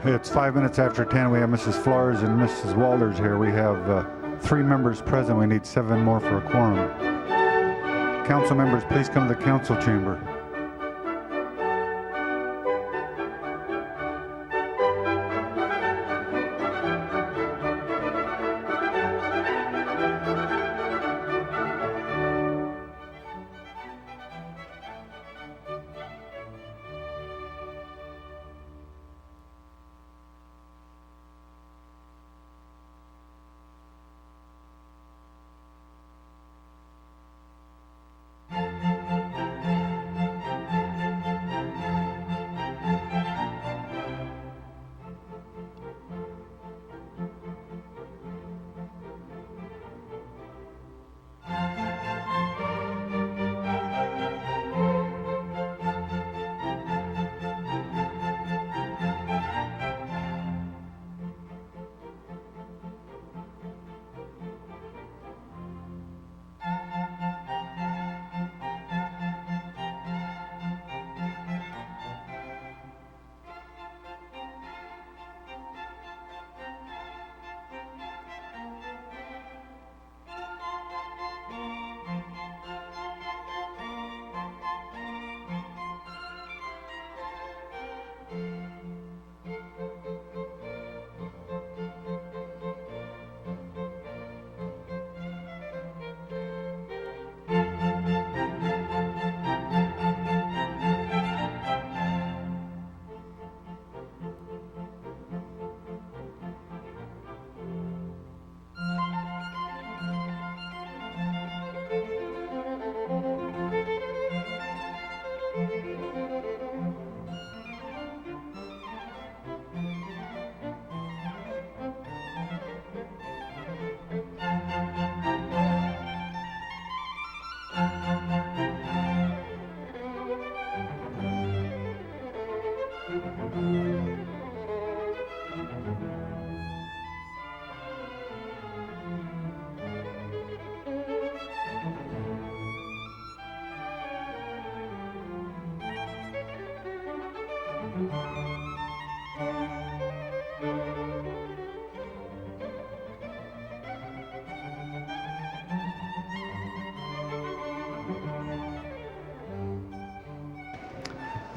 It's 5 minutes after 10. We have Mrs. Flores and Mrs. Walters here. We have 3 members present. We need 7 more for a quorum. Council members, please come to the council chamber.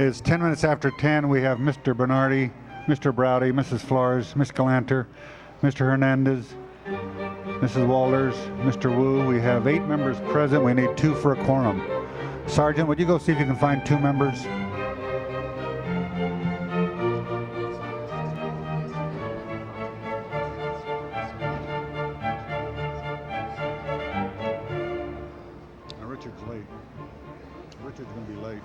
It's 10 minutes after 10. We have Mr. Bernardi, Mr. Browdy, Mrs. Flores, Ms. Galanter, Mr. Hernandez, Mrs. Walters, Mr. Wu. We have 8 members present. We need 2 for a quorum. Sergeant, would you go see if you can find 2 members? Richard's late. Richard's going to be late.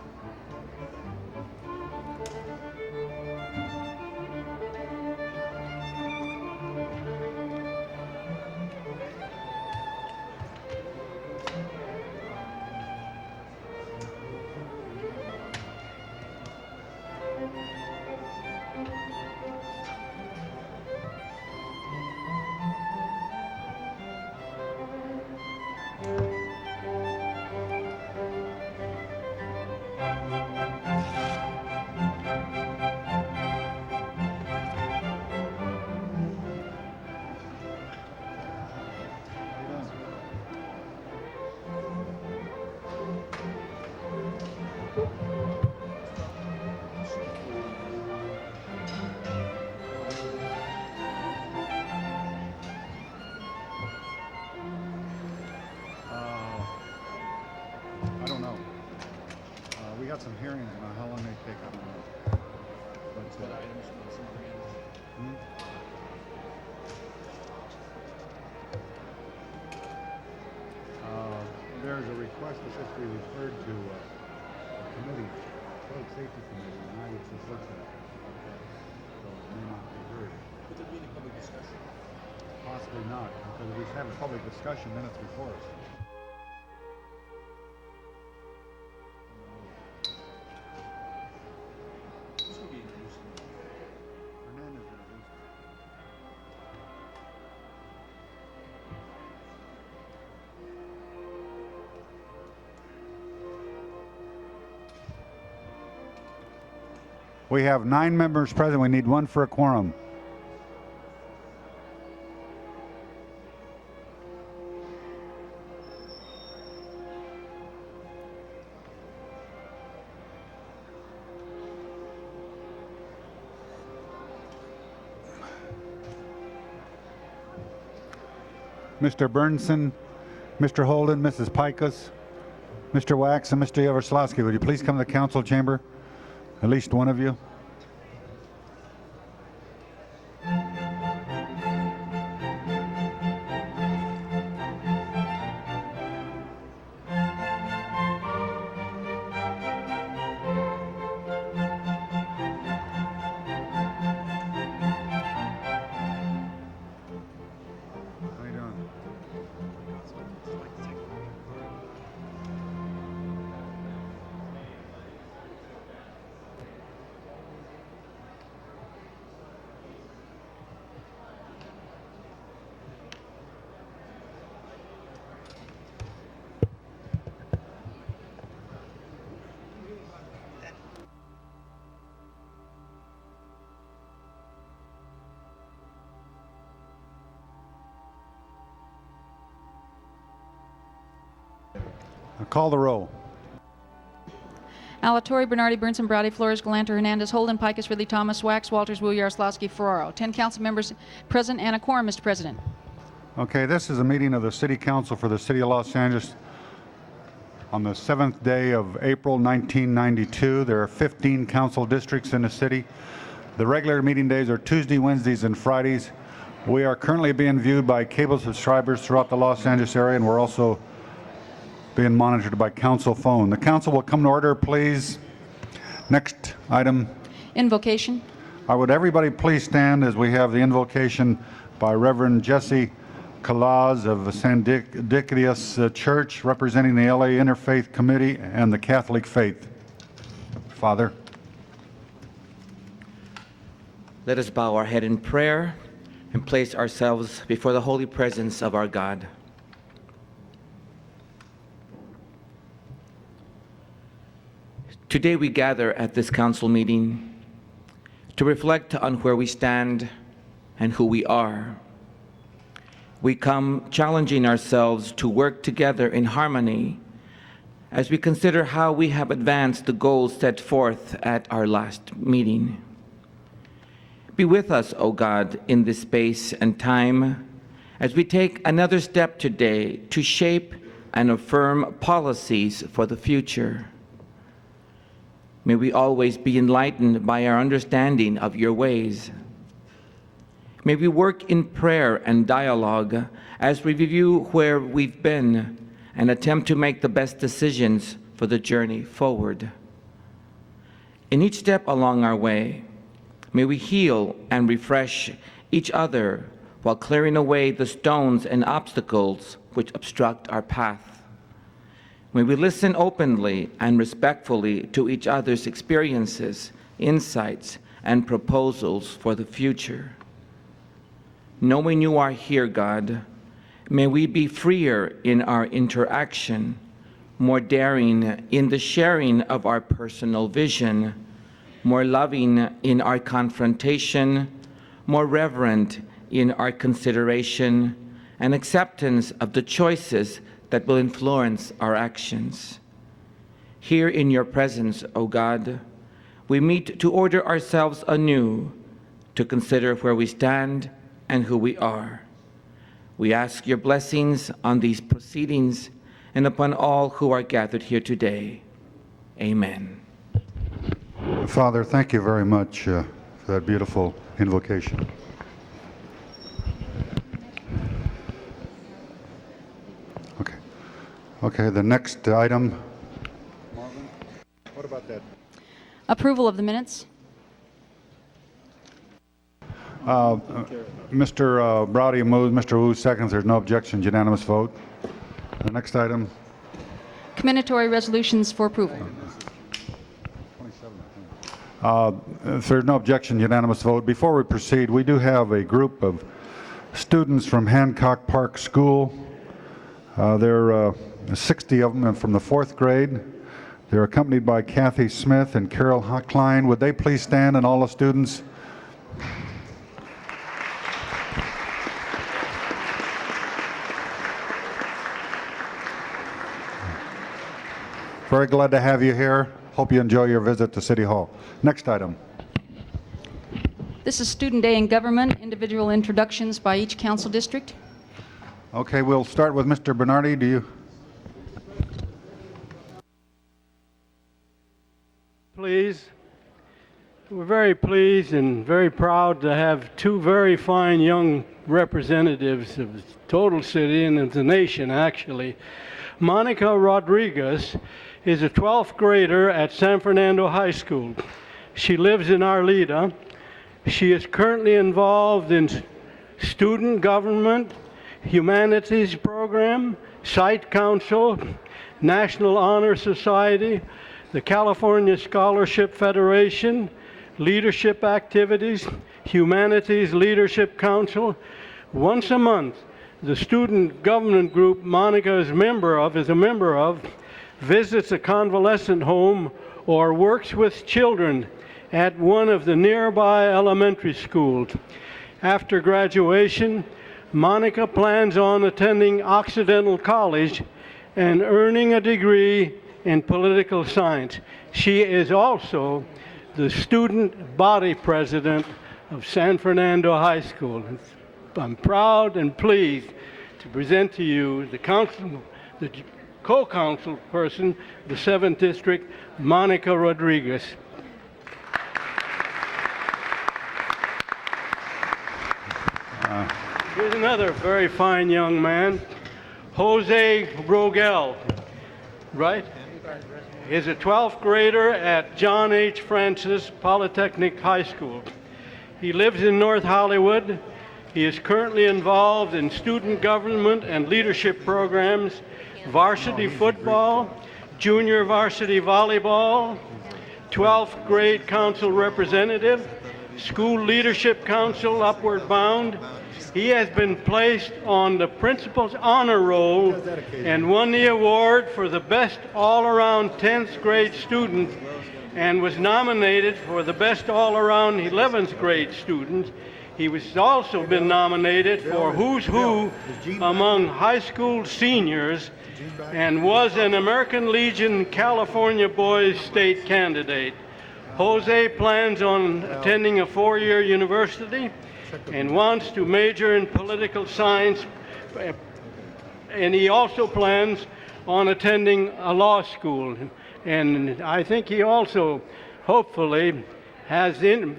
I don't know. We got some hearings on how long they take. I don't know. But, there's a request that this be referred to a committee, Public Safety Committee, and I would support that. So it may not be heard. Could there be any public discussion? Possibly not, because if we have a public discussion, then it's before us. This would be introducing. Hernandez introduced it. We have 9 members present. We need 1 for a quorum. Mr. Burnson, Mr. Holden, Mrs. Pikus, Mr. Wax, and Mr. Yaroslawski, would you please come to the council chamber? At least one of you. How you doing? Call the roll. Alatorre, Bernardi, Burnson, Browdy, Flores, Galanter, Hernandez, Holden, Pikus, Ridley, Thomas, Wax, Walters, Wu, Yaroslawski, Ferraro. 10 council members present and a quorum, Mr. President. Okay, this is a meeting of the City Council for the City of Los Angeles on the 7th day of April 1992. There are 15 council districts in the city. The regular meeting days are Tuesday, Wednesdays, and Fridays. We are currently being viewed by cable subscribers throughout the Los Angeles area, and we're also being monitored by council phone. The council will come to order, please. Next item. Invocation. Would everybody please stand as we have the invocation by Reverend Jesse Calaz of San Diceus Church, representing the LA Interfaith Committee and the Catholic faith. Father. Let us bow our head in prayer and place ourselves before the holy presence of our God. Today we gather at this council meeting to reflect on where we stand and who we are. We come challenging ourselves to work together in harmony as we consider how we have advanced the goals set forth at our last meeting. Be with us, O God, in this space and time as we take another step today to shape and affirm policies for the future. May we always be enlightened by our understanding of your ways. May we work in prayer and dialogue as we review where we've been and attempt to make the best decisions for the journey forward. In each step along our way, may we heal and refresh each other while clearing away the stones and obstacles which obstruct our path. May we listen openly and respectfully to each other's experiences, insights, and proposals for the future. Knowing you are here, God, may we be freer in our interaction, more daring in the sharing of our personal vision, more loving in our confrontation, more reverent in our consideration and acceptance of the choices that will influence our actions. Here in your presence, O God, we meet to order ourselves anew, to consider where we stand and who we are. We ask your blessings on these proceedings and upon all who are gathered here today. Amen. Father, thank you very much for that beautiful invocation. Okay, the next item. Marvin, what about that? Approval of the minutes. Mr. Browdy moves, Mr. Wu seconds. There's no objections, unanimous vote. The next item. Commendatory resolutions for approval. If there's no objection, unanimous vote. Before we proceed, we do have a group of students from Hancock Park School. There are 60 of them from the 4th grade. They're accompanied by Kathy Smith and Carol Klein. Would they please stand, and all the students? Very glad to have you here. Hope you enjoy your visit to City Hall. Next item. This is Student Day in Government, individual introductions by each council district. Okay, we'll start with Mr. Bernardi. Do you? Please. We're very pleased and very proud to have two very fine young representatives of the total city and of the nation, actually. Monica Rodriguez is a 12th grader at San Fernando High School. She lives in Arleta. She is currently involved in student government, humanities program, site council, National Honor Society, the California Scholarship Federation, leadership activities, Humanities Leadership Council. Once a month, the student government group Monica is a member of, visits a convalescent home or works with children at one of the nearby elementary schools. After graduation, Monica plans on attending Occidental College and earning a degree in political science. She is also the student body president of San Fernando High School. I'm proud and pleased to present to you the co-council person, the 7th District, Monica Rodriguez. Here's another very fine young man, Jose Rogel, right? He's a 12th grader at John H. Francis Polytechnic High School. He lives in North Hollywood. He is currently involved in student government and leadership programs, varsity football, junior varsity volleyball, 12th grade council representative, school leadership council Upward Bound. He has been placed on the principal's honor roll and won the award for the best all-around 10th grade student and was nominated for the best all-around 11th grade student. He was also been nominated for Who's Who among high school seniors and was an American Legion California Boys State candidate. Jose plans on attending a 4-year university and wants to major in political science, and he also plans on attending a law school. And I think he also, hopefully, has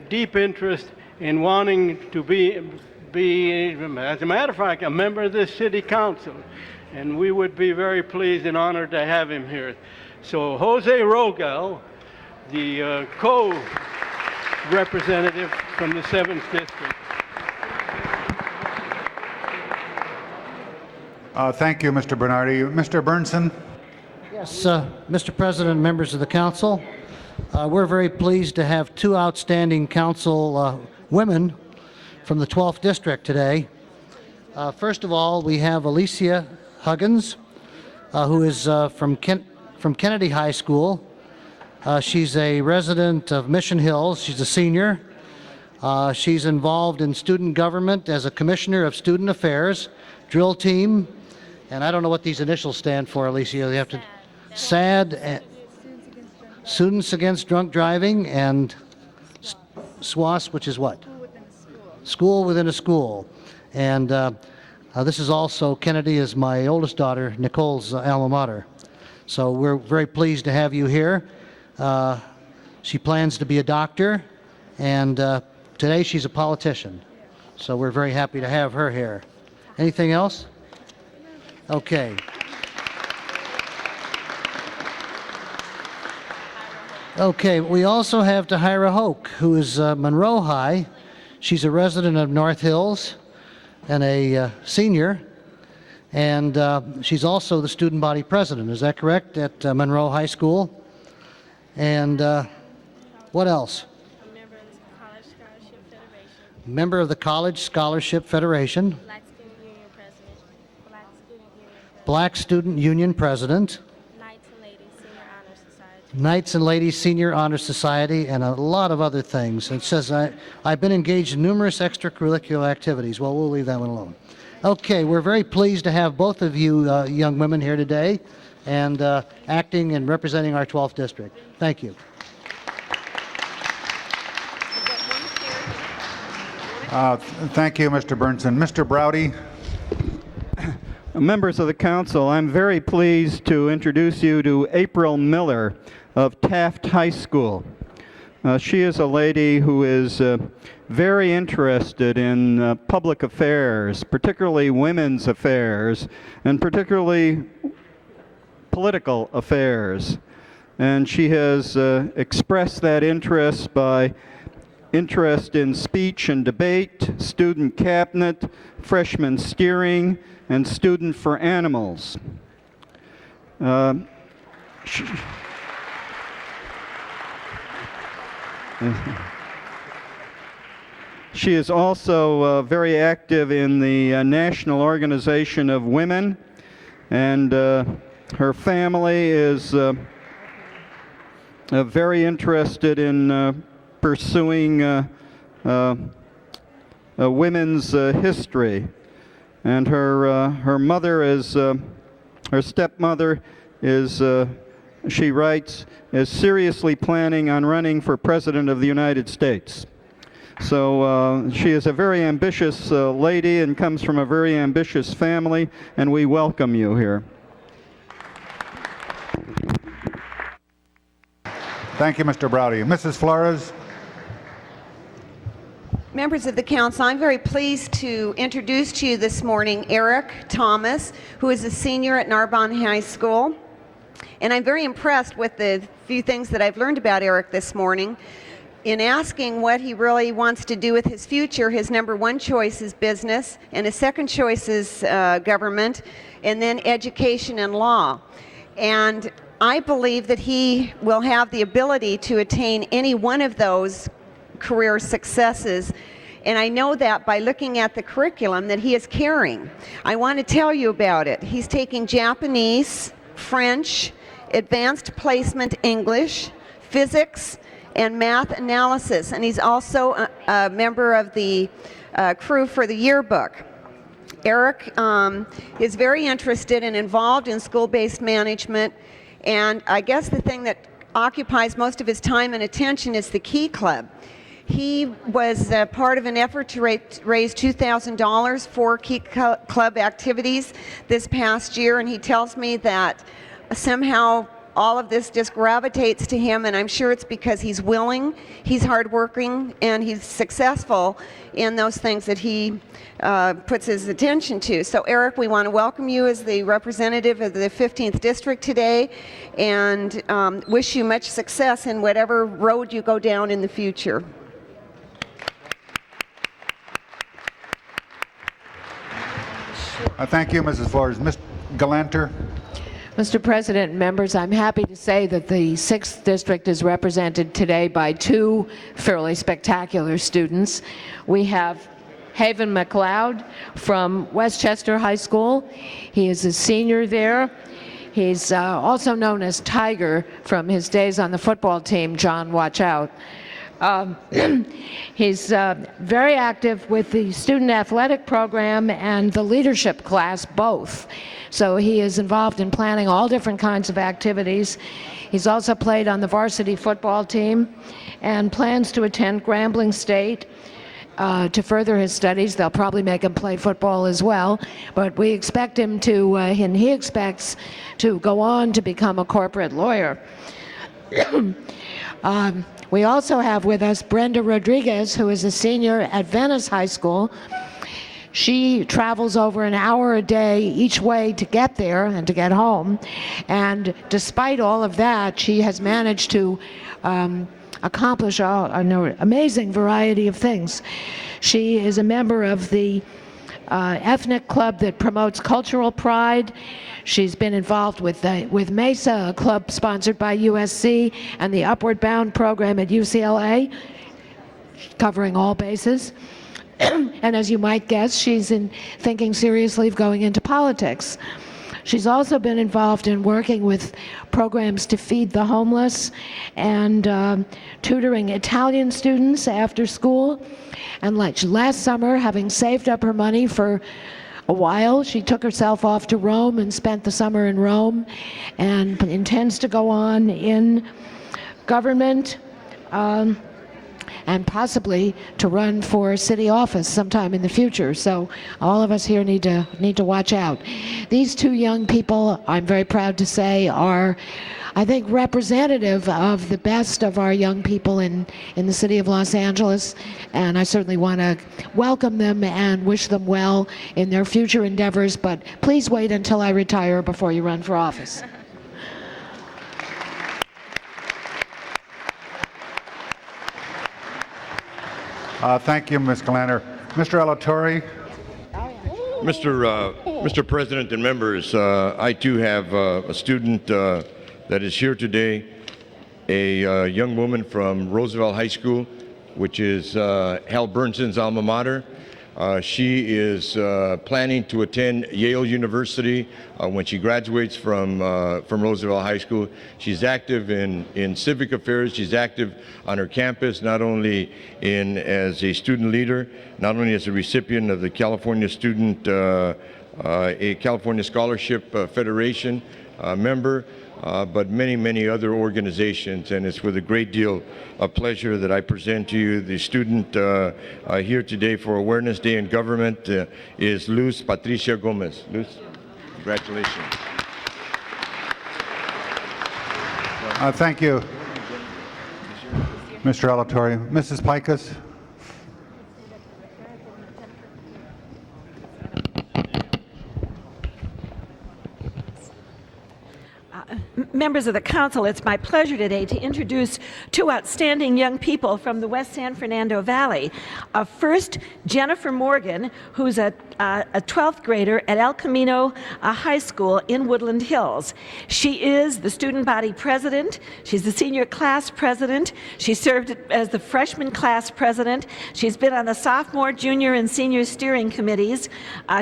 deep interest in wanting to be, as a matter of fact, a member of this city council. And we would be very pleased and honored to have him here. So Jose Rogel, the co-representative from the 7th District. Thank you, Mr. Bernardi. Mr. Burnson? Yes, Mr. President, members of the council, we're very pleased to have two outstanding council women from the 12th District today. First of all, we have Alicia Huggins, who is from Kennedy High School. She's a resident of Mission Hills. She's a senior. She's involved in student government as a commissioner of student affairs, drill team, and I don't know what these initials stand for, Alicia. You have to SAD, Students Against Drunk Driving, and SWAS, which is what? School Within a School. And this is also, Kennedy is my oldest daughter, Nicole's alma mater. So we're very pleased to have you here. She plans to be a doctor, and today she's a politician. So we're very happy to have her here. Anything else? Okay. Okay, we also have Tahira Hoke, who is Monroe High. She's a resident of North Hills and a senior, and she's also the student body president. Is that correct, at Monroe High School? And what else? A member of the College Scholarship Federation. Member of the College Scholarship Federation. Black Student Union President. Black Student Union President. Knights and Ladies Senior Honor Society. Knights and Ladies Senior Honor Society, and a lot of other things. It says, I've been engaged in numerous extracurricular activities. Well, we'll leave that one alone. Okay, we're very pleased to have both of you young women here today and acting and representing our 12th district. Thank you. Thank you, Mr. Burnson. Mr. Browdy. Members of the council, I'm very pleased to introduce you to April Miller of Taft High School. She is a lady who is very interested in public affairs, particularly women's affairs, and particularly political affairs. And she has expressed that interest by interest in speech and debate, student cabinet, freshman steering, and student for animals. She is also very active in the National Organization of Women, and her family is very interested in pursuing women's history. And her mother is, her stepmother is, she writes, is seriously planning on running for President of the United States. So she is a very ambitious lady and comes from a very ambitious family, and we welcome you here. Thank you, Mr. Browdy. Mrs. Flores. Members of the council, I'm very pleased to introduce to you this morning Eric Thomas, who is a senior at Narbonne High School. And I'm very impressed with the few things that I've learned about Eric this morning. In asking what he really wants to do with his future, his number one choice is business, and his second choice is government, and then education and law. And I believe that he will have the ability to attain any one of those career successes, and I know that by looking at the curriculum that he is carrying. I want to tell you about it. He's taking Japanese, French, advanced placement English, physics, and math analysis, and he's also a member of the crew for the yearbook. Eric is very interested and involved in school-based management, and I guess the thing that occupies most of his time and attention is the Key Club. He was part of an effort to raise $2,000 for Key Club activities this past year, and he tells me that somehow all of this just gravitates to him, and I'm sure it's because he's willing, he's hardworking, and he's successful in those things that he puts his attention to. So Eric, we want to welcome you as the representative of the 15th District today, and wish you much success in whatever road you go down in the future. Thank you, Mrs. Flores. Ms. Galanter. Mr. President and members, I'm happy to say that the 6th District is represented today by two fairly spectacular students. We have Haven McLeod from Westchester High School. He is a senior there. He's also known as Tiger from his days on the football team, John Watch Out. He's very active with the student athletic program and the leadership class both. So he is involved in planning all different kinds of activities. He's also played on the varsity football team and plans to attend Grambling State to further his studies. They'll probably make him play football as well, but we expect him to, and he expects to go on to become a corporate lawyer. We also have with us Brenda Rodriguez, who is a senior at Venice High School. She travels over an hour a day each way to get there and to get home. And despite all of that, she has managed to accomplish an amazing variety of things. She is a member of the ethnic club that promotes cultural pride. She's been involved with MESA, a club sponsored by USC, and the Upward Bound program at UCLA, covering all bases. And as you might guess, she's thinking seriously of going into politics. She's also been involved in working with programs to feed the homeless and tutoring Italian students after school. And like last summer, having saved up her money for a while, she took herself off to Rome and spent the summer in Rome, and intends to go on in government and possibly to run for city office sometime in the future. So all of us here need to watch out. These two young people, I'm very proud to say, are, I think, representative of the best of our young people in the city of Los Angeles, and I certainly want to welcome them and wish them well in their future endeavors, but please wait until I retire before you run for office. Thank you, Ms. Galanter. Mr. Alatorre. Mr. President and members, I too have a student that is here today, a young woman from Roosevelt High School, which is Hal Bernson's alma mater. She is planning to attend Yale University when she graduates from Roosevelt High School. She's active in civic affairs. She's active on her campus, not only as a student leader, not only as a recipient of the California California Scholarship Federation member, but many, many other organizations. And it's with a great deal of pleasure that I present to you the student here today for Awareness Day in Government is Luz Patricia Gomez. Luz, congratulations. Thank you, Mr. Alatorre. Mrs. Pikus. Members of the council, it's my pleasure today to introduce two outstanding young people from the West San Fernando Valley. First, Jennifer Morgan, who's a 12th grader at El Camino High School in Woodland Hills. She is the student body president. She's the senior class president. She served as the freshman class president. She's been on the sophomore, junior, and senior steering committees.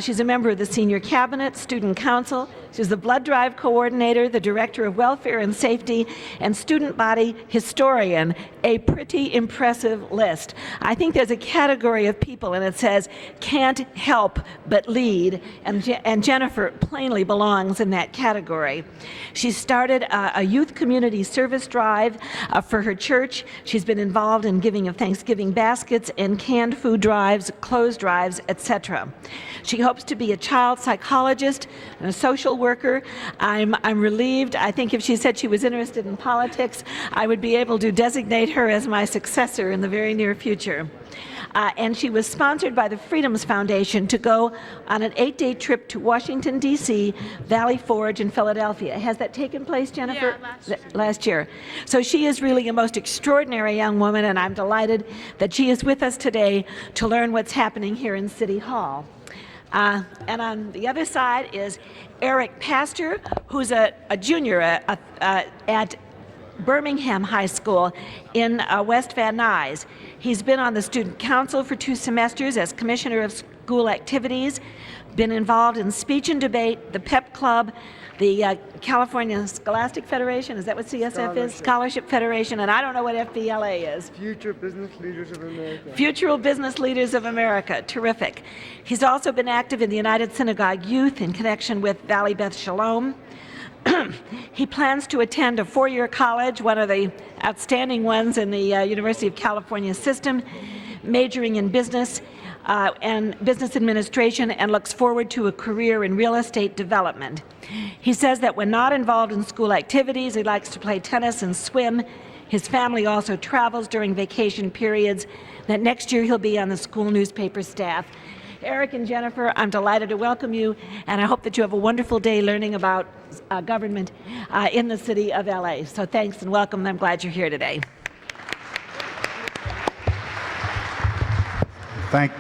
She's a member of the senior cabinet, student council. She's the blood drive coordinator, the director of welfare and safety, and student body historian. A pretty impressive list. I think there's a category of people, and it says can't help but lead, and Jennifer plainly belongs in that category. She started a youth community service drive for her church. She's been involved in giving of Thanksgiving baskets and canned food drives, clothes drives, etc. She hopes to be a child psychologist and a social worker. I'm relieved. I think if she said she was interested in politics, I would be able to designate her as my successor in the very near future. And she was sponsored by the Freedoms Foundation to go on an 8-day trip to Washington, D.C., Valley Forge, and Philadelphia. Has that taken place, Jennifer? Yeah, last year. So she is really a most extraordinary young woman, and I'm delighted that she is with us today to learn what's happening here in City Hall. And on the other side is Eric Pastor, who's a junior at Birmingham High School in West Van Nuys. He's been on the student council for 2 semesters as commissioner of school activities, been involved in speech and debate, the PEP Club, the California Scholastic Federation, is that what CSF is? Scholarship Federation, and I don't know what FBLA is. Future Business Leaders of America. Future Business Leaders of America, terrific. He's also been active in the United Synagogue Youth in connection with Valley Beth Shalom. He plans to attend a 4-year college, one of the outstanding ones in the University of California system, majoring in business and business administration, and looks forward to a career in real estate development. He says that when not involved in school activities, he likes to play tennis and swim. His family also travels during vacation periods, that next year he'll be on the school newspaper staff. Eric and Jennifer, I'm delighted to welcome you, and I hope that you have a wonderful day learning about government in the city of LA. So thanks and welcome. I'm glad you're here today. Thank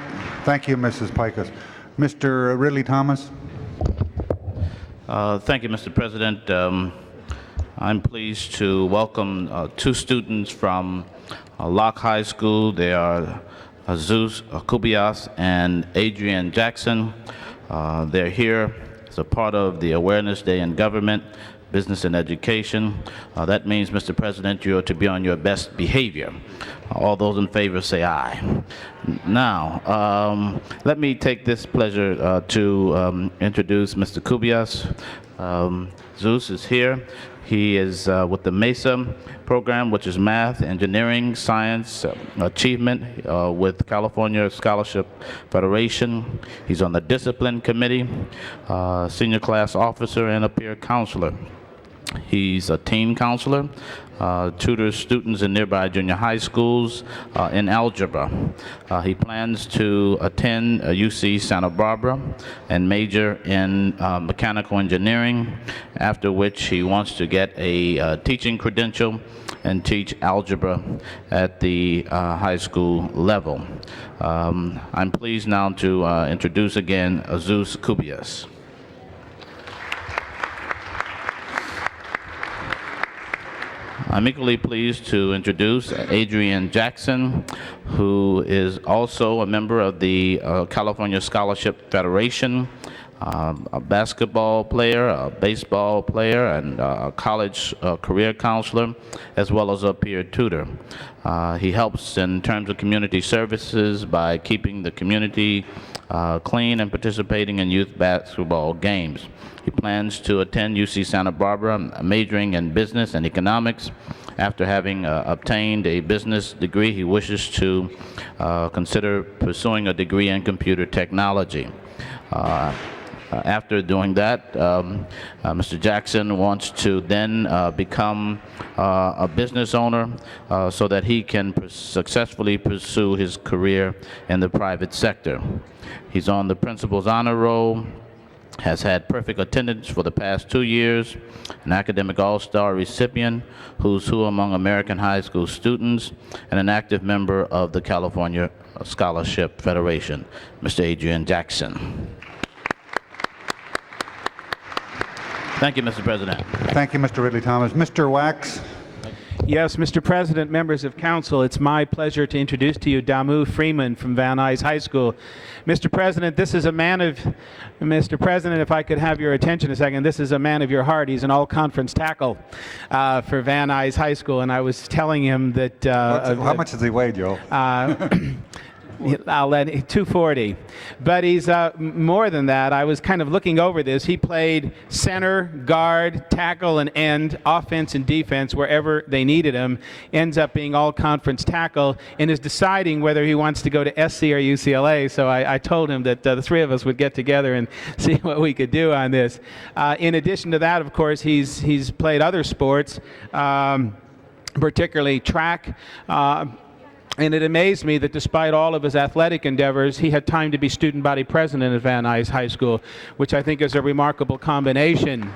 you, Mrs. Pikus. Mr. Ridley Thomas. Thank you, Mr. President. I'm pleased to welcome 2 students from Locke High School. They are Zeus Kubias and Adrian Jackson. They're here as a part of the Awareness Day in Government, Business and Education. That means, Mr. President, you are to be on your best behavior. All those in favor say aye. Now, let me take this pleasure to introduce Mr. Kubias. Zeus is here. He is with the MESA program, which is Math, Engineering, Science, Achievement with California Scholarship Federation. He's on the Discipline Committee, Senior Class Officer, and a peer counselor. He's a teen counselor, tutors students in nearby junior high schools in algebra. He plans to attend UC Santa Barbara and major in mechanical engineering, after which he wants to get a teaching credential and teach algebra at the high school level. I'm pleased now to introduce again Zeus Kubias. I'm equally pleased to introduce Adrian Jackson, who is also a member of the California Scholarship Federation, a basketball player, a baseball player, and a college career counselor, as well as a peer tutor. He helps in terms of community services by keeping the community clean and participating in youth basketball games. He plans to attend UC Santa Barbara, majoring in business and economics. After having obtained a business degree, he wishes to consider pursuing a degree in computer technology. After doing that, Mr. Jackson wants to then become a business owner so that he can successfully pursue his career in the private sector. He's on the Principal's Honor Roll, has had perfect attendance for the past 2 years, an academic all-star recipient, who's who among American high school students, and an active member of the California Scholarship Federation. Mr. Adrian Jackson. Thank you, Mr. President. Thank you, Mr. Ridley Thomas. Mr. Wax. Yes, Mr. President, members of council, it's my pleasure to introduce to you Damu Freeman from Van Nuys High School. Mr. President, this is a man of, Mr. President, if I could have your attention a second, this is a man of your heart. He's an all-conference tackle for Van Nuys High School, and I was telling him that... how much does he weigh, Joe? I'll let 240, but he's more than that. I was kind of looking over this. He played center, guard, tackle, and end, offense and defense wherever they needed him. Ends up being all-conference tackle and is deciding whether he wants to go to SC or UCLA. So I told him that the three of us would get together and see what we could do on this. In addition to that, of course, he's played other sports, particularly track. And it amazed me that despite all of his athletic endeavors, he had time to be student body president at Van Nuys High School, which I think is a remarkable combination.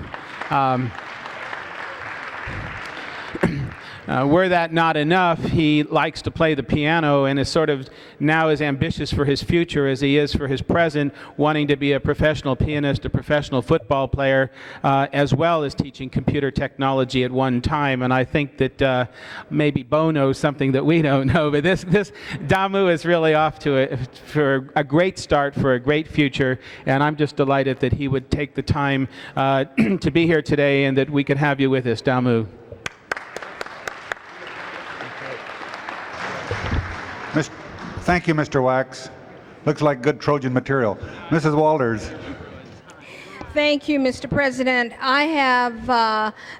Were that not enough, he likes to play the piano and is sort of now as ambitious for his future as he is for his present, wanting to be a professional pianist, a professional football player, as well as teaching computer technology at one time. And I think that maybe Bo knows something that we don't know, but this Damu is really off to for a great start, for a great future, and I'm just delighted that he would take the time to be here today and that we could have you with us, Damu. Thank you, Mr. Wax. Looks like good Trojan material. Mrs. Walters. Thank you, Mr. President. I have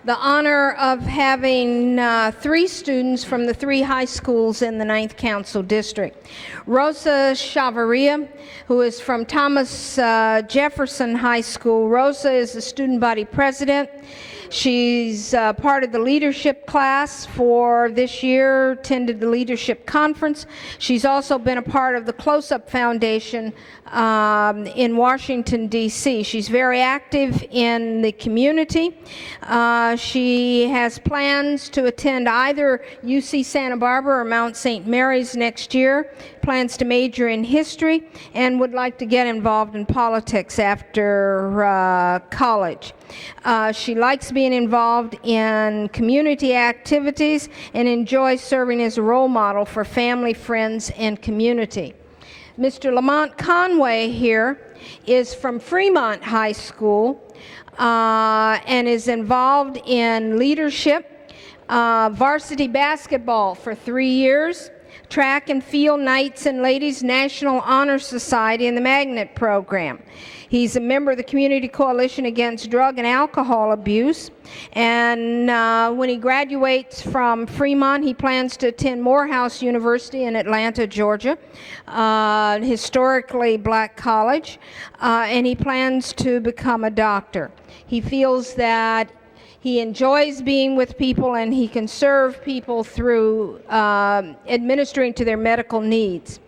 the honor of having 3 students from the 3 high schools in the 9th Council District. Rosa Chavarria, who is from Thomas Jefferson High School. Rosa is the student body president. She's part of the leadership class for this year, attended the leadership conference. She's also been a part of the Close-Up Foundation in Washington, D.C. She's very active in the community. She has plans to attend either UC Santa Barbara or Mount St. Mary's next year, plans to major in history, and would like to get involved in politics after college. She likes being involved in community activities and enjoys serving as a role model for family, friends, and community. Mr. Lamont Conway here is from Fremont High School and is involved in leadership, varsity basketball for 3 years, track and field nights and Ladies National Honor Society and the Magnet Program. He's a member of the Community Coalition Against Drug and Alcohol Abuse, and when he graduates from Fremont, he plans to attend Morehouse University in Atlanta, Georgia, historically black college, and he plans to become a doctor. He feels that he enjoys being with people and he can serve people through administering to their medical needs.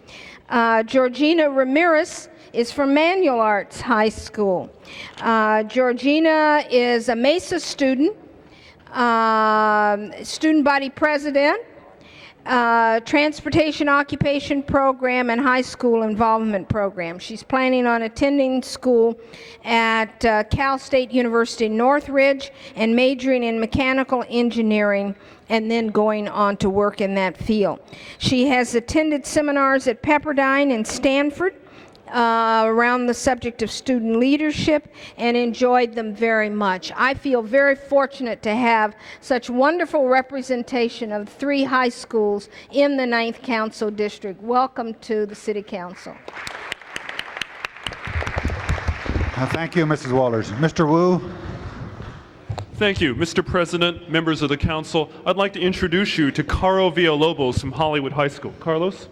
Georgina Ramirez is from Manual Arts High School. Georgina is a MESA student, student body president, transportation occupation program, and high school involvement program. She's planning on attending school at Cal State University Northridge and majoring in mechanical engineering and then going on to work in that field. She has attended seminars at Pepperdine and Stanford around the subject of student leadership and enjoyed them very much. I feel very fortunate to have such wonderful representation of 3 high schools in the 9th Council District. Welcome to the City Council. Thank you, Mrs. Walters. Mr. Wu. Thank you. Mr. President, members of the council, I'd like to introduce you to Caro Villalobos from Hollywood High School. Carlos?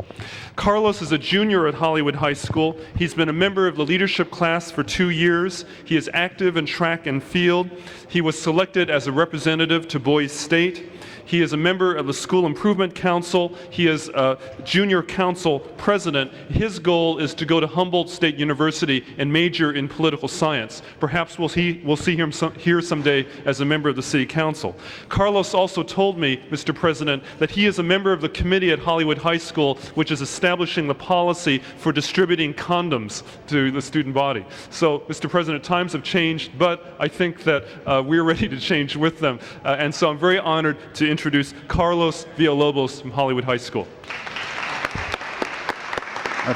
Carlos is a junior at Hollywood High School. He's been a member of the leadership class for 2 years. He is active in track and field. He was selected as a representative to Boise State. He is a member of the School Improvement Council. He is a junior council president. His goal is to go to Humboldt State University and major in political science. Perhaps we'll see him here someday as a member of the City Council. Carlos also told me, Mr. President, that he is a member of the committee at Hollywood High School, which is establishing the policy for distributing condoms to the student body. So, Mr. President, times have changed, but I think that we're ready to change with them. And so I'm very honored to introduce Carlos Villalobos from Hollywood High School.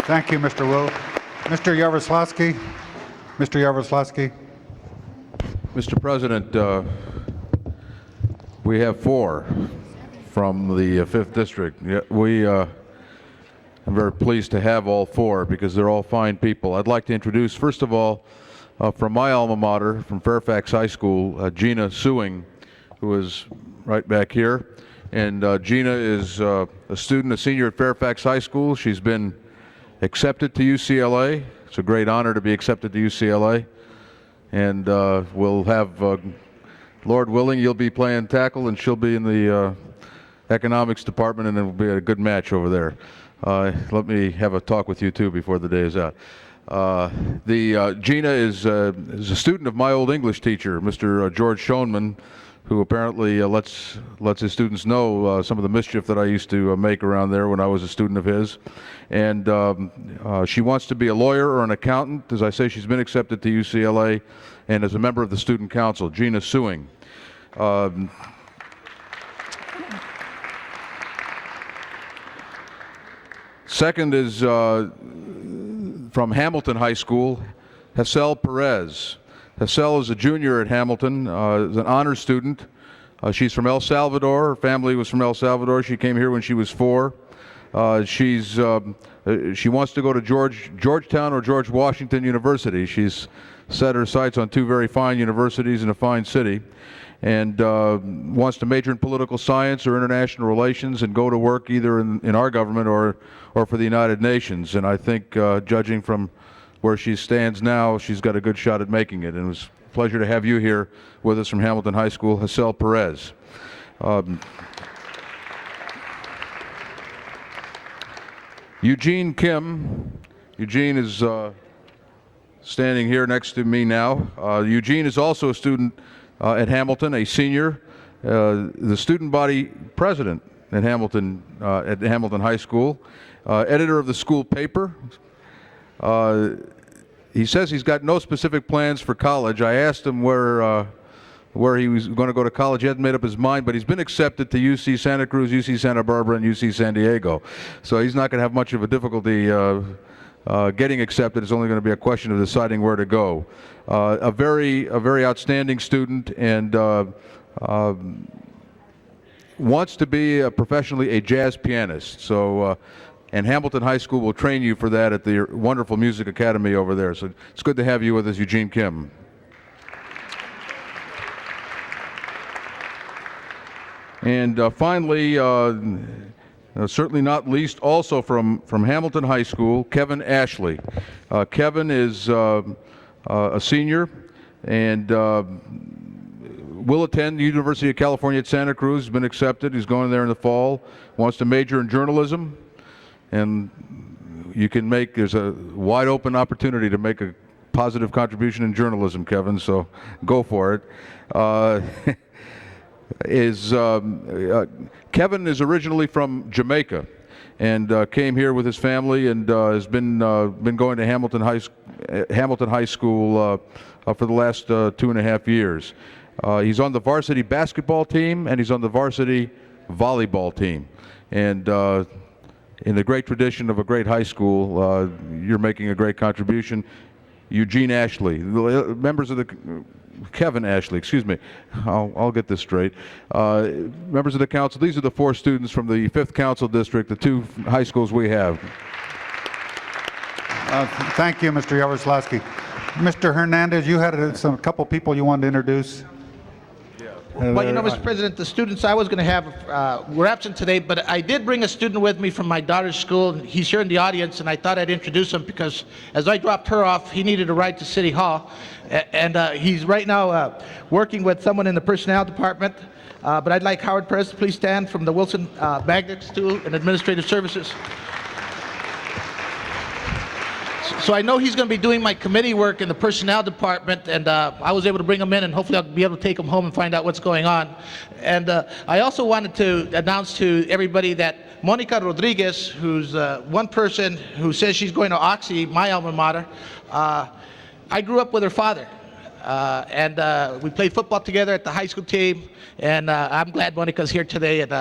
Thank you, Mr. Wu. Mr. Yaroslavsky. Mr. Yaroslavsky. Mr. President, we have 4 from the 5th District. I'm very pleased to have all 4 because they're all fine people. I'd like to introduce, first of all, from my alma mater, from Fairfax High School, Gina Suing, who is right back here. And Gina is a student, a senior at Fairfax High School. She's been accepted to UCLA. It's a great honor to be accepted to UCLA. And we'll have, Lord willing, you'll be playing tackle and she'll be in the economics department, and it'll be a good match over there. Let me have a talk with you too before the day is out. Gina is a student of my old English teacher, Mr. George Schoenman, who apparently lets his students know some of the mischief that I used to make around there when I was a student of his. And she wants to be a lawyer or an accountant. As I say, she's been accepted to UCLA and is a member of the student council. Gina Suing. Second is from Hamilton High School, Hessel Perez. Hessel is a junior at Hamilton, is an honor student. She's from El Salvador. Her family was from El Salvador. She came here when she was 4. She wants to go to Georgetown or George Washington University. She's set her sights on 2 very fine universities in a fine city, and wants to major in political science or international relations and go to work either in our government or for the United Nations. And I think, judging from where she stands now, she's got a good shot at making it. And it was a pleasure to have you here with us from Hamilton High School, Hessel Perez. Eugene Kim. Eugene is standing here next to me now. Eugene is also a student at Hamilton, a senior, the student body president at Hamilton High School, editor of the school paper. He says he's got no specific plans for college. I asked him where he was going to go to college. He hasn't made up his mind, but he's been accepted to UC Santa Cruz, UC Santa Barbara, and UC San Diego. So he's not going to have much of a difficulty getting accepted. It's only going to be a question of deciding where to go. A very outstanding student, and wants to be professionally a jazz pianist. So, and Hamilton High School will train you for that at the wonderful Music Academy over there. So it's good to have you with us, Eugene Kim. And finally, certainly not least, also from Hamilton High School, Kevin Ashley. Kevin is a senior and will attend the University of California at Santa Cruz. He's been accepted. He's going there in the fall. Wants to major in journalism, and there's a wide open opportunity to make a positive contribution in journalism, Kevin. So go for it. Kevin is originally from Jamaica and came here with his family and has been going to Hamilton High School for the last 2.5 years. He's on the varsity basketball team and he's on the varsity volleyball team. And in the great tradition of a great high school, you're making a great contribution. Eugene Ashley, members of the Kevin Ashley, excuse me. I'll get this straight. Members of the council, these are the 4 students from the 5th Council District, the 2 high schools we have. Thank you, Mr. Yaroslawski. Mr. Hernandez, you had a couple people you wanted to introduce. Well, you know, Mr. President, the students I was going to have were absent today, but I did bring a student with me from my daughter's school. He's here in the audience, and I thought I'd introduce him because as I dropped her off, he needed a ride to City Hall. And he's right now working with someone in the personnel department. But I'd like Howard Perez to please stand from the Wilson Magnet School and Administrative Services. So I know he's going to be doing my committee work in the personnel department, and I was able to bring him in, and hopefully I'll be able to take him home and find out what's going on. And I also wanted to announce to everybody that Monica Rodriguez, who's one person who says she's going to Oxy, my alma mater, I grew up with her father. And we played football together at the high school team, and I'm glad Monica's here today and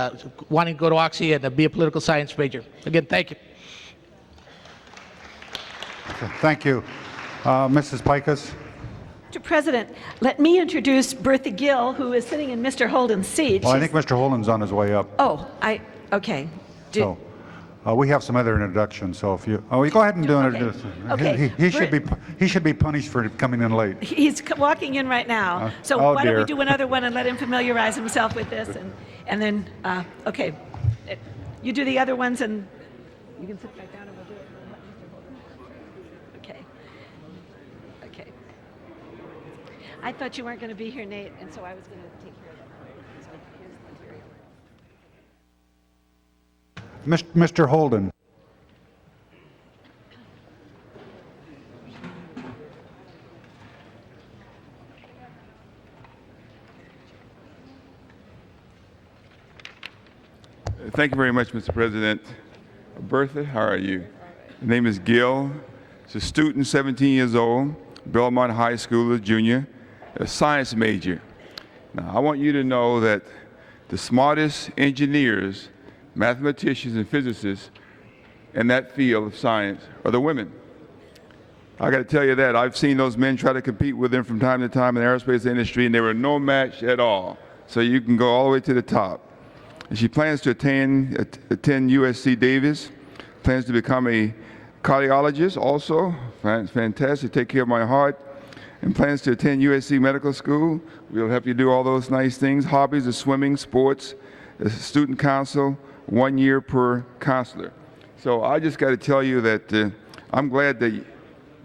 wanting to go to Oxy and be a political science major. Again, thank you. Thank you. Mrs. Pikus. Mr. President, let me introduce Bertha Gill, who is sitting in Mr. Holden's seat. Well, I think Mr. Holden's on his way up. Okay. So, we have some other introductions, so if you go ahead and do it. Okay. He should be punished for coming in late. He's walking in right now. So why don't we do another one and let him familiarize himself with this, and then, okay. You do the other ones, and you can sit back down and we'll do it. Okay. I thought you weren't going to be here, Nate, and so I was going to take care of that. So here's the material. Mr. Holden. Thank you very much, Mr. President. Bertha, how are you? My name is Gil. She's a student, 17 years old, Belmont High School, a junior, a science major. Now, I want you to know that the smartest engineers, mathematicians, and physicists in that field of science are the women. I got to tell you that. I've seen those men try to compete with them from time to time in the aerospace industry, and they were no match at all. So you can go all the way to the top. And she plans to attend USC Davis, plans to become a cardiologist also, fantastic, take care of my heart, and plans to attend USC Medical School. We'll help you do all those nice things. Hobbies are swimming, sports, student council, 1 year per counselor. So I just got to tell you that I'm glad that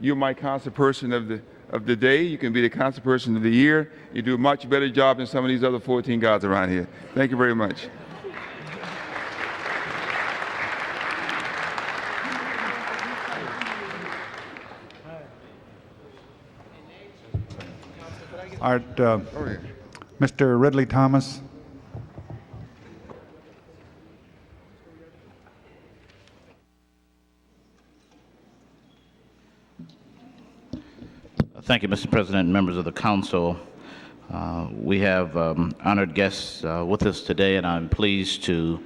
you're my council person of the day. You can be the council person of the year. You do a much better job than some of these other 14 guys around here. Thank you very much. All right, Mr. Ridley Thomas. Thank you, Mr. President and members of the council. We have honored guests with us today, and I'm pleased to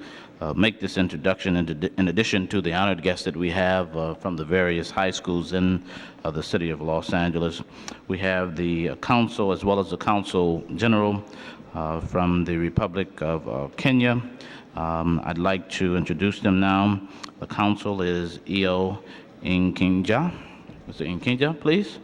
make this introduction in addition to the honored guests that we have from the various high schools in the city of Los Angeles. We have the council as well as the Consul General from the Republic of Kenya. I'd like to introduce them now. The council is Eo Nkinja. Mr. Nkinja, please.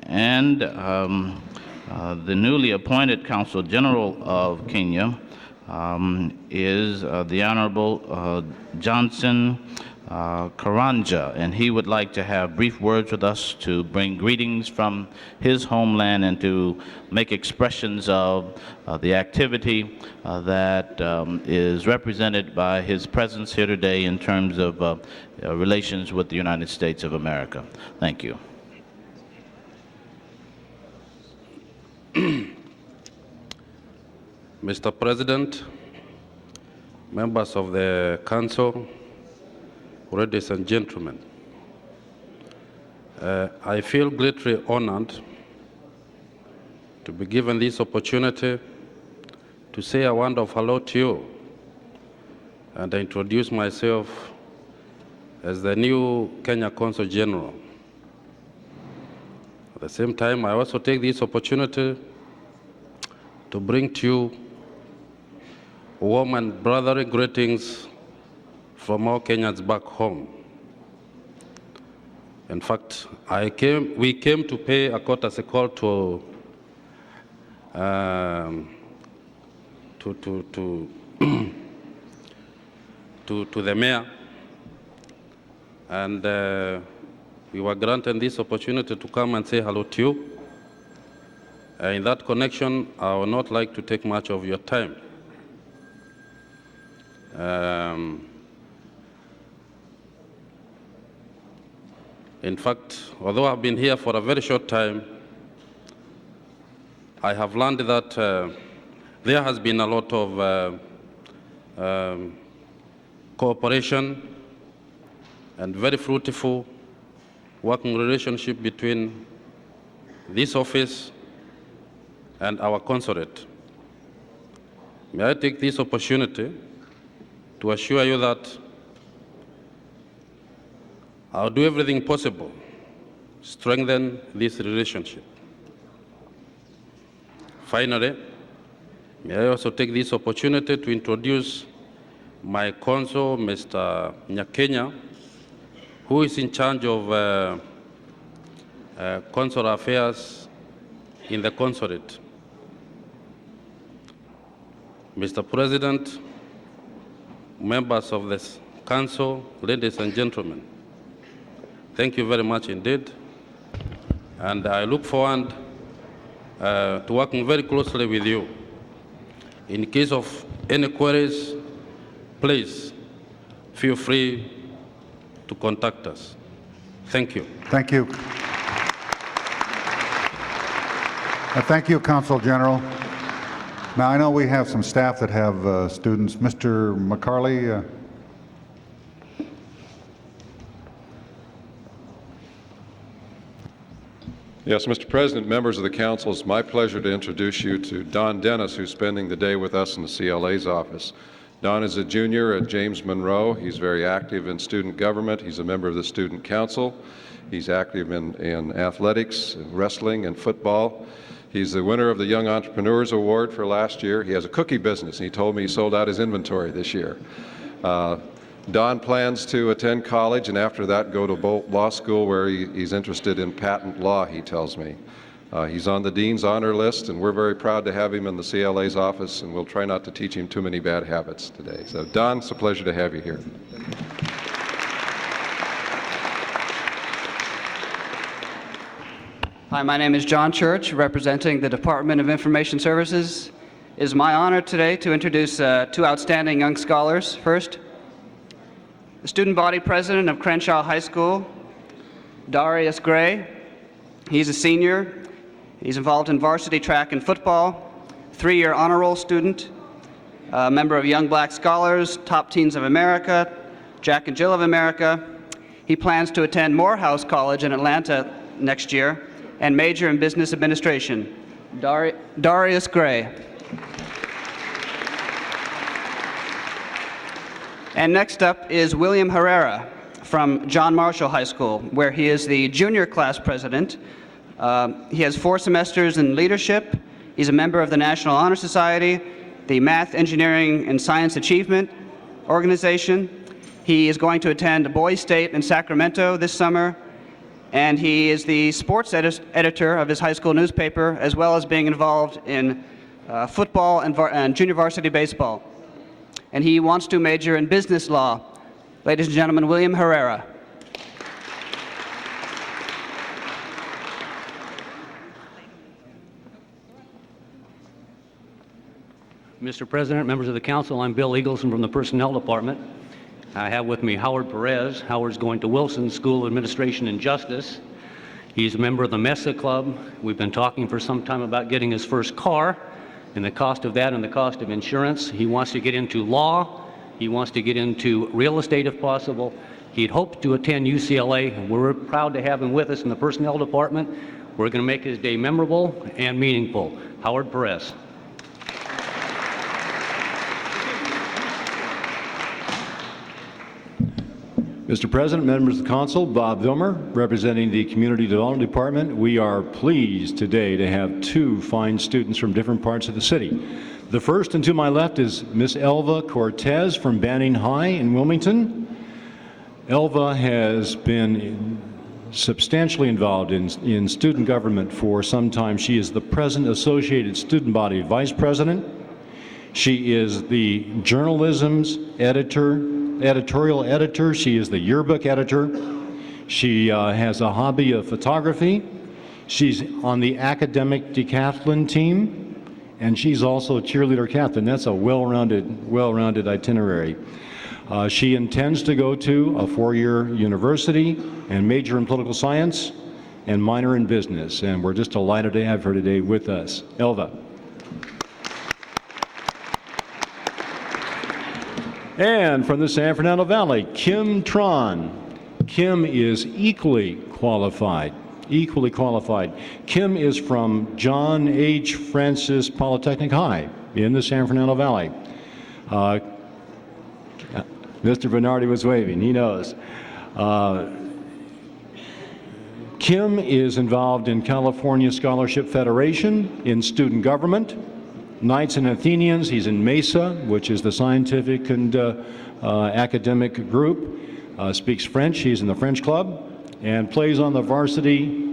And the newly appointed Consul General of Kenya is the Honorable Johnson Karanja, and he would like to have brief words with us to bring greetings from his homeland and to make expressions of the activity that is represented by his presence here today in terms of relations with the United States of America. Thank you. Mr. President, members of the Council, ladies and gentlemen, I feel greatly honored to be given this opportunity to say a word of hello to you and introduce myself as the new Kenya Consul General. At the same time, I also take this opportunity to bring to you warm and brotherly greetings from all Kenyans back home. In fact, we came to pay a courtesy call to the mayor, and we were granted this opportunity to come and say hello to you. In that connection, I would not like to take much of your time. In fact, although I've been here for a very short time, I have learned that there has been a lot of cooperation and very fruitful working relationship between this office and our consulate. May I take this opportunity to assure you that I'll do everything possible to strengthen this relationship. Finally, may I also take this opportunity to introduce my consul, Mr. Nyakenya, who is in charge of consular affairs in the consulate. Mr. President, members of this council, ladies and gentlemen, thank you very much indeed, and I look forward to working very closely with you. In case of any queries, please feel free to contact us. Thank you. Thank you. Thank you, Consul General. Now, I know we have some staff that have students. Mr. McCarley. Yes, Mr. President, members of the Council, it's my pleasure to introduce you to Don Dennis, who's spending the day with us in the CLA's office. Don is a junior at James Monroe. He's very active in student government. He's a member of the Student Council. He's active in athletics, wrestling, and football. He's the winner of the Young Entrepreneurs Award for last year. He has a cookie business, and he told me he sold out his inventory this year. Don plans to attend college and after that go to Bolt Law School, where he's interested in patent law, he tells me. He's on the Dean's Honor List, and we're very proud to have him in the CLA's office, and we'll try not to teach him too many bad habits today. So, Don, it's a pleasure to have you here. Hi, my name is John Church, representing the Department of Information Services. It is my honor today to introduce two outstanding young scholars. First, the student body president of Crenshaw High School, Darius Gray. He's a senior. He's involved in varsity track and football, 3-year honor roll student, a member of Young Black Scholars, Top Teens of America, Jack and Jill of America. He plans to attend Morehouse College in Atlanta next year and major in business administration. Darius Gray. And next up is William Herrera from John Marshall High School, where he is the junior class president. He has 4 semesters in leadership. He's a member of the National Honor Society, the Math, Engineering, and Science Achievement Organization. He is going to attend Boys State in Sacramento this summer, and he is the sports editor of his high school newspaper, as well as being involved in football and junior varsity baseball. And he wants to major in business law. Ladies and gentlemen, William Herrera. Mr. President, members of the council, I'm Bill Eagleson from the Personnel Department. I have with me Howard Perez. Howard's going to Wilson School of Administration and Justice. He's a member of the Mesa Club. We've been talking for some time about getting his first car and the cost of that and the cost of insurance. He wants to get into law. He wants to get into real estate if possible. He'd hoped to attend UCLA. We're proud to have him with us in the Personnel Department. We're going to make his day memorable and meaningful. Howard Perez. Mr. President, members of the council, Bob Vilmer, representing the Community Development Department. We are pleased today to have 2 fine students from different parts of the city. The first and to my left is Miss Elva Cortez from Banning High in Wilmington. Elva has been substantially involved in student government for some time. She is the present Associated Student Body Vice President. She is the journalism's editorial editor. She is the yearbook editor. She has a hobby of photography. She's on the academic decathlon team, and she's also a cheerleader captain. That's a well-rounded itinerary. She intends to go to a 4-year university and major in political science and minor in business, and we're just delighted to have her today with us. Elva. And from the San Fernando Valley, Kim Tron. Kim is equally qualified. Kim is from John H. Francis Polytechnic High in the San Fernando Valley. Mr. Bernardi was waving, he knows. Kim is involved in California Scholarship Federation in student government. Knights and Athenians, he's in MESA, which is the scientific and academic group. Speaks French, he's in the French club, and plays on the varsity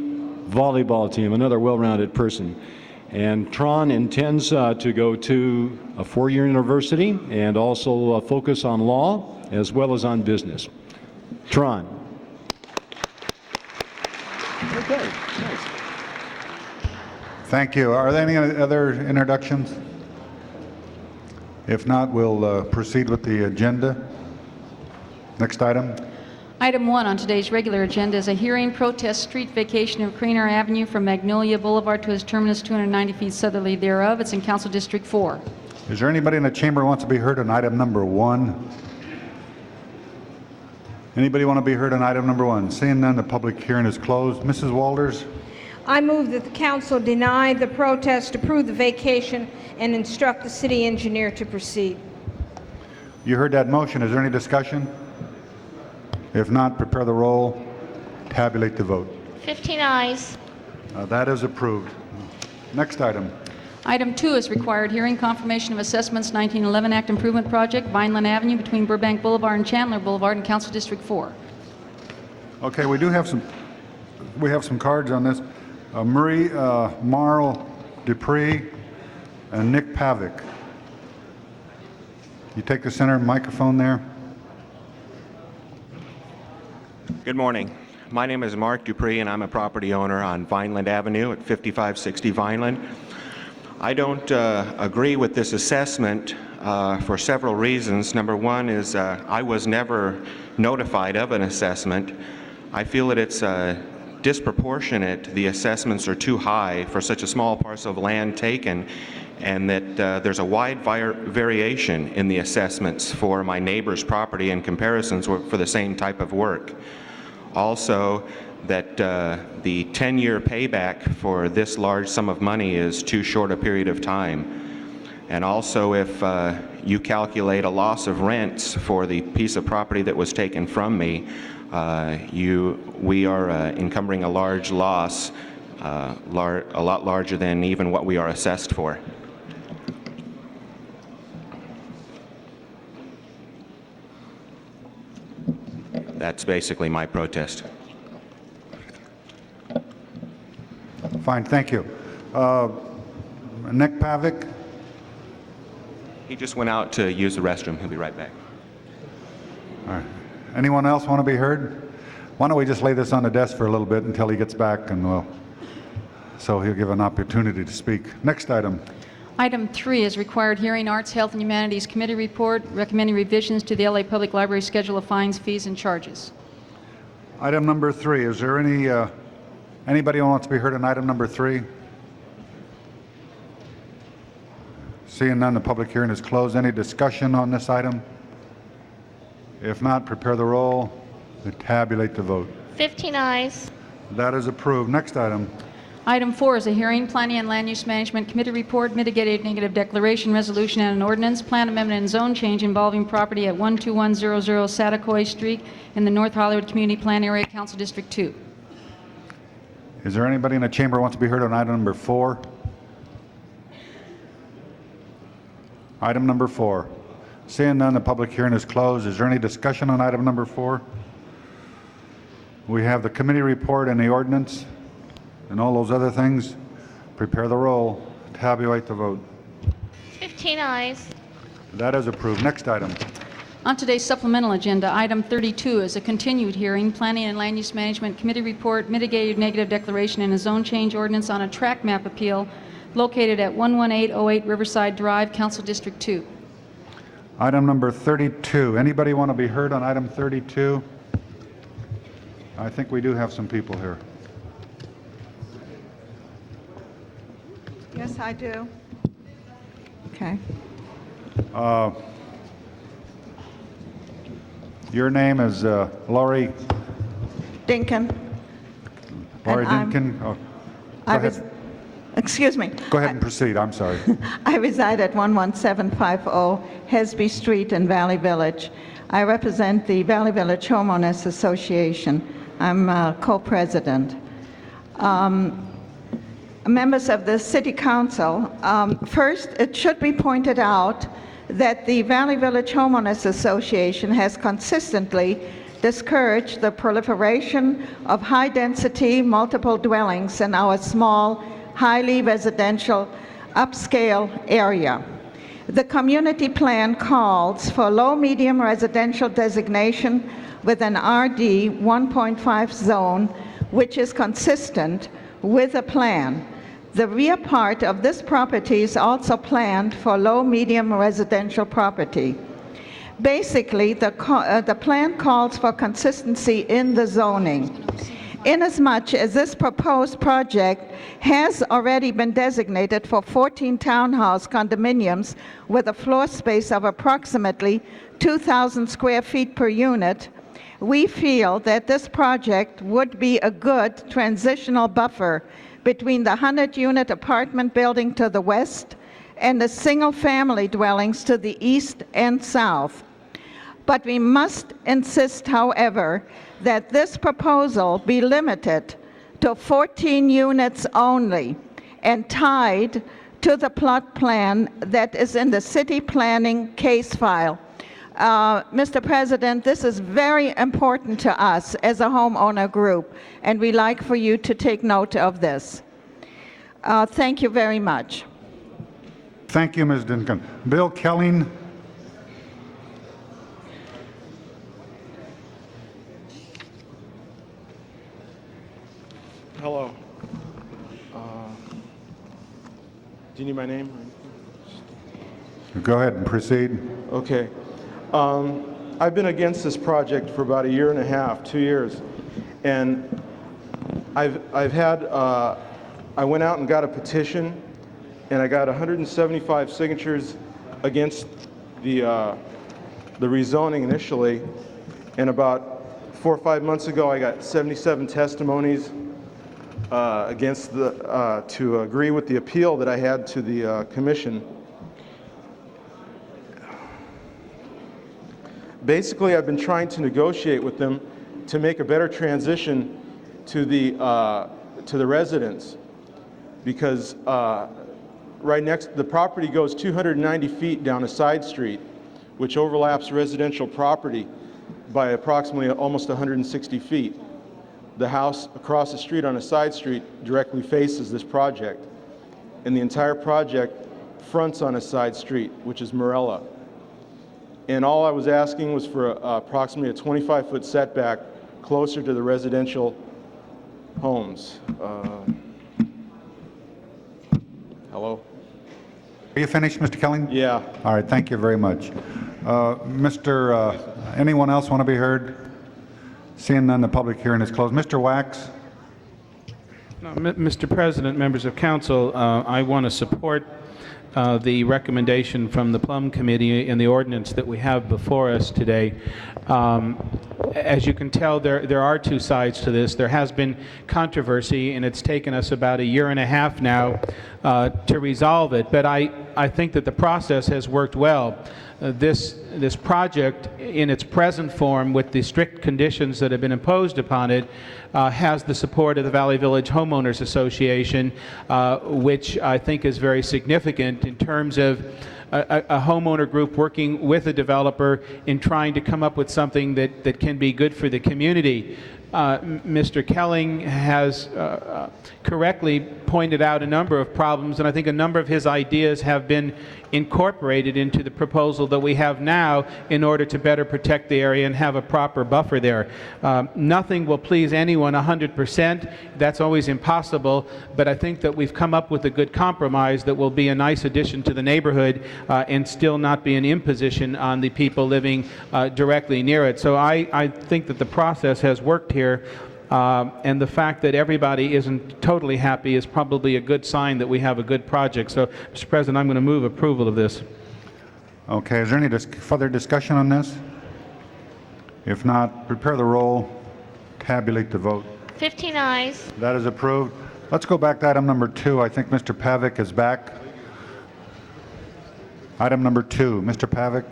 volleyball team, another well-rounded person. And Tron intends to go to a 4-year university and also focus on law as well as on business. Tron. Okay, nice. Thank you. Are there any other introductions? If not, we'll proceed with the agenda. Next item. Item 1 on today's regular agenda is a hearing protest street vacation of Craner Avenue from Magnolia Boulevard to its terminus 290 feet southerly thereof. It's in Council District 4. Is there anybody in the chamber who wants to be heard on item number 1? Anybody want to be heard on item number 1? Seeing none, the public hearing is closed. Mrs. Walters? I move that the council deny the protest, approve the vacation, and instruct the city engineer to proceed. You heard that motion. Is there any discussion? If not, prepare the roll, tabulate the vote. 15 ayes. That is approved. Next item. Item 2 is required hearing confirmation of assessments 1911 Act Improvement Project, Vineland Avenue between Burbank Boulevard and Chandler Boulevard in Council District 4. Okay, we have some cards on this. Marie Marl Dupree and Nick Pavick. You take the center microphone there. Good morning. My name is Mark Dupree, and I'm a property owner on Vineland Avenue at 5560 Vineland. I don't agree with this assessment for several reasons. Number one is I was never notified of an assessment. I feel that it's disproportionate. The assessments are too high for such a small parcel of land taken, and that there's a wide variation in the assessments for my neighbor's property in comparisons for the same type of work. Also, that the 10-year payback for this large sum of money is too short a period of time. And also, if you calculate a loss of rents for the piece of property that was taken from me, we are encumbering a large loss, a lot larger than even what we are assessed for. That's basically my protest. Fine, thank you. Nick Pavic? He just went out to use the restroom. He'll be right back. All right. Anyone else want to be heard? Why don't we just lay this on the desk for a little bit until he gets back, and so he'll give an opportunity to speak. Next item. Item 3 is required hearing, Arts, Health, and Humanities Committee report recommending revisions to the LA Public Library schedule of fines, fees, and charges. Item number 3. Is there anybody who wants to be heard on item number 3? Seeing none, the public hearing is closed. Any discussion on this item? If not, prepare the roll and tabulate the vote. 15 ayes. That is approved. Next item. Item 4 is a hearing, Planning and Land Use Management Committee report, mitigated negative declaration, resolution, and an ordinance, plan amendment and zone change involving property at 12100 Satakoy Street in the North Hollywood Community Plan Area, Council District 2. Is there anybody in the chamber who wants to be heard on item number 4? Item number 4. Seeing none, the public hearing is closed. Is there any discussion on item number 4? We have the committee report and the ordinance and all those other things. Prepare the roll. Tabulate the vote. 15 ayes. That is approved. Next item. On today's supplemental agenda, item 32 is a continued hearing, Planning and Land Use Management Committee report, mitigated negative declaration, and a zone change ordinance on a tract map appeal located at 11808 Riverside Drive, Council District 2. Item number 32. Anybody want to be heard on item 32? I think we do have some people here. Yes, I do. Okay. Your name is Laurie Dinkin. Laurie And Dinkin? Oh, go ahead. Excuse me. Go ahead and proceed. I'm sorry. I reside at 11750 Hesby Street in Valley Village. I represent the Valley Village Homeowners Association. I'm co-president. Members of the City Council, first, it should be pointed out that the Valley Village Homeowners Association has consistently discouraged the proliferation of high-density multiple dwellings in our small, highly residential, upscale area. The community plan calls for low-medium residential designation with an RD 1.5 zone, which is consistent with the plan. The rear part of this property is also planned for low-medium residential property. Basically, the plan calls for consistency in the zoning. Inasmuch as this proposed project has already been designated for 14 townhouse condominiums with a floor space of approximately 2,000 square feet per unit, we feel that this project would be a good transitional buffer between the 100-unit apartment building to the west and the single-family dwellings to the east and south. But we must insist, however, that this proposal be limited to 14 units only and tied to the plot plan that is in the city planning case file. Mr. President, this is very important to us as a homeowner group, and we'd like for you to take note of this. Thank you very much. Thank you, Ms. Dinkin. Bill Kelling. Hello. Do you need my name? Go ahead and proceed. Okay. I've been against this project for about a year and a half, 2 years, and I went out and got a petition, and I got 175 signatures against the rezoning initially, and about 4 or 5 months ago, I got 77 testimonies against to agree with the appeal that I had to the commission. Basically, I've been trying to negotiate with them to make a better transition to the residents, because right next, the property goes 290 feet down a side street, which overlaps residential property by approximately almost 160 feet. The house across the street on a side street directly faces this project, and the entire project fronts on a side street, which is Morella. And all I was asking was for approximately a 25-foot setback closer to the residential homes. Hello? Are you finished, Mr. Kelling? Yeah. All right, thank you very much. Anyone else want to be heard? Seeing none, the public hearing is closed. Mr. Wax? No, Mr. President, members of council, I want to support the recommendation from the Plum Committee in the ordinance that we have before us today. As you can tell, there are two sides to this. There has been controversy, and it's taken us about 1.5 years now to resolve it. But I think that the process has worked well. This project, in its present form, with the strict conditions that have been imposed upon it, has the support of the Valley Village Homeowners Association, which I think is very significant in terms of a homeowner group working with a developer in trying to come up with something that can be good for the community. Mr. Kelling has correctly pointed out a number of problems, and I think a number of his ideas have been incorporated into the proposal that we have now in order to better protect the area and have a proper buffer there. Nothing will please anyone 100%. That's always impossible, but I think that we've come up with a good compromise that will be a nice addition to the neighborhood and still not be an imposition on the people living directly near it. So I think that the process has worked here. And the fact that everybody isn't totally happy is probably a good sign that we have a good project. So, Mr. President, I'm going to move approval of this. Okay, is there any further discussion on this? If not, prepare the roll, tabulate the vote. 15 ayes. That is approved. Let's go back to item number 2. I think Mr. Pavic is back. Item number 2, Mr. Pavic.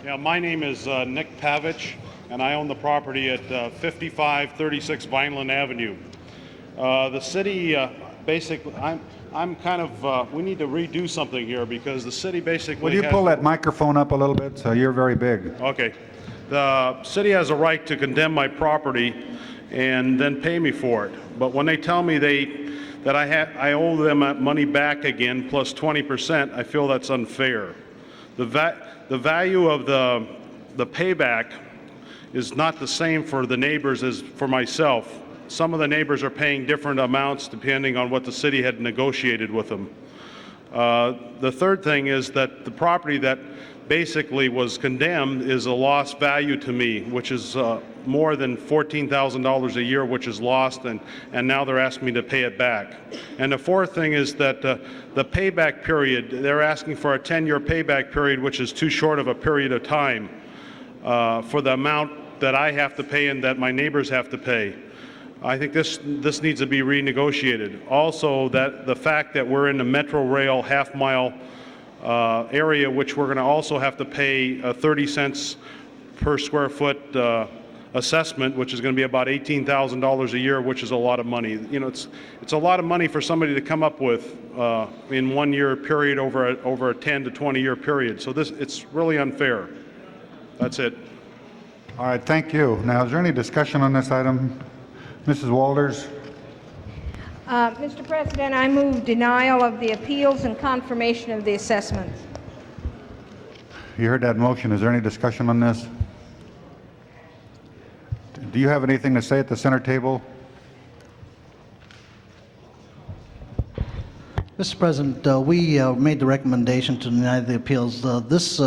Yeah, my name is Nick Pavich, and I own the property at 5536 Vineland Avenue. The city basically, I'm kind of, we need to redo something here because the city basically Will you pull that microphone up a little bit? So you're very big. Okay. The city has a right to condemn my property and then pay me for it. But when they tell me that I owe them money back again plus 20%, I feel that's unfair. The value of the payback is not the same for the neighbors as for myself. Some of the neighbors are paying different amounts depending on what the city had negotiated with them. The third thing is that the property that basically was condemned is a lost value to me, which is more than $14,000 a year, which is lost, and now they're asking me to pay it back. And the fourth thing is that the payback period, they're asking for a 10-year payback period, which is too short of a period of time for the amount that I have to pay and that my neighbors have to pay. I think this needs to be renegotiated. Also, that the fact that we're in the Metro Rail half-mile area, which we're going to also have to pay 30 cents per square foot assessment, which is going to be about $18,000 a year, which is a lot of money. You know, it's a lot of money for somebody to come up with in 1 year period over a 10 to 20 year period. So it's really unfair. That's it. All right, thank you. Now, is there any discussion on this item? Mrs. Walters? Mr. President, I move denial of the appeals and confirmation of the assessments. You heard that motion. Is there any discussion on this? Do you have anything to say at the center table? Mr. President, we made the recommendation to deny the appeals. This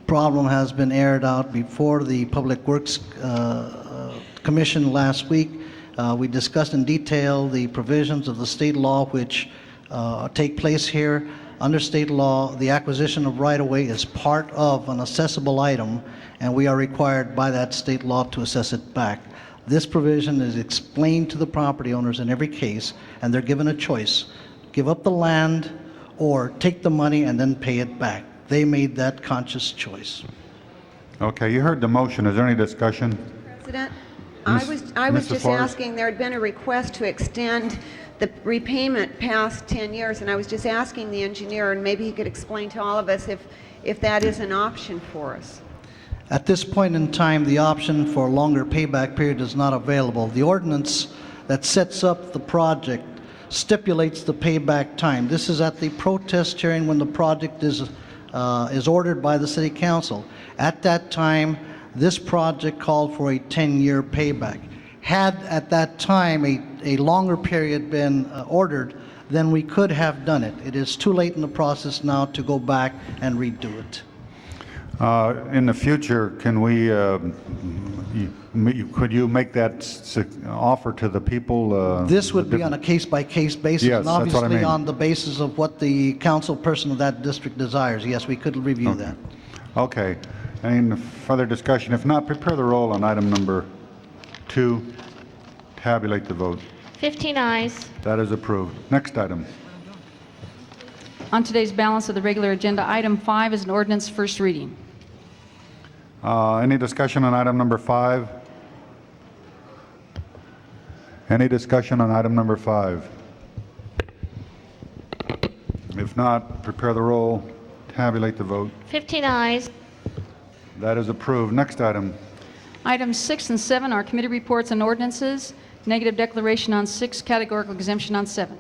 problem has been aired out before the Public Works Commission last week. We discussed in detail the provisions of the state law which take place here. Under state law, the acquisition of right-of-way is part of an assessable item, and we are required by that state law to assess it back. This provision is explained to the property owners in every case, and they're given a choice. Give up the land or take the money and then pay it back. They made that conscious choice. Okay, you heard the motion. Is there any discussion? President, Miss- I was Mrs. just Flores? asking, there had been a request to extend the repayment past 10 years, and I was just asking the engineer, and maybe he could explain to all of us if that is an option for us. At this point in time, the option for a longer payback period is not available. The ordinance that sets up the project stipulates the payback time. This is at the protest hearing when the project is ordered by the City Council. At that time, this project called for a 10-year payback. Had at that time a longer period been ordered, then we could have done it. It is too late in the process now to go back and redo it. In the future, can we, could you make that offer to the people? This would be on a case-by-case basis, Yes, and that's what I obviously mean. on the basis of what the council person of that district desires. Yes, we could review that. Okay. Any further discussion? If not, prepare the roll on item number 2. Tabulate the vote. 15 ayes. That is approved. Next item. On today's balance of the regular agenda, item 5 is an ordinance first reading. Any discussion on item number 5? Any discussion on item number 5? If not, prepare the roll. Tabulate the vote. 15 ayes. That is approved. Next item. Items 6 and 7 are committee reports and ordinances. Negative declaration on 6, categorical exemption on 7.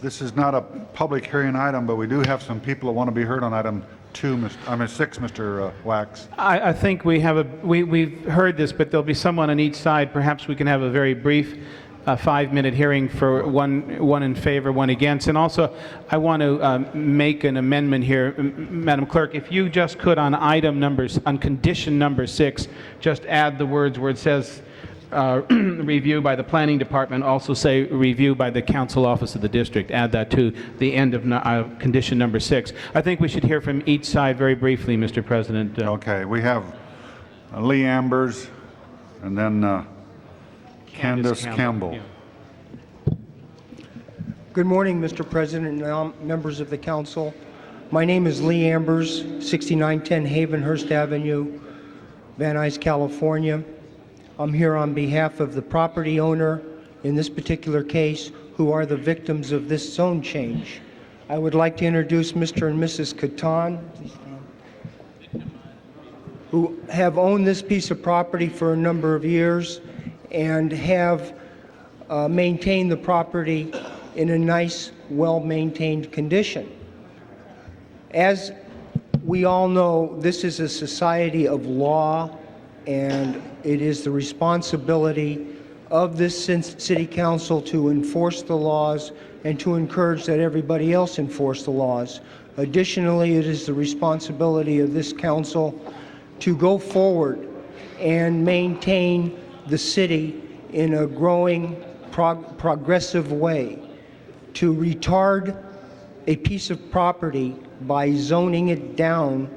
This is not a public hearing item, but we do have some people that want to be heard on item 6, Mr. Wax. I think we've heard this, but there'll be someone on each side. Perhaps we can have a very brief 5-minute hearing for one in favor, one against. And also, I want to make an amendment here. Madam Clerk, if you just could on on condition number 6, just add the words where it says review by the planning department, also say review by the council office of the district. Add that to the end of condition number 6. I think we should hear from each side very briefly, Mr. President. Okay, we have Lee Ambers and then Candace Campbell. Yeah. Good morning, Mr. President and members of the council. My name is Lee Ambers, 6910 Havenhurst Avenue, Van Nuys, California. I'm here on behalf of the property owner in this particular case, who are the victims of this zone change. I would like to introduce Mr. and Mrs. Catan, who have owned this piece of property for a number of years and have maintained the property in a nice, well-maintained condition. As we all know, this is a society of law, and it is the responsibility of this city council to enforce the laws and to encourage that everybody else enforce the laws. Additionally, it is the responsibility of this council to go forward and maintain the city in a growing, progressive way. To retard a piece of property by zoning it down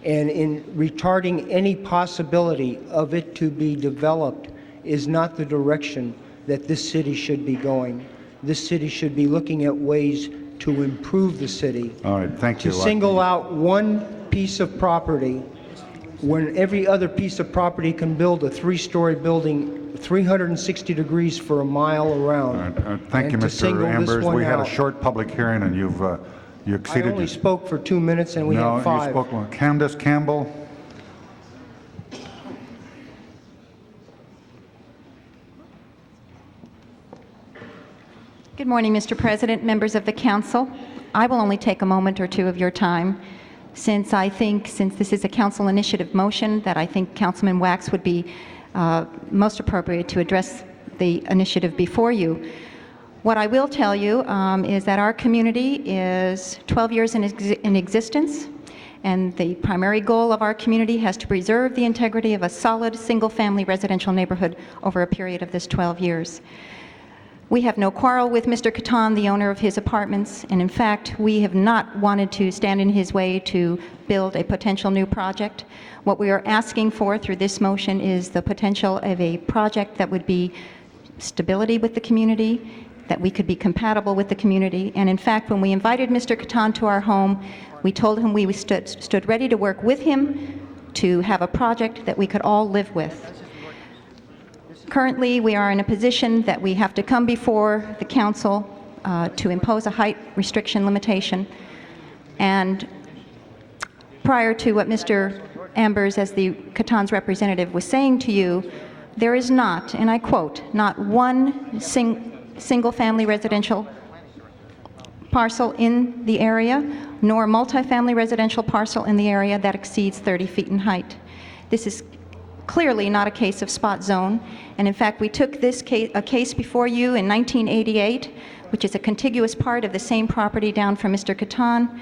and in retarding any possibility of it to be developed is not the direction that this city should be going. This city should be looking at ways to improve the city. All right, thank you. To single out one piece of property when every other piece of property can build a 3-story building 360 degrees for a mile around. Thank you, And to Mr. single this Ambers. one We had a out. short public hearing, and you I exceeded only your... spoke for 2 minutes and we No, had 5. you spoke long. Candace Campbell. Good morning, Mr. President, members of the council. I will only take a moment or two of your time since this is a council initiative motion, that I think Councilman Wax would be most appropriate to address the initiative before you. What I will tell you is that our community is 12 years in existence, and the primary goal of our community has to preserve the integrity of a solid single-family residential neighborhood over a period of this 12 years. We have no quarrel with Mr. Catan, the owner of his apartments, and in fact, we have not wanted to stand in his way to build a potential new project. What we are asking for through this motion is the potential of a project that would be stability with the community, that we could be compatible with the community. And in fact, when we invited Mr. Catan to our home, we told him we stood ready to work with him to have a project that we could all live with. Currently, we are in a position that we have to come before the council to impose a height restriction limitation. And prior to what Mr. Ambers, as the Catan's representative, was saying to you, there is not, and I quote, not one single-family residential parcel in the area, nor multifamily residential parcel in the area that exceeds 30 feet in height. This is clearly not a case of spot zone, and in fact, we took this case before you in 1988, which is a contiguous part of the same property down from Mr. Catan,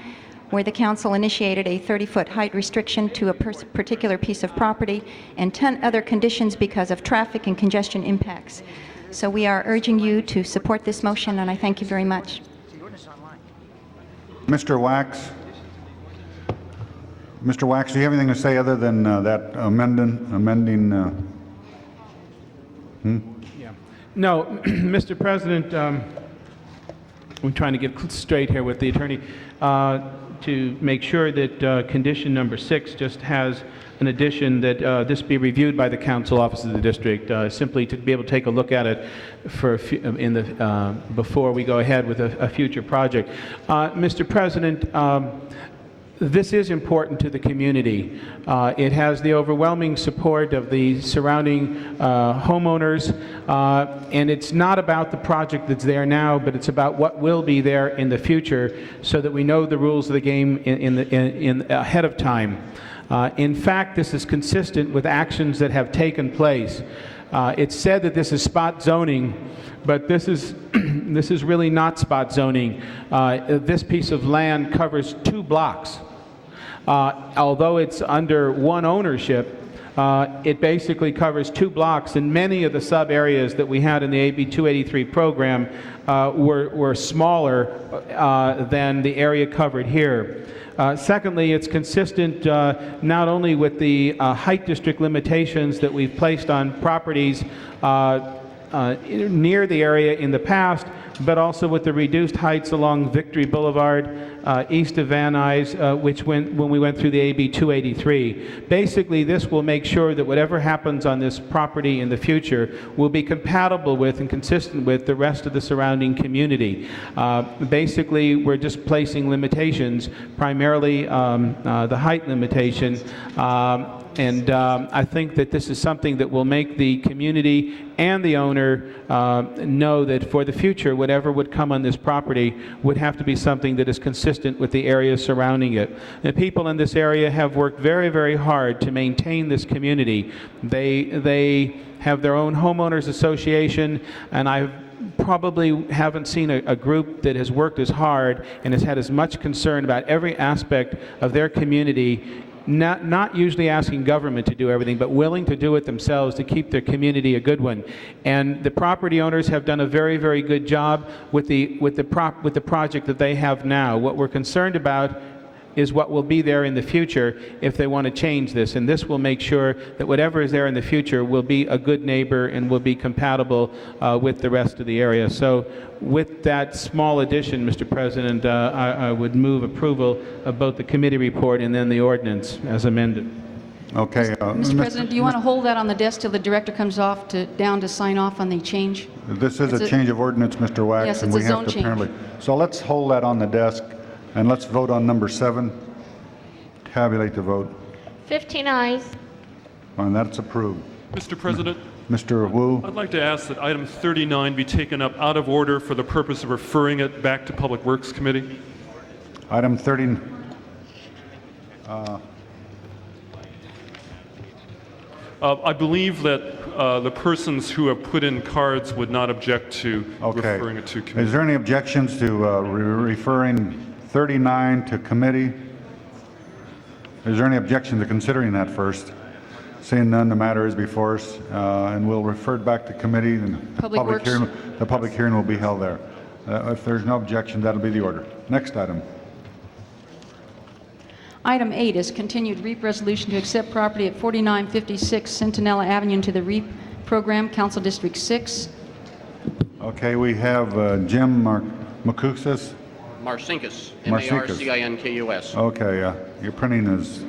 where the council initiated a 30-foot height restriction to a particular piece of property and 10 other conditions because of traffic and congestion impacts. So we are urging you to support this motion, and I thank you very much. Mr. Wax? Mr. Wax, do you have anything to say other than that amending? No, Mr. President, I'm trying to get straight here with the attorney to make sure that condition number 6 just has an addition that this be reviewed by the council office of the district, simply to be able to take a look at it for before we go ahead with a future project. Mr. President, this is important to the community. It has the overwhelming support of the surrounding homeowners, and it's not about the project that's there now, but it's about what will be there in the future, so that we know the rules of the game ahead of time. In fact, this is consistent with actions that have taken place. It's said that this is spot zoning, but this is this is really not spot zoning. This piece of land covers 2 blocks. Although it's under one ownership, it basically covers 2 blocks, and many of the sub-areas that we had in the AB 283 program were smaller than the area covered here. Secondly, it's consistent not only with the height district limitations that we've placed on properties near the area in the past, but also with the reduced heights along Victory Boulevard, east of Van Nuys, which when we went through the AB 283. Basically, this will make sure that whatever happens on this property in the future will be compatible with and consistent with the rest of the surrounding community. Basically, we're just placing limitations, primarily the height limitation, and I think that this is something that will make the community and the owner know that for the future, whatever would come on this property would have to be something that is consistent with the area surrounding it. The people in this area have worked very, very hard to maintain this community. They have their own homeowners association, and I probably haven't seen a group that has worked as hard and has had as much concern about every aspect of their community, not usually asking government to do everything, but willing to do it themselves to keep their community a good one. And the property owners have done a very, very good job with the project that they have now. What we're concerned about is what will be there in the future if they want to change this. And this will make sure that whatever is there in the future will be a good neighbor and will be compatible with the rest of the area. So with that small addition, Mr. President, I would move approval of both the committee report and then the ordinance as amended. Okay. Mr. President, do you want to hold that on the desk till the director comes down to sign off on the change? This is a change of ordinance, Mr. Wax. Yes, and it's we a have zone to change. apparently. So let's hold that on the desk, and let's vote on number 7. Tabulate the vote. 15 ayes. And that's approved. Mr. President, Mr. Wu, I'd like to ask that item 39 be taken up out of order for the purpose of referring it back to Public Works Committee. item 30. I believe that the persons who have put in cards would not object to referring it to committee. Is there any objections to referring 39 to committee? Is there any objection to considering that first? Seeing none, the matter is before us, and we'll refer it back to committee, and Public Works. the public hearing will be held there. If there's no objection, that'll be the order. Next item. Item 8 is continued REAP resolution to accept property at 4956 Centinela Avenue into the REAP program, Council District 6. Okay, we have Jim Marcinkus. Marcinkus, Marcinkus. M-A-R-C-I-N-K-U-S. Okay, your printing is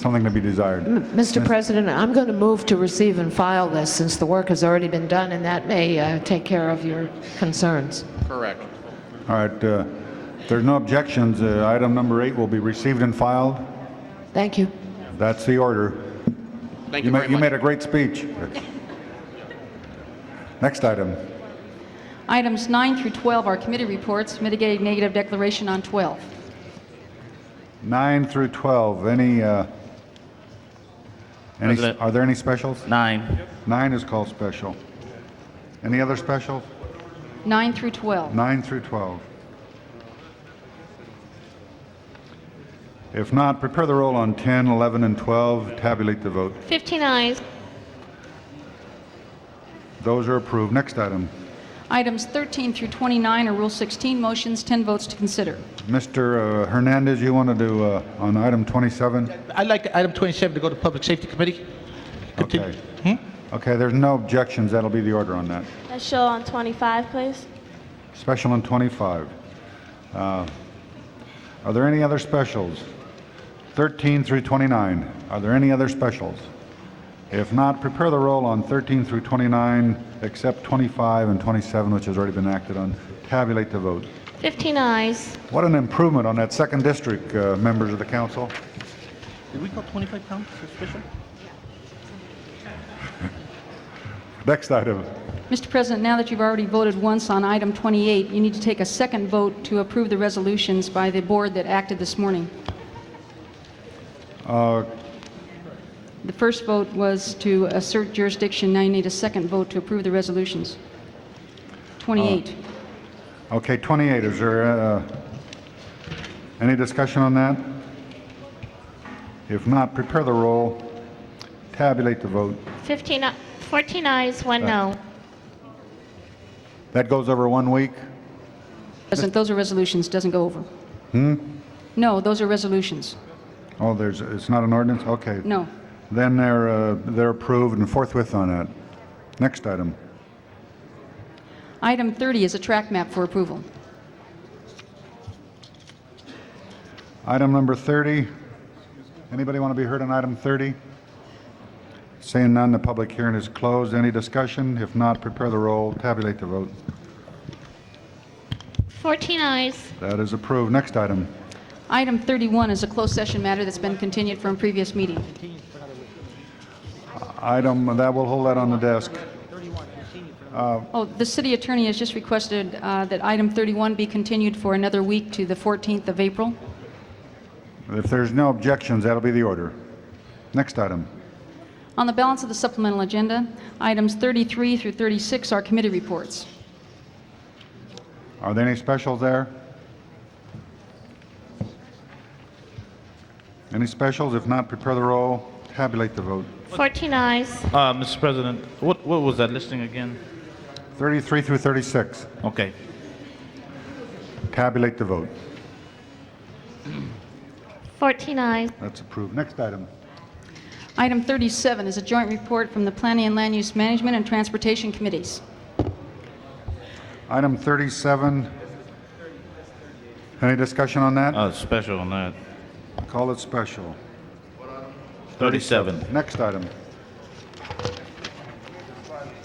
something to be desired. Mr. President, I'm going to move to receive and file this since the work has already been done, and that may take care of your concerns. Correct. All right, if there's no objections, item number 8 will be received and filed. Thank you. That's the order. Thank you very You much. made a great speech. Next item. Items 9 through 12 are committee reports. Mitigated negative declaration on 12. 9 through 12. President. Are there any specials? 9. 9 is called special. Any other specials? 9 through 12. 9 through 12. If not, prepare the roll on 10, 11, and 12. Tabulate the vote. 15 eyes. Those are approved. Next item. Items 13 through 29 are Rule 16 motions, 10 votes to consider. Mr. Hernandez, you want to do on item 27? I'd like item 27 to go to Public Safety Committee. Okay. Okay, there's no objections. That'll be the order on that. Special on 25, please. Special on 25. Are there any other specials? 13 through 29. Are there any other specials? If not, prepare the roll on 13 through 29, except 25 and 27, which has already been acted on. Tabulate the vote. 15 eyes. What an improvement on that second district, members of the council. Did we go 25 pounds for special? Next item. Mr. President, now that you've already voted once on item 28, you need to take a second vote to approve the resolutions by the board that acted this morning. The first vote was to assert jurisdiction. Now you need a second vote to approve the resolutions. 28. Okay, 28. Is there any discussion on that? If not, prepare the roll. Tabulate the vote. 14 eyes, 1 no. That goes over 1 week? President, those are resolutions. Doesn't go over. No, those are resolutions. Oh, it's not an ordinance? Okay. No. Then they're approved and forthwith on that. Next item. Item 30 is a track map for approval. Item number 30. Anybody want to be heard on item 30? Seeing none, the public hearing is closed. Any discussion? If not, prepare the roll. Tabulate the vote. 14 eyes. That is approved. Next item. Item 31 is a closed session matter that's been continued from a previous meeting. Item, that will hold that on the desk. The city attorney has just requested that item 31 be continued for another week to the 14th of April. If there's no objections, that'll be the order. Next item. On the balance of the supplemental agenda, items 33 through 36 are committee reports. Are there any specials there? Any specials? If not, prepare the roll. Tabulate the vote. 14 eyes. Mr. President, what was that listing again? 33 through 36. Okay. Tabulate the vote. 14 eyes. That's approved. Next item. Item 37 is a joint report from the Planning and Land Use Management and Transportation Committees. Item 37. Any discussion on that? Special on that. Call it special. 37. Next item.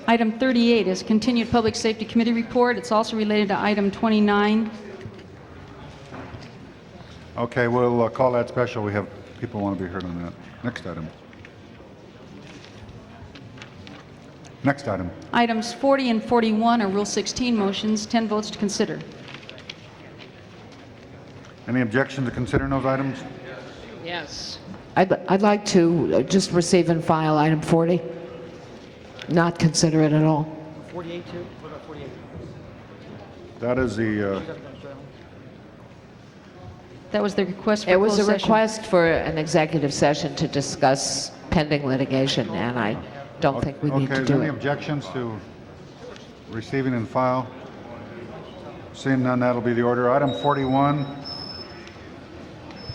Item 38 is continued Public Safety Committee report. It's also related to item 29. Okay, we'll call that special. We have people want to be heard on that. Next item. Next item. Items 40 and 41 are Rule 16 motions, 10 votes to consider. Any objection to considering those items? Yes. I'd like to just receive and file item 40, not consider it at all. 48 too? What about 48? That is the, That was the request for It was closed a session. request for an executive session to discuss pending litigation, and I don't think we need Okay, to is do there any it. objections to receiving and file? Seeing none, that'll be the order. Item 41.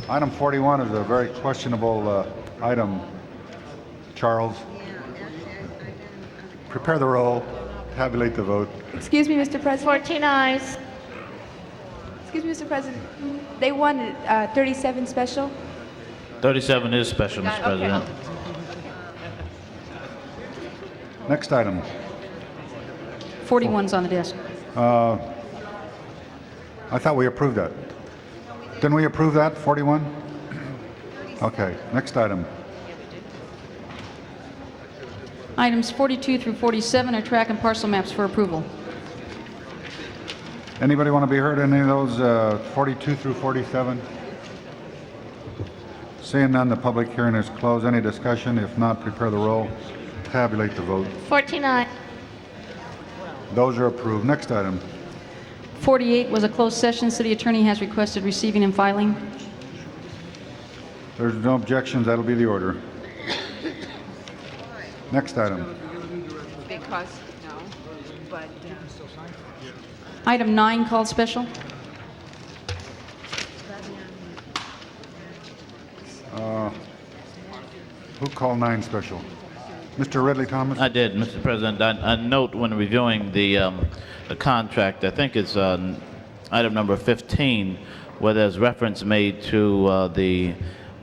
Item 41 is a very questionable item. Charles, prepare the roll, tabulate the vote. Excuse me, Mr. President. 14 eyes. Excuse me, Mr. President. They wanted 37 special. 37 is special, Mr. Okay. President. Next item. 41's on the desk. I thought we approved that. Didn't we approve that, 41? Okay, next item. Items 42 through 47 are track and parcel maps for approval. Anybody want to be heard on any of those 42 through 47? Seeing none, the public hearing is closed. Any discussion? If not, prepare the roll, tabulate the vote. 14 eyes. Those are approved. Next item. 48 was a closed session. City Attorney has requested receiving and filing. There's no objections. That'll be the order. Next item. Because, no, but... Item 9 called special. Who called 9 special? Mr. Ridley Thomas? I did, Mr. President. I note when reviewing the contract, I think it's item number 15, where there's reference made to the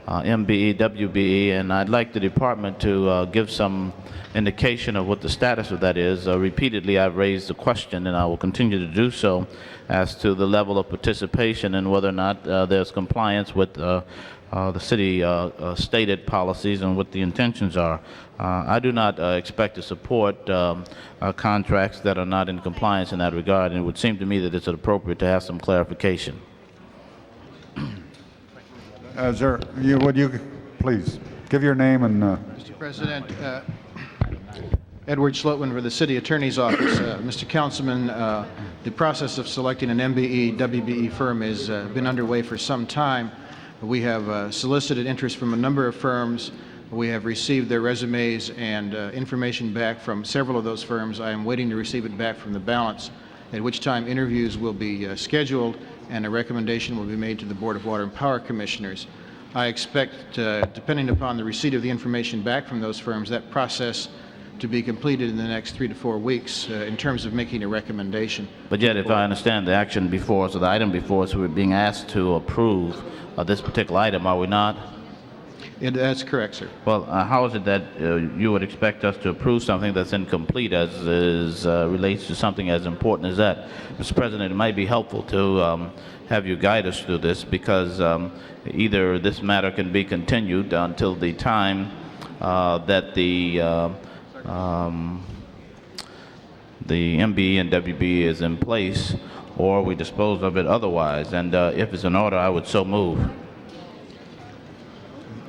MBE, WBE, and I'd like the department to give some indication of what the status of that is. Repeatedly, I've raised the question, and I will continue to do so, as to the level of participation and whether or not there's compliance with the city stated policies and what the intentions are. I do not expect to support contracts that are not in compliance in that regard, and it would seem to me that it's appropriate to have some clarification. Would you please give your name and... Mr. President, Edward Slotwin for the City Attorney's Office. Mr. Councilman, the process of selecting an MBE, WBE firm has been underway for some time. We have solicited interest from a number of firms. We have received their resumes and information back from several of those firms. I am waiting to receive it back from the balance, at which time interviews will be scheduled and a recommendation will be made to the Board of Water and Power Commissioners. I expect, depending upon the receipt of the information back from those firms, that process to be completed in the next 3 to 4 weeks in terms of making a recommendation. But yet, if I understand the action before us, or the item before us, we're being asked to approve this particular item, are we not? That's correct, sir. Well, how is it that you would expect us to approve something that's incomplete as relates to something as important as that? Mr. President, it might be helpful to have you guide us through this, because either this matter can be continued until the time that the MBE and WBE is in place, or we dispose of it otherwise. And if it's in order, I would so move.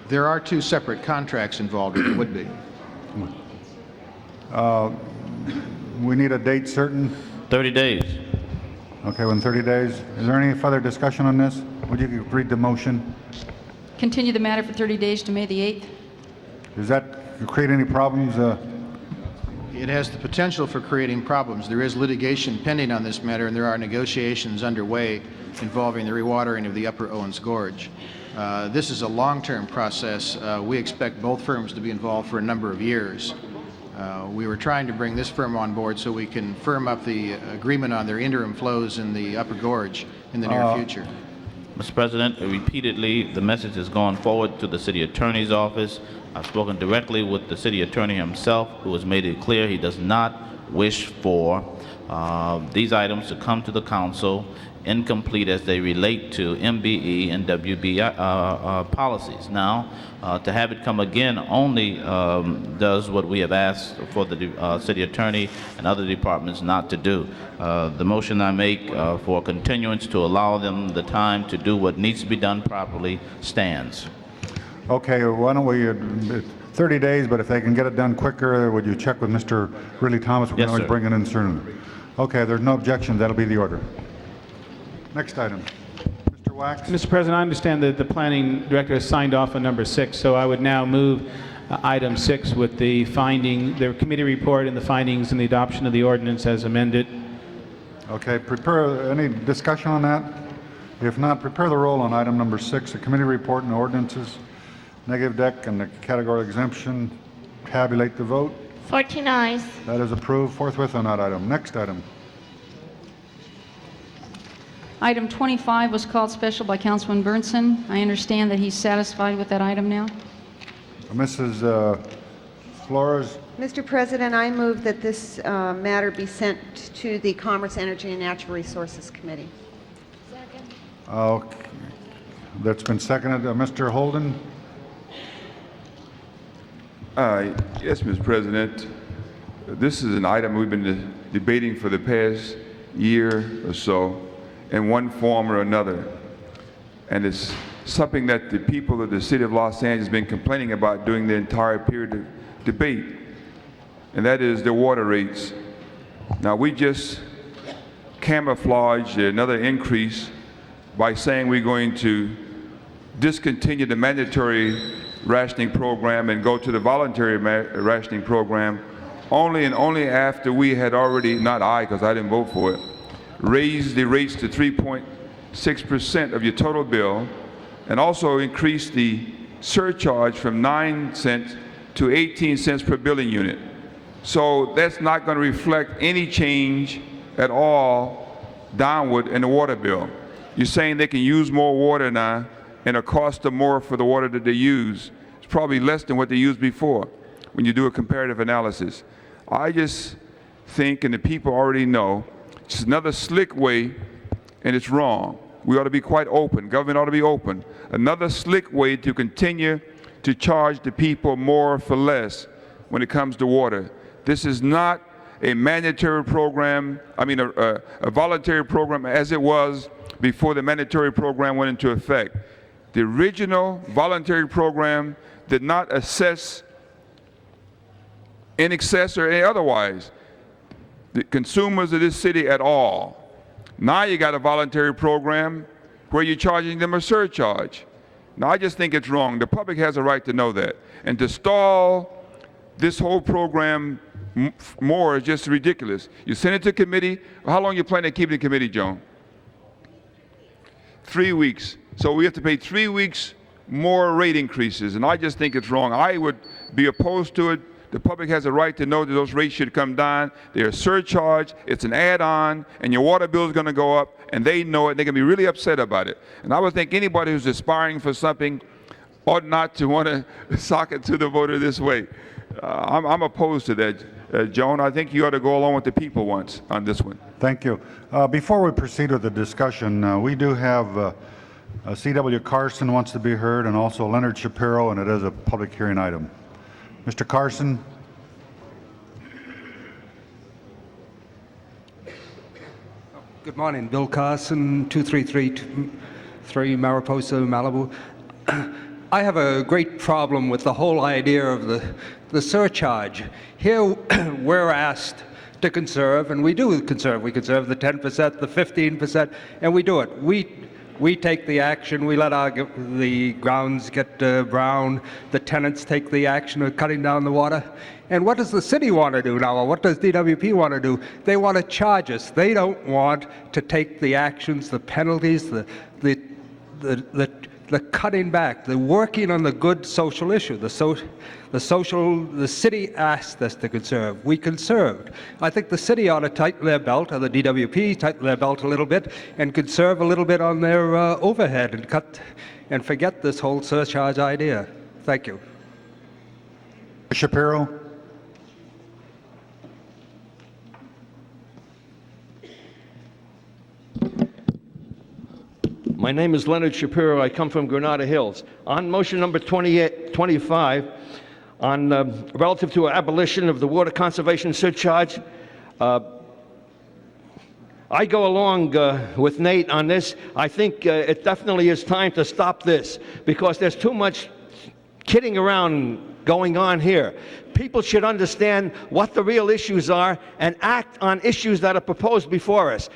There are 2 separate contracts involved, or there would be. We need a date certain? 30 days. Okay, within 30 days. Is there any further discussion on this? Would you read the motion? Continue the matter for 30 days to May the 8th. Does that create any problems? It has the potential for creating problems. There is litigation pending on this matter, and there are negotiations underway involving the rewatering of the Upper Owens Gorge. This is a long-term process. We expect both firms to be involved for a number of years. We were trying to bring this firm on board so we can firm up the agreement on their interim flows in the Upper Gorge in the near future. Mr. President, repeatedly the message has gone forward to the City Attorney's Office. I've spoken directly with the City Attorney himself, who has made it clear he does not wish for these items to come to the Council incomplete as they relate to MBE and WB policies. Now, to have it come again only does what we have asked for the City Attorney and other departments not to do. The motion I make for continuance to allow them the time to do what needs to be done properly stands. Okay, why don't we, 30 days, but if they can get it done quicker, would you check with Mr. Ridley Thomas? We can always bring it in sooner. Okay, there's no objection. That'll be the order. Next item. Mr. Wax. Mr. President, I understand that the planning director has signed off on number 6, so I would now move item 6 with the committee report and the findings and the adoption of the ordinance as amended. Okay, any discussion on that? If not, prepare the roll on item number 6, the committee report and ordinances, negative deck and the category exemption. Tabulate the vote. 14 eyes. That is approved forthwith on that item. Next item. Item 25 was called special by Councilman Bernson. I understand that he's satisfied with that item now. Mrs. Flores, Mr. President, I move that this matter be sent to the Commerce, Energy, and Natural Resources Committee. okay. That's been seconded. Mr. Holden? Yes, Mr. President. This is an item we've been debating for the past year or so in one form or another. And it's something that the people of the city of Los Angeles have been complaining about during the entire period of debate, and that is the water rates. Now, we just camouflaged another increase by saying we're going to discontinue the mandatory rationing program and go to the voluntary rationing program only after we had already, not I because I didn't vote for it, raised the rates to 3.6% of your total bill, and also increased the surcharge from 9 cents to 18 cents per billing unit. So that's not going to reflect any change at all downward in the water bill. You're saying they can use more water now and it costs them more for the water that they use. It's probably less than what they used before when you do a comparative analysis. I just think, and the people already know, it's another slick way, and it's wrong. We ought to be quite open. Government ought to be open. Another slick way to continue to charge the people more for less when it comes to water. This is not a mandatory program, a voluntary program as it was before the mandatory program went into effect. The original voluntary program did not assess in excess or otherwise the consumers of this city at all. Now you got a voluntary program where you're charging them a surcharge. Now I just think it's wrong. The public has a right to know that. And to stall this whole program more is just ridiculous. You send it to committee. How long you plan to keep it in committee, Joan? 3 weeks. So we have to pay 3 weeks more rate increases, and I just think it's wrong. I would be opposed to it. The public has a right to know that those rates should come down. They're a surcharge, it's an add-on, and your water bill is going to go up, and they know it. They're going to be really upset about it. And I would think anybody who's aspiring for something ought not to want to sock it to the voter this way. I'm opposed to that, Joan. I think you ought to go along with the people once on this one. Thank you. Before we proceed with the discussion, we do have C.W. Carson wants to be heard, and also Leonard Shapiro, and it is a public hearing item. Mr. Carson. Good morning. Bill Carson, 2333 Mariposa, Malibu. I have a great problem with the whole idea of the surcharge. Here we're asked to conserve, and we do conserve. We conserve the 10%, the 15%, and we do it. We take the action. We let the grounds get brown. The tenants take the action of cutting down the water. And what does the city want to do now? Or what does DWP want to do? They want to charge us. They don't want to take the actions, the penalties, the cutting back, the working on the good social issue. The city asked us to conserve. We conserved. I think the city ought to tighten their belt, or the DWP tighten their belt a little bit, and conserve a little bit on their overhead and cut and forget this whole surcharge idea. Thank you. Shapiro. My name is Leonard Shapiro. I come from Granada Hills. On motion number 25, on relative to abolition of the water conservation surcharge, I go along with Nate on this. I think it definitely is time to stop this because there's too much kidding around going on here. People should understand what the real issues are and act on issues that are proposed before us.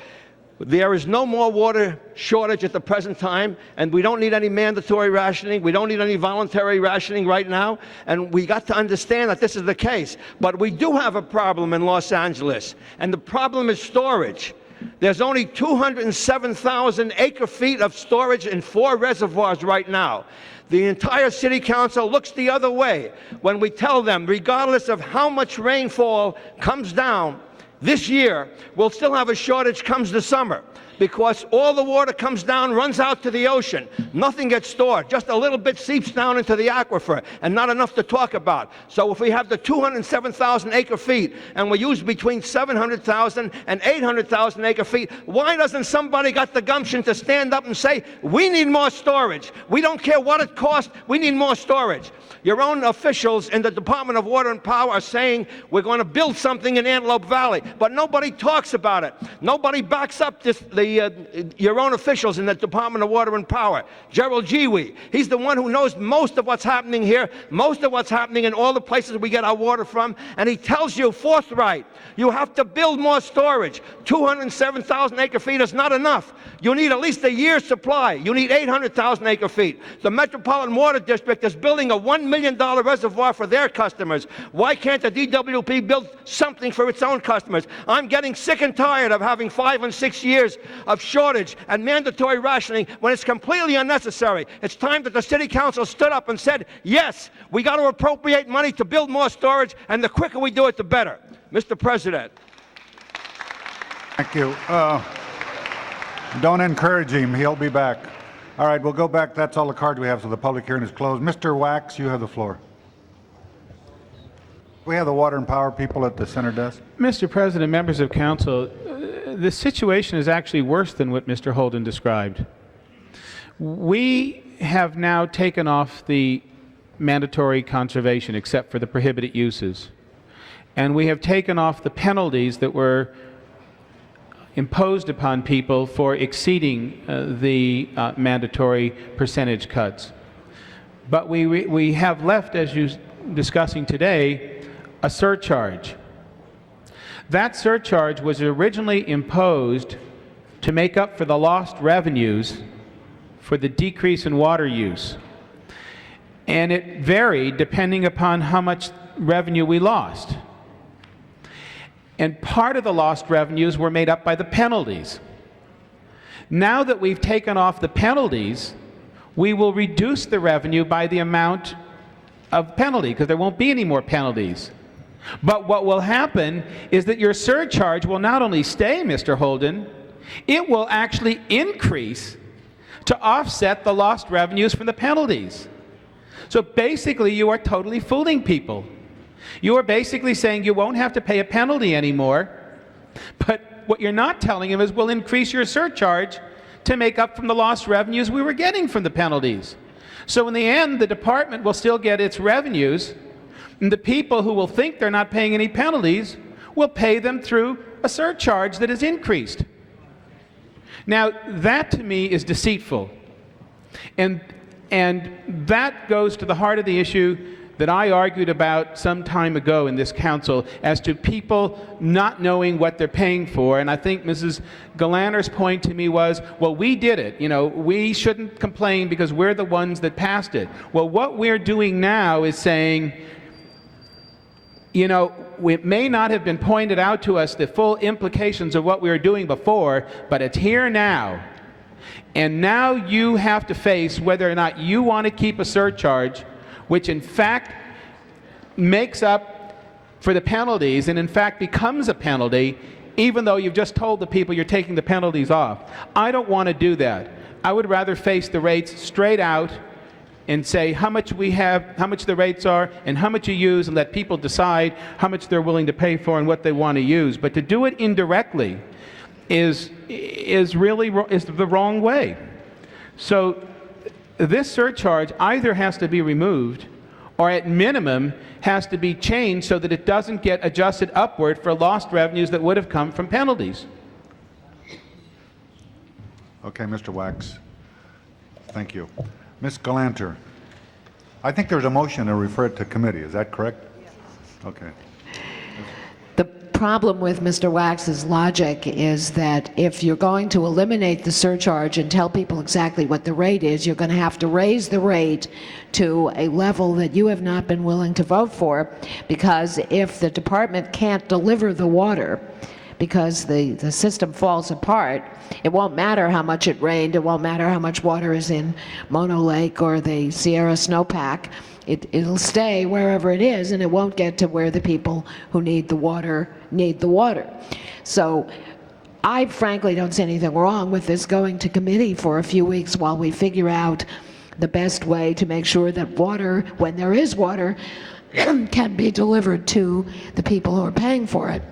There is no more water shortage at the present time, and we don't need any mandatory rationing. We don't need any voluntary rationing right now, and we got to understand that this is the case. But we do have a problem in Los Angeles, and the problem is storage. There's only 207,000 acre-feet of storage in 4 reservoirs right now. The entire city council looks the other way when we tell them, regardless of how much rainfall comes down, this year, we'll still have a shortage comes the summer because all the water comes down, runs out to the ocean. Nothing gets stored. Just a little bit seeps down into the aquifer and not enough to talk about. So if we have the 207,000 acre feet and we use between 700,000 and 800,000 acre feet, why doesn't somebody got the gumption to stand up and say, we need more storage. We don't care what it costs. We need more storage. Your own officials in the Department of Water and Power are saying we're going to build something in Antelope Valley, but nobody talks about it. Nobody backs up your own officials in the Department of Water and Power. Gerald Giwi, he's the one who knows most of what's happening here, most of what's happening in all the places we get our water from, and he tells you forthright, you have to build more storage. 207,000 acre feet is not enough. You need at least a year's supply. You need 800,000 acre feet. The Metropolitan Water District is building a $1 million reservoir for their customers. Why can't the DWP build something for its own customers? I'm getting sick and tired of having 5 and 6 years of shortage and mandatory rationing when it's completely unnecessary. It's time that the City Council stood up and said, yes, we got to appropriate money to build more storage, and the quicker we do it, the better. Mr. President. Thank you. Don't encourage him. He'll be back. All right, we'll go back. That's all the cards we have, so the public hearing is closed. Mr. Wax, you have the floor. We have the water and power people at the center desk. Mr. President, members of council, the situation is actually worse than what Mr. Holden described. We have now taken off the mandatory conservation except for the prohibited uses. And we have taken off the penalties that were imposed upon people for exceeding the mandatory percentage cuts. But we have left, as you're discussing today, a surcharge. That surcharge was originally imposed to make up for the lost revenues for the decrease in water use. And it varied depending upon how much revenue we lost. And part of the lost revenues were made up by the penalties. Now that we've taken off the penalties, we will reduce the revenue by the amount of penalty, because there won't be any more penalties. But what will happen is that your surcharge will not only stay, Mr. Holden, it will actually increase to offset the lost revenues from the penalties. So basically, you are totally fooling people. You are basically saying you won't have to pay a penalty anymore, but what you're not telling them is we'll increase your surcharge to make up from the lost revenues we were getting from the penalties. So in the end, the department will still get its revenues, and the people who will think they're not paying any penalties will pay them through a surcharge that is increased. Now, that to me is deceitful. And that goes to the heart of the issue that I argued about some time ago in this council as to people not knowing what they're paying for. And I think Mrs. Galanter's point to me was, well, we did it. You know, we shouldn't complain because we're the ones that passed it. Well, what we're doing now is saying, you know, it may not have been pointed out to us the full implications of what we were doing before, but it's here now. And now you have to face whether or not you want to keep a surcharge which in fact makes up for the penalties and in fact becomes a penalty, even though you've just told the people you're taking the penalties off. I don't want to do that. I would rather face the rates straight out and say how much we have, how much the rates are, and how much you use, and let people decide how much they're willing to pay for and what they want to use. But to do it indirectly is the wrong way. So this surcharge either has to be removed or at minimum has to be changed so that it doesn't get adjusted upward for lost revenues that would have come from penalties. Okay, Mr. Wax. Thank you. Ms. Galanter, I think there's a motion to refer it to committee. Is that correct? Yes. Okay. The problem with Mr. Wax's logic is that if you're going to eliminate the surcharge and tell people exactly what the rate is, you're going to have to raise the rate to a level that you have not been willing to vote for, because if the department can't deliver the water, because the system falls apart, it won't matter how much it rained, it won't matter how much water is in Mono Lake or the Sierra Snowpack. It'll stay wherever it is, and it won't get to where the people who need the water need the water. So I frankly don't see anything wrong with this going to committee for a few weeks while we figure out the best way to make sure that water, when there is water, can be delivered to the people who are paying for it.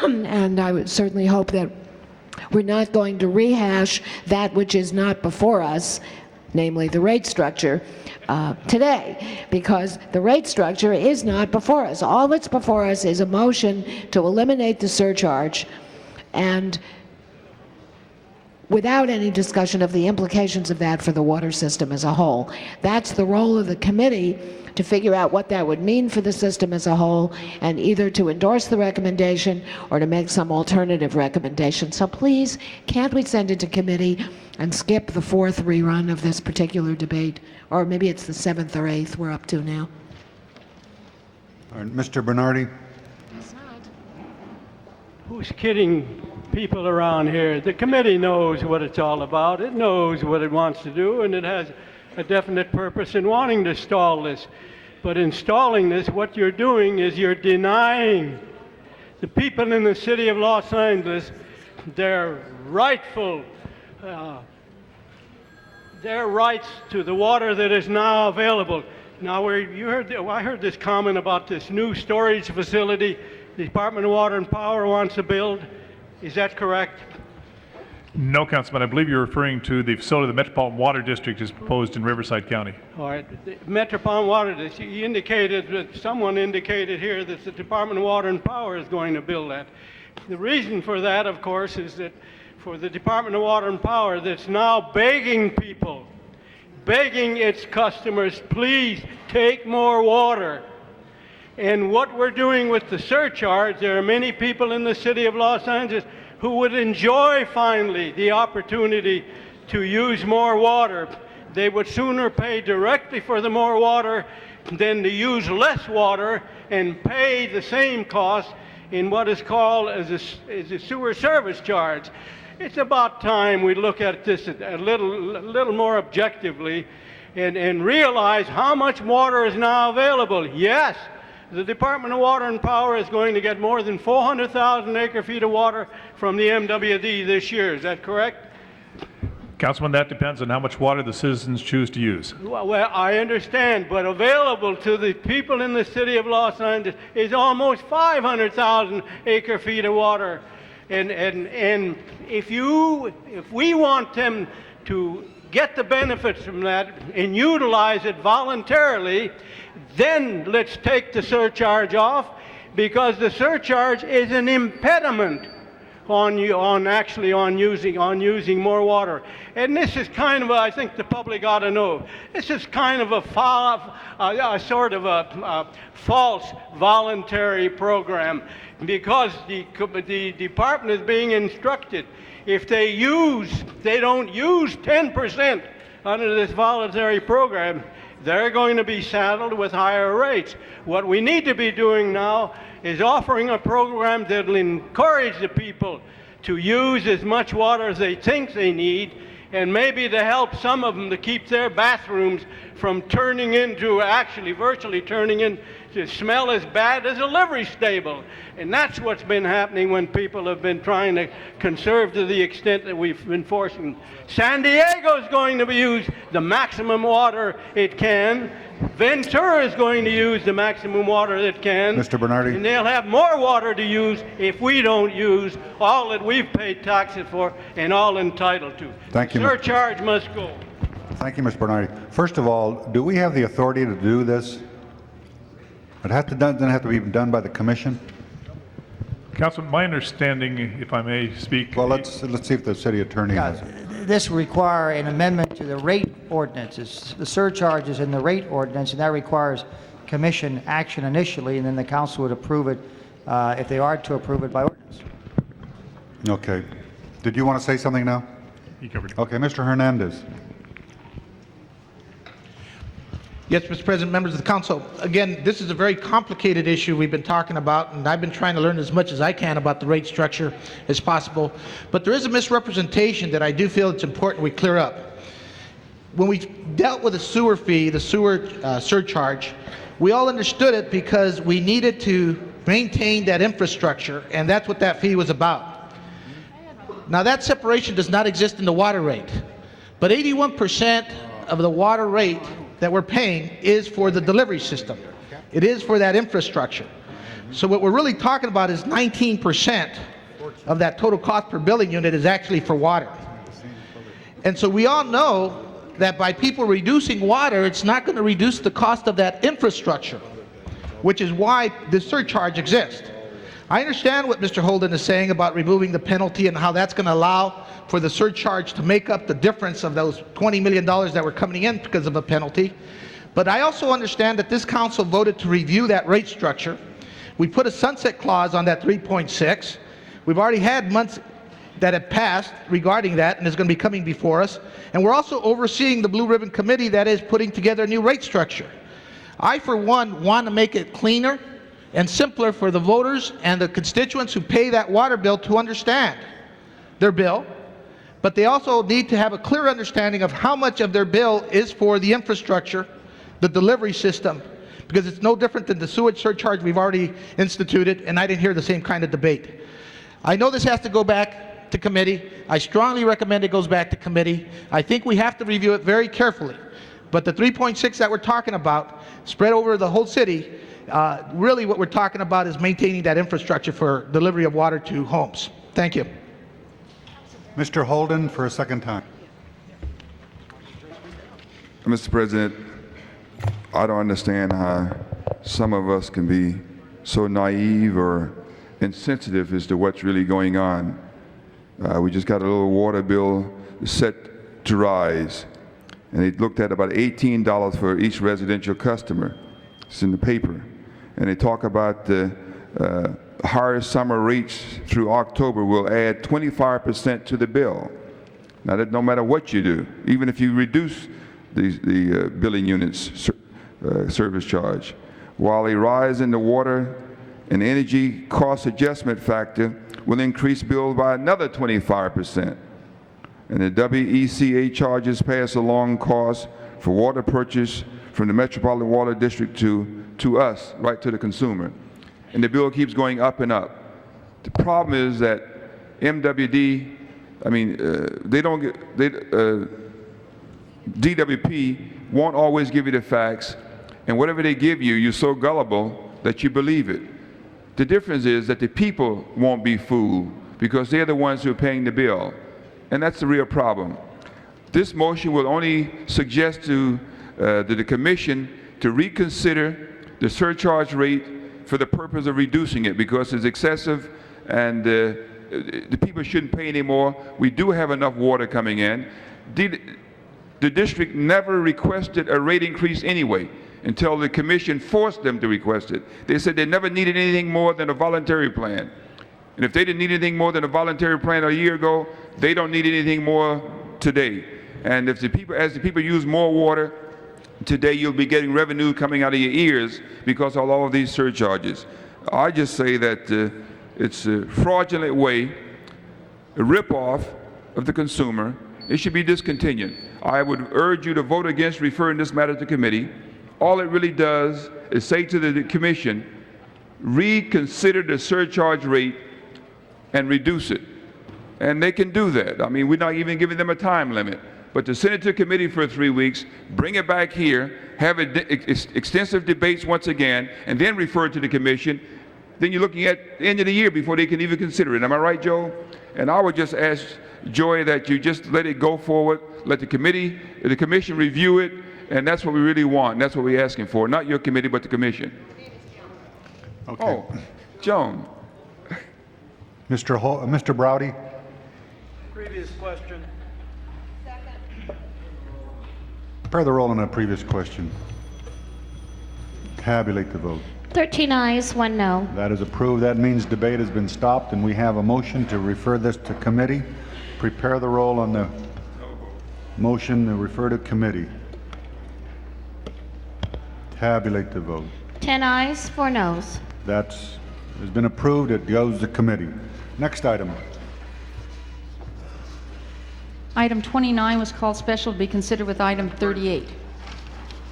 And I would certainly hope that we're not going to rehash that which is not before us, namely the rate structure, today, because the rate structure is not before us. All that's before us is a motion to eliminate the surcharge, and without any discussion of the implications of that for the water system as a whole. That's the role of the committee, to figure out what that would mean for the system as a whole, and either to endorse the recommendation or to make some alternative recommendation. So please, can't we send it to committee and skip the 4th rerun of this particular debate? Or maybe it's the 7th or 8th we're up to now. All right, Mr. Bernardi. Who's kidding people around here? The committee knows what it's all about. It knows what it wants to do, and it has a definite purpose in wanting to stall this. But in stalling this, what you're doing is you're denying the people in the city of Los Angeles their rightful their rights to the water that is now available. Now, I heard this comment about this new storage facility the Department of Water and Power wants to build. Is that correct? No, Councilman. I believe you're referring to the facility the Metropolitan Water District is proposed in Riverside County. All right. The Metropolitan Water District, someone indicated here that the Department of Water and Power is going to build that. The reason for that, of course, is that for the Department of Water and Power that's now begging people, begging its customers, please take more water. And what we're doing with the surcharge, there are many people in the city of Los Angeles who would enjoy finally the opportunity to use more water. They would sooner pay directly for the more water than to use less water and pay the same cost in what is called as a sewer service charge. It's about time we look at this a little more objectively and realize how much water is now available. Yes, the Department of Water and Power is going to get more than 400,000 acre-feet of water from the MWD this year. Is that correct? Councilman, that depends on how much water the citizens choose to use. Well, I understand, but available to the people in the city of Los Angeles is almost 500,000 acre-feet of water. And if we want them to get the benefits from that and utilize it voluntarily, then let's take the surcharge off, because the surcharge is an impediment on using more water. And this is kind of I think the public ought to know, this is kind of a sort of a false voluntary program, because the department is being instructed, if they don't use 10% under this voluntary program, they're going to be saddled with higher rates. What we need to be doing now is offering a program that will encourage the people to use as much water as they think they need, and maybe to help some of them to keep their bathrooms from virtually turning into smell as bad as a livery stable. And that's what's been happening when people have been trying to conserve to the extent that we've been forcing. San Diego is going to use the maximum water it can. Ventura is going to use the maximum water it can. Mr. Bernardi. And they'll have more water to use if we don't use all that we've paid taxes for and all entitled to. Thank you. Surcharge must go. Thank you, Mr. Bernardi. First of all, do we have the authority to do this? It doesn't have to be done by the commission? Councilman, my understanding, if I may speak. Well, let's see if the city attorney has it. This require an amendment to the rate ordinances. The surcharge is in the rate ordinance, and that requires commission action initially, and then the council would approve it if they are, to approve it by ordinance. Okay. Did you want to say something now? You covered it. Okay, Mr. Hernandez. Yes, Mr. President, members of the council. Again, this is a very complicated issue we've been talking about, and I've been trying to learn as much as I can about the rate structure as possible. But there is a misrepresentation that I do feel it's important we clear up. When we dealt with the sewer fee, the sewer surcharge, we all understood it because we needed to maintain that infrastructure, and that's what that fee was about. Now, that separation does not exist in the water rate, but 81% of the water rate that we're paying is for the delivery system. It is for that infrastructure. So what we're really talking about is 19% of that total cost per billing unit is actually for water. And so we all know that by people reducing water, it's not going to reduce the cost of that infrastructure, which is why the surcharge exists. I understand what Mr. Holden is saying about removing the penalty and how that's going to allow for the surcharge to make up the difference of those $20 million that were coming in because of a penalty. But I also understand that this council voted to review that rate structure. We put a sunset clause on that 3.6. We've already had months that have passed regarding that, and is going to be coming before us. And we're also overseeing the Blue Ribbon Committee that is putting together a new rate structure. I, for one, want to make it cleaner and simpler for the voters and the constituents who pay that water bill to understand their bill, but they also need to have a clear understanding of how much of their bill is for the infrastructure, the delivery system, because it's no different than the sewage surcharge we've already instituted, and I didn't hear the same kind of debate. I know this has to go back to committee. I strongly recommend it goes back to committee. I think we have to review it very carefully, but the 3.6 that we're talking about, spread over the whole city, really what we're talking about is maintaining that infrastructure for delivery of water to homes. Thank you. Mr. Holden for a second time. Mr. President, I don't understand how some of us can be so naive or insensitive as to what's really going on. We just got a little water bill set to rise, and they looked at about $18 for each residential customer. It's in the paper. And they talk about the higher summer rates through October will add 25% to the bill. Now, that no matter what you do, even if you reduce the billing units service charge, while a rise in the water and energy cost adjustment factor will increase bills by another 25%. And the WECA charges pass along costs for water purchase from the Metropolitan Water District to us, right to the consumer. And the bill keeps going up and up. The problem is that MWD, DWP won't always give you the facts, and whatever they give you, you're so gullible that you believe it. The difference is that the people won't be fooled because they're the ones who are paying the bill, and that's the real problem. This motion will only suggest to the commission to reconsider the surcharge rate for the purpose of reducing it because it's excessive and the people shouldn't pay anymore. We do have enough water coming in. The district never requested a rate increase anyway until the commission forced them to request it. They said they never needed anything more than a voluntary plan. And if they didn't need anything more than a voluntary plan a year ago, they don't need anything more today. And if as the people use more water, today you'll be getting revenue coming out of your ears because of all of these surcharges. I just say that it's a fraudulent way, a rip-off of the consumer. It should be discontinued. I would urge you to vote against referring this matter to committee. All it really does is say to the commission, reconsider the surcharge rate and reduce it. And they can do that. I mean, we're not even giving them a time limit. But to send it to committee for 3 weeks, bring it back here, have extensive debates once again, and then refer it to the commission, then you're looking at the end of the year before they can even consider it. Am I right, Joe? And I would just ask Joy that you just let it go forward, let the commission review it, and that's what we really want. And that's what we're asking for. Not your committee, but the commission. Okay. Oh, Joan. Mr. Browdy. Previous question. Prepare the roll on that previous question. Tabulate the vote. 13 ayes, 1 no. That is approved. That means debate has been stopped, and we have a motion to refer this to committee. Prepare the roll on the motion to refer to committee. Tabulate the vote. 10 ayes, 4 noes. That's has been approved. It goes to committee. Next item. Item 29 was called special to be considered with item 38.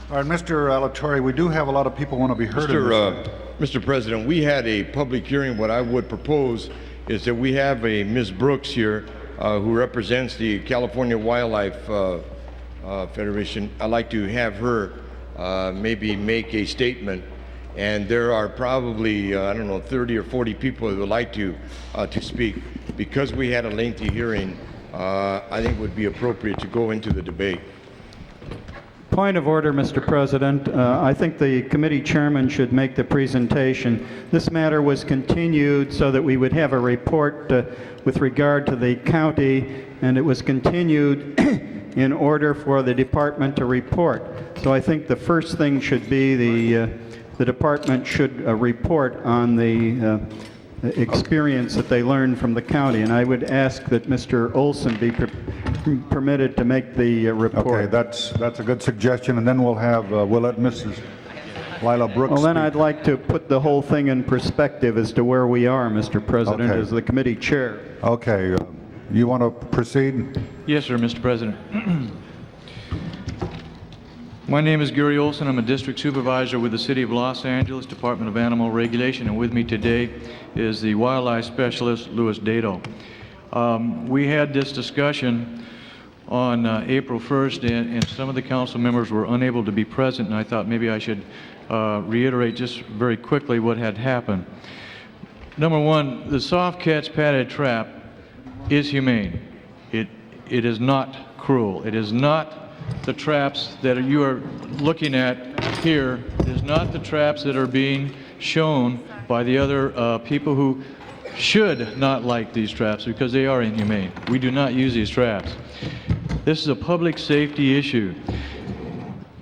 All right, Mr. Alatorre, we do have a lot of people want to be heard in this. Mr. President, we had a public hearing. What I would propose is that we have a Ms. Brooks here who represents the California Wildlife Federation. I'd like to have her maybe make a statement. And there are probably, I don't know, 30 or 40 people who would like to speak. Because we had a lengthy hearing, I think it would be appropriate to go into the debate. Point of order, Mr. President. I think the committee chairman should make the presentation. This matter was continued so that we would have a report with regard to the county, and it was continued in order for the department to report. So I think the first thing should be the department should report on the experience that they learned from the county, and I would ask that Mr. Olson be permitted to make the report. Okay, that's a good suggestion, and then we'll let Mrs. Lila Brooks Well, then speak. I'd like to put the whole thing in perspective as to where we are, Mr. President, Okay. as the committee chair. Okay, you want to proceed? Yes, sir, Mr. President. My name is Gary Olson. I'm a district supervisor with the City of Los Angeles Department of Animal Regulation, and with me today is the wildlife specialist, Louis Dado. We had this discussion on April 1st, and some of the council members were unable to be present, and I thought maybe I should reiterate just very quickly what had happened. Number one, the soft catch padded trap is humane. It is not cruel. It is not the traps that you are looking at here. It is not the traps that are being shown by the other people who should not like these traps because they are inhumane. We do not use these traps. This is a public safety issue.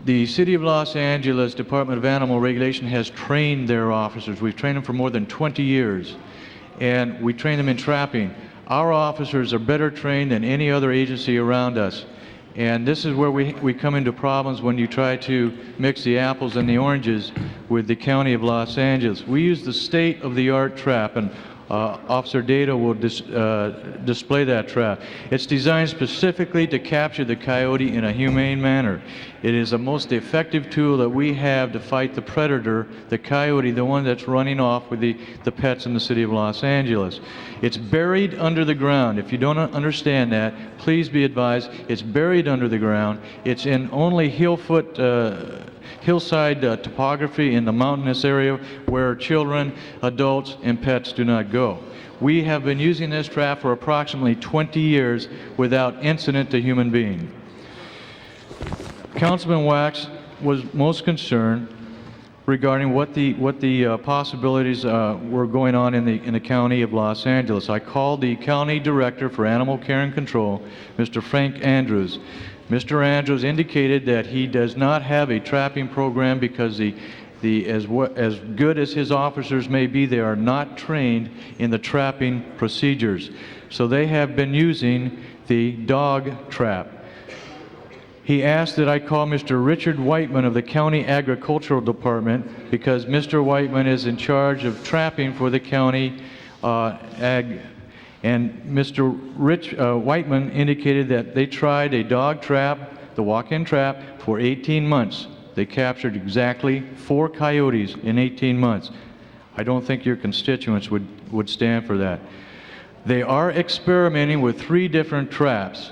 The City of Los Angeles Department of Animal Regulation has trained their officers. We've trained them for more than 20 years, and we train them in trapping. Our officers are better trained than any other agency around us. And this is where we come into problems when you try to mix the apples and the oranges with the County of Los Angeles. We use the state-of-the-art trap, and Officer Dado will display that trap. It's designed specifically to capture the coyote in a humane manner. It is the most effective tool that we have to fight the predator, the coyote, the one that's running off with the pets in the City of Los Angeles. It's buried under the ground. If you don't understand that, please be advised, it's buried under the ground. It's in only hillside topography in the mountainous area where children, adults, and pets do not go. We have been using this trap for approximately 20 years without incident to human being. Councilman Wax was most concerned regarding what the possibilities were going on in the County of Los Angeles. I called the County Director for Animal Care and Control, Mr. Frank Andrews. Mr. Andrews indicated that he does not have a trapping program because as good as his officers may be, they are not trained in the trapping procedures. So they have been using the dog trap. He asked that I call Mr. Richard Whiteman of the County Agricultural Department because Mr. Whiteman is in charge of trapping for the county ag. And Mr. Whiteman indicated that they tried a dog trap, the walk-in trap, for 18 months. They captured exactly 4 coyotes in 18 months. I don't think your constituents would stand for that. They are experimenting with 3 different traps.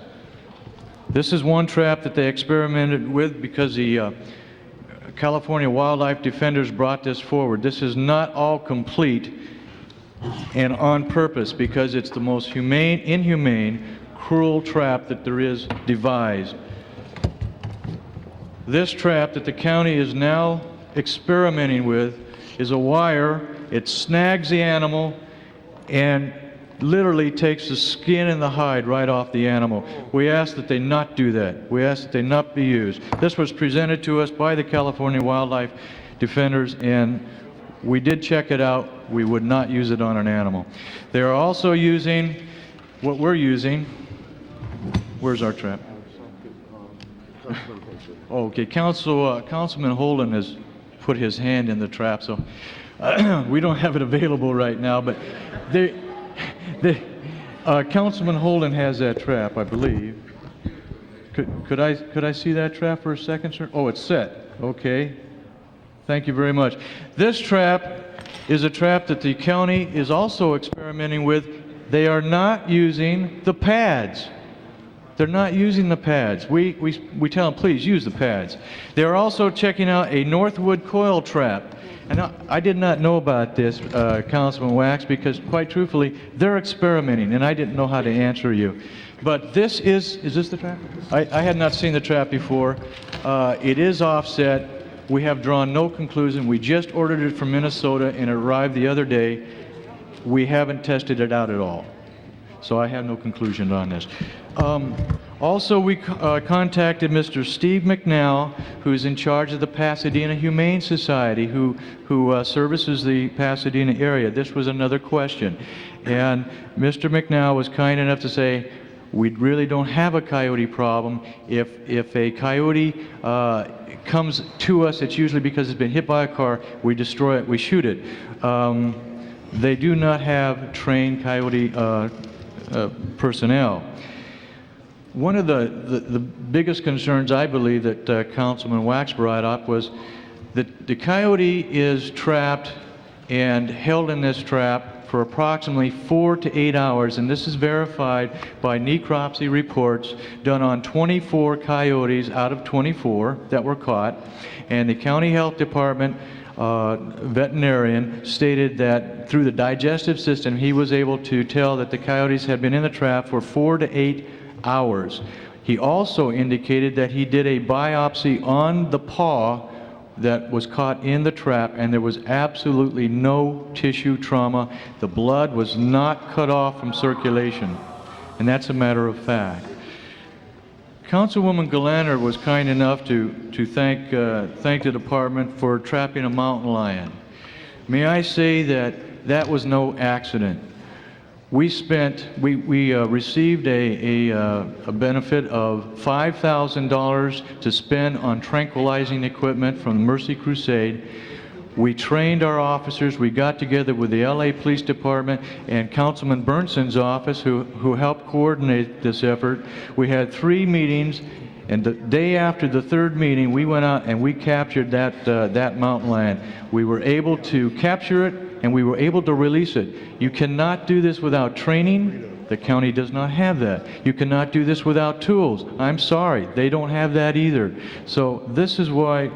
This is one trap that they experimented with because the California Wildlife Defenders brought this forward. This is not all complete and on purpose because it's the most inhumane, cruel trap that there is devised. This trap that the county is now experimenting with is a wire. It snags the animal and literally takes the skin and the hide right off the animal. We ask that they not do that. We ask that they not be used. This was presented to us by the California Wildlife Defenders, and We did check it out. We would not use it on an animal. They are also using what we're using. Where's our trap? Okay, Councilman Holden has put his hand in the trap, so we don't have it available right now, but Councilman Holden has that trap, I believe. Could I see that trap for a second, sir? Oh, it's set. Okay. Thank you very much. This trap is a trap that the county is also experimenting with. They are not using the pads. They're not using the pads. We tell them, please use the pads. They're also checking out a Northwood coil trap. And I did not know about this, Councilman Wax, because quite truthfully, they're experimenting, and I didn't know how to answer you. But this is this the trap? I had not seen the trap before. It is offset. We have drawn no conclusion. We just ordered it from Minnesota, and it arrived the other day. We haven't tested it out at all. So I have no conclusion on this. Also, we contacted Mr. Steve McNow, who's in charge of the Pasadena Humane Society, who services the Pasadena area. This was another question. And Mr. McNow was kind enough to say, we really don't have a coyote problem. If a coyote comes to us, it's usually because it's been hit by a car. We destroy it, we shoot it. They do not have trained coyote personnel. One of the biggest concerns I believe that Councilman Wax brought up was that the coyote is trapped and held in this trap for approximately 4 to 8 hours, and this is verified by necropsy reports done on 24 coyotes out of 24 that were caught, and the county health department veterinarian stated that through the digestive system he was able to tell that the coyotes had been in the trap for 4 to 8 hours. He also indicated that he did a biopsy on the paw that was caught in the trap, and there was absolutely no tissue trauma. The blood was not cut off from circulation, and that's a matter of fact. Councilwoman Galanter was kind enough to thank the department for trapping a mountain lion. May I say that was no accident. We received a benefit of $5,000 to spend on tranquilizing equipment from the Mercy Crusade. We trained our officers. We got together with the LA Police Department and Councilman Bernson's office, who helped coordinate this effort. We had 3 meetings, and the day after the 3rd meeting, we went out and we captured that mountain lion. We were able to capture it, and we were able to release it. You cannot do this without training. The county does not have that. You cannot do this without tools. I'm sorry, they don't have that either. So this is why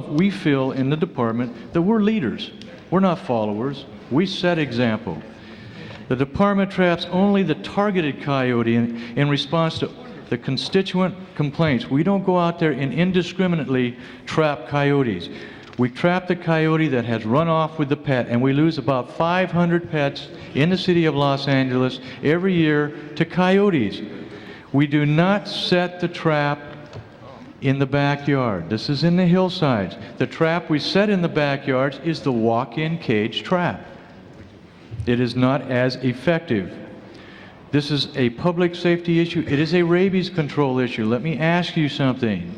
we feel in the department that we're leaders. We're not followers. We set example. The department traps only the targeted coyote in response to the constituent complaints. We don't go out there and indiscriminately trap coyotes. We trap the coyote that has run off with the pet, and we lose about 500 pets in the city of Los Angeles every year to coyotes. We do not set the trap in the backyard. This is in the hillsides. The trap we set in the backyards is the walk-in cage trap. It is not as effective. This is a public safety issue. It is a rabies control issue. Let me ask you something.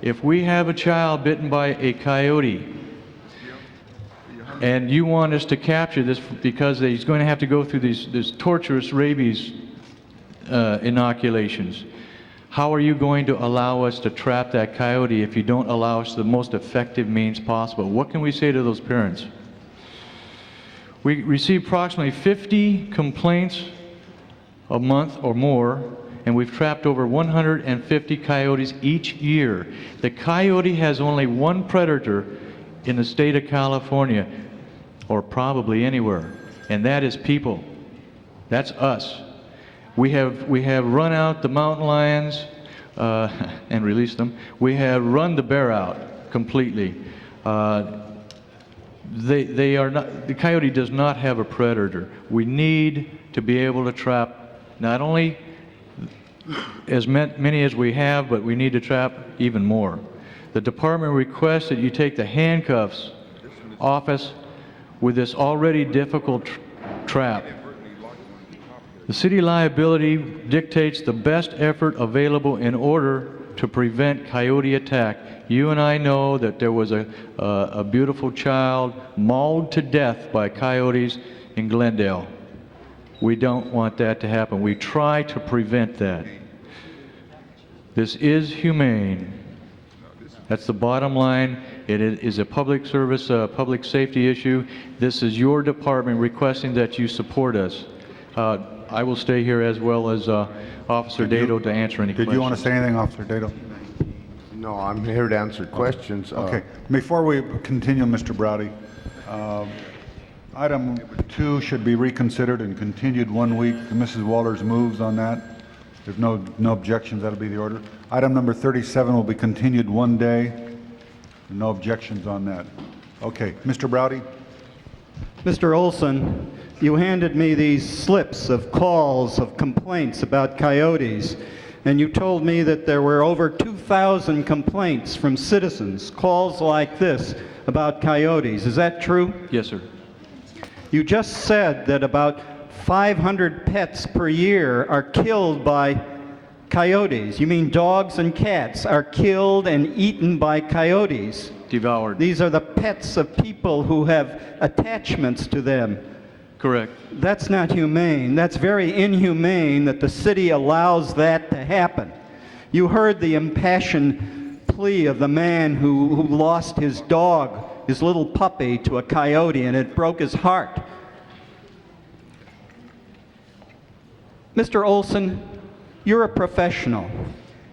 If we have a child bitten by a coyote, and you want us to capture this because he's going to have to go through these torturous rabies inoculations, how are you going to allow us to trap that coyote if you don't allow us the most effective means possible? What can we say to those parents? We receive approximately 50 complaints a month or more, and we've trapped over 150 coyotes each year. The coyote has only one predator in the state of California, or probably anywhere, and that is people. That's us. We have run out the mountain lions and released them. We have run the bear out completely. The coyote does not have a predator. We need to be able to trap not only as many as we have, but we need to trap even more. The department requests that you take the handcuffs office with this already difficult trap. The city liability dictates the best effort available in order to prevent coyote attack. You and I know that there was a beautiful child mauled to death by coyotes in Glendale. We don't want that to happen. We try to prevent that. This is humane. That's the bottom line. It is a public service, public safety issue. This is your department requesting that you support us. I will stay here as well as Officer Dado to answer any questions. Did you want to say anything, Officer Dado? No, I'm here to answer questions. Okay. Before we continue, Mr. Browdy, item 2 should be reconsidered and continued 1 week. Mrs. Walters moves on that. If no objections, that'll be the order. Item number 37 will be continued 1 day. No objections on that. Okay. Mr. Browdy? Mr. Olson, you handed me these slips of calls of complaints about coyotes, and you told me that there were over 2,000 complaints from citizens, calls like this about coyotes. Is that true? Yes, sir. You just said that about 500 pets per year are killed by coyotes. You mean dogs and cats are killed and eaten by coyotes? Devoured. These are the pets of people who have attachments to them. Correct. That's not humane. That's very inhumane that the city allows that to happen. You heard the impassioned plea of the man who lost his dog, his little puppy, to a coyote, and it broke his heart. Mr. Olson, you're a professional.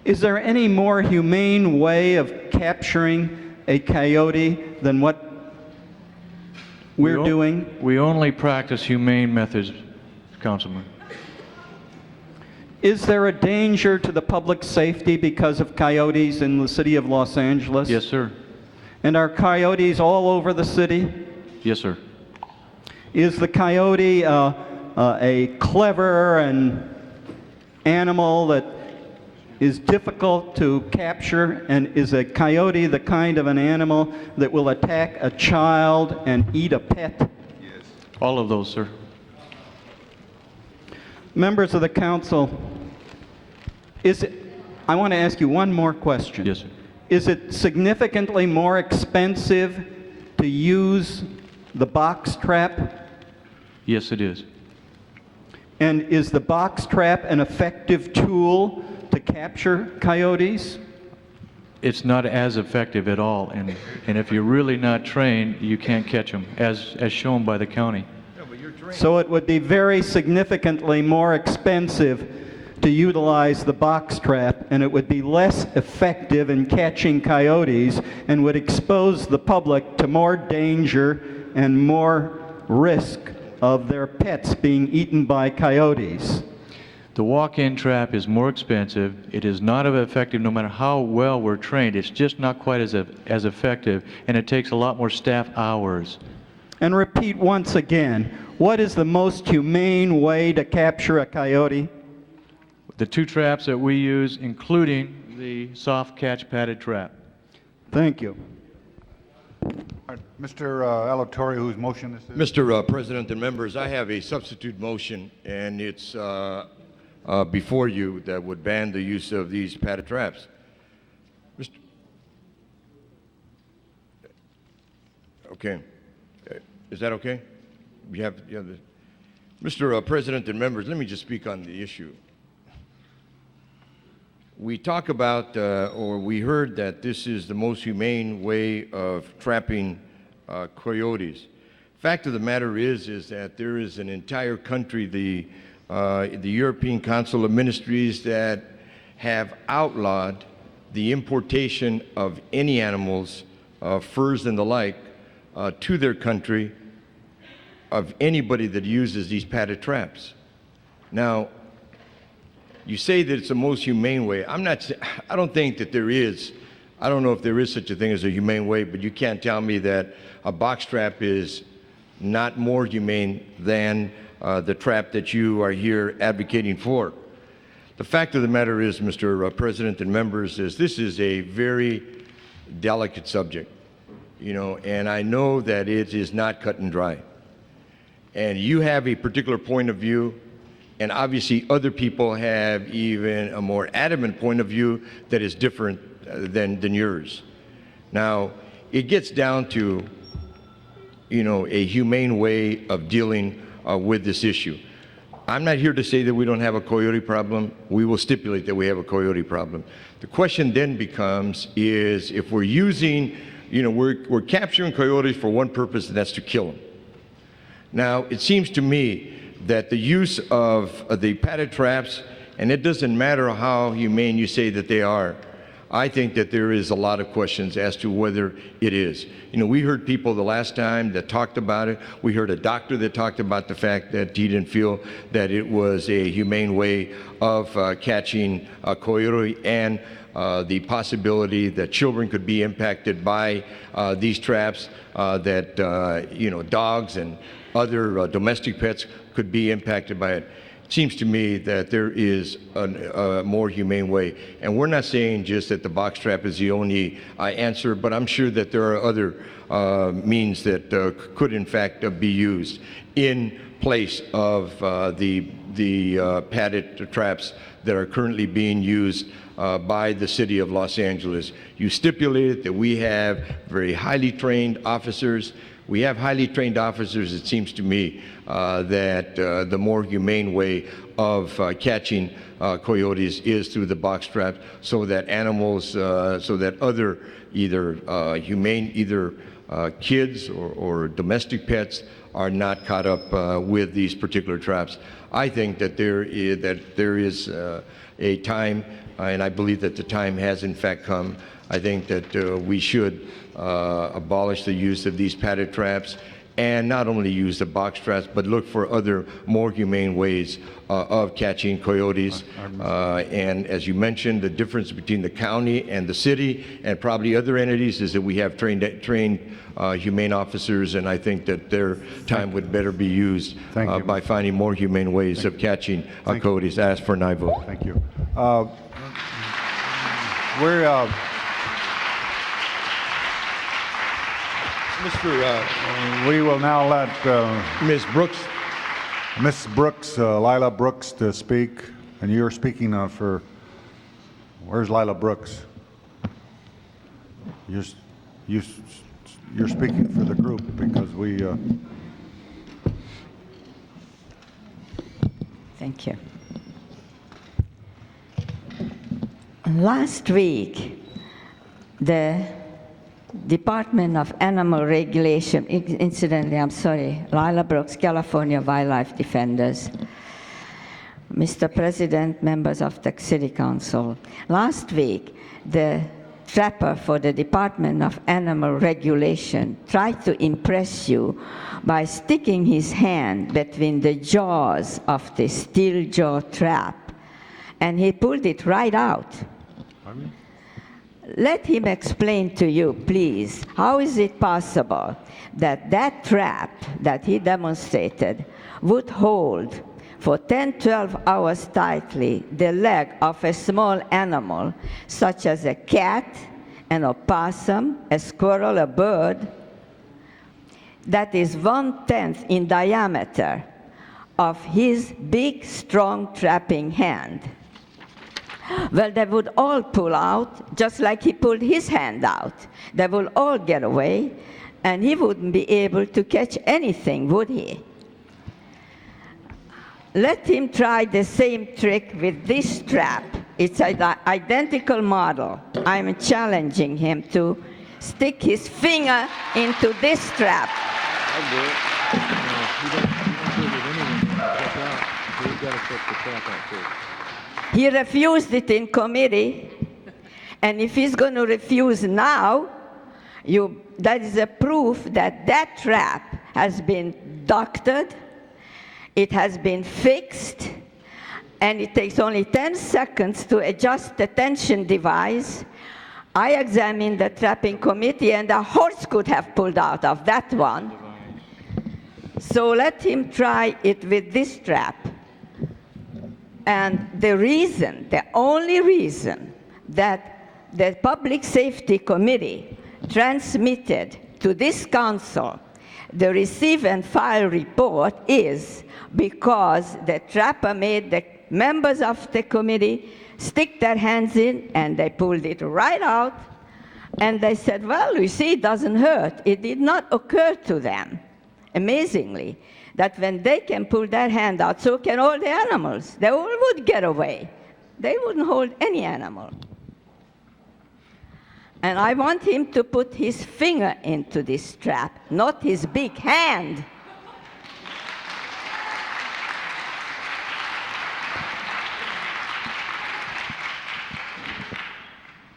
Is there any more humane way of capturing a coyote than what we're doing? We only practice humane methods, Councilman. Is there a danger to the public safety because of coyotes in the city of Los Angeles? Yes, sir. And are coyotes all over the city? Yes, sir. Is the coyote a clever animal that is difficult to capture? And is a coyote the kind of an animal that will attack a child and eat a pet? Yes. All of those, sir. Members of the council, I want to ask you one more question. Yes, sir. Is it significantly more expensive to use the box trap? Yes, it is. And is the box trap an effective tool to capture coyotes? It's not as effective at all, and if you're really not trained, you can't catch them, as shown by the county. So it would be very significantly more expensive to utilize the box trap, and it would be less effective in catching coyotes and would expose the public to more danger and more risk of their pets being eaten by coyotes. The walk-in trap is more expensive. It is not as effective no matter how well we're trained. It's just not quite as effective, and it takes a lot more staff hours. And repeat once again, what is the most humane way to capture a coyote? The 2 traps that we use, including the soft catch padded trap. Thank you. All right, Mr. Alatorre, whose motion this is? Mr. President and members, I have a substitute motion, and it's before you that would ban the use of these padded traps. Okay. Is that okay? You have Mr. President and members, let me just speak on the issue. We talk about, or we heard that this is the most humane way of trapping coyotes. Fact of the matter is that there is an entire country, the European Council of Ministries, that have outlawed the importation of any animals, furs and the like, to their country of anybody that uses these padded traps. Now, you say that it's the most humane way. I don't think that there is. I don't know if there is such a thing as a humane way, but you can't tell me that a box trap is not more humane than the trap that you are here advocating for. The fact of the matter is, Mr. President and members, is this is a very delicate subject. you know, and I know that it is not cut and dry. And you have a particular point of view, and obviously other people have even a more adamant point of view that is different than yours. Now, it gets down to, you know, a humane way of dealing with this issue. I'm not here to say that we don't have a coyote problem. We will stipulate that we have a coyote problem. The question then becomes is if we're using, you know, we're capturing coyotes for one purpose, and that's to kill them. Now, it seems to me that the use of the padded traps, and it doesn't matter how humane you say that they are, I think that there is a lot of questions as to whether it is. You know, we heard people the last time that talked about it. We heard a doctor that talked about the fact that he didn't feel that it was a humane way of catching a coyote, and the possibility that children could be impacted by these traps, that, you know, dogs and other domestic pets could be impacted by it. It seems to me that there is a more humane way. And we're not saying just that the box trap is the only answer, but I'm sure that there are other means that could in fact be used in place of the padded traps that are currently being used by the city of Los Angeles. You stipulated that we have very highly trained officers. We have highly trained officers. It seems to me that the more humane way of catching coyotes is through the box trap, so that animals, so that other either humane, either kids or domestic pets are not caught up with these particular traps. I think that there is a time, and I believe that the time has in fact come. I think that we should abolish the use of these padded traps, and not only use the box traps, but look for other more humane ways of catching coyotes. And as you mentioned, the difference between the county and the city and probably other entities is that we have trained humane officers, and I think that their time would better be used by finding more humane ways of catching coyotes. I ask for an aye vote. Thank you. We will now let Ms. Brooks, Lila Brooks, to speak. And you're speaking for. Where's Lila Brooks? You're speaking for the group because we. Thank you. Last week, the Department of Animal Regulation, incidentally, I'm sorry, Lila Brooks, California Wildlife Defenders. Mr. President, members of the City Council, last week, the trapper for the Department of Animal Regulation tried to impress you by sticking his hand between the jaws of the steel jaw trap, and he pulled it right out. Let him explain to you, please, how is it possible that that trap that he demonstrated would hold for 10-12 hours tightly the leg of a small animal, such as a cat, an opossum, a squirrel, a bird, that is 1/10 in diameter of his big, strong trapping hand? Well, they would all pull out, just like he pulled his hand out. They would all get away, and he wouldn't be able to catch anything, would he? Let him try the same trick with this trap. It's an identical model. I'm challenging him to stick his finger into this trap. I'll do it. You don't do it with anyone to check out, so you've got to check the trap out too. He refused it in committee, and if he's going to refuse now, that is a proof that that trap has been doctored, it has been fixed, and it takes only 10 seconds to adjust the tension device. I examined the trapping committee, and a horse could have pulled out of that one. So let him try it with this trap. And the only reason that the Public Safety Committee transmitted to this council, the receive and file report is because the trapper made the members of the committee stick their hands in and they pulled it right out and they said, well, you see, it doesn't hurt. It did not occur to them, amazingly, that when they can pull their hand out, so can all the animals. They all would get away. They wouldn't hold any animal. And I want him to put his finger into this trap, not his big hand.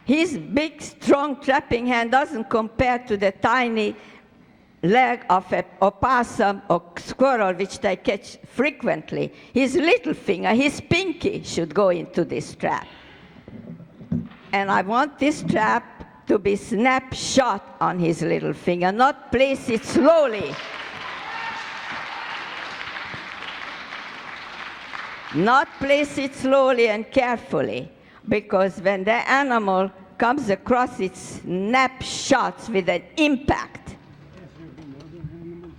His big, strong trapping hand doesn't compare to the tiny leg of a opossum or squirrel, which they catch frequently. His little finger, his pinky, should go into this trap. And I want this trap to be snapshot on his little finger, not place it slowly. Not place it slowly and carefully, because when the animal comes across its snapshots with an impact,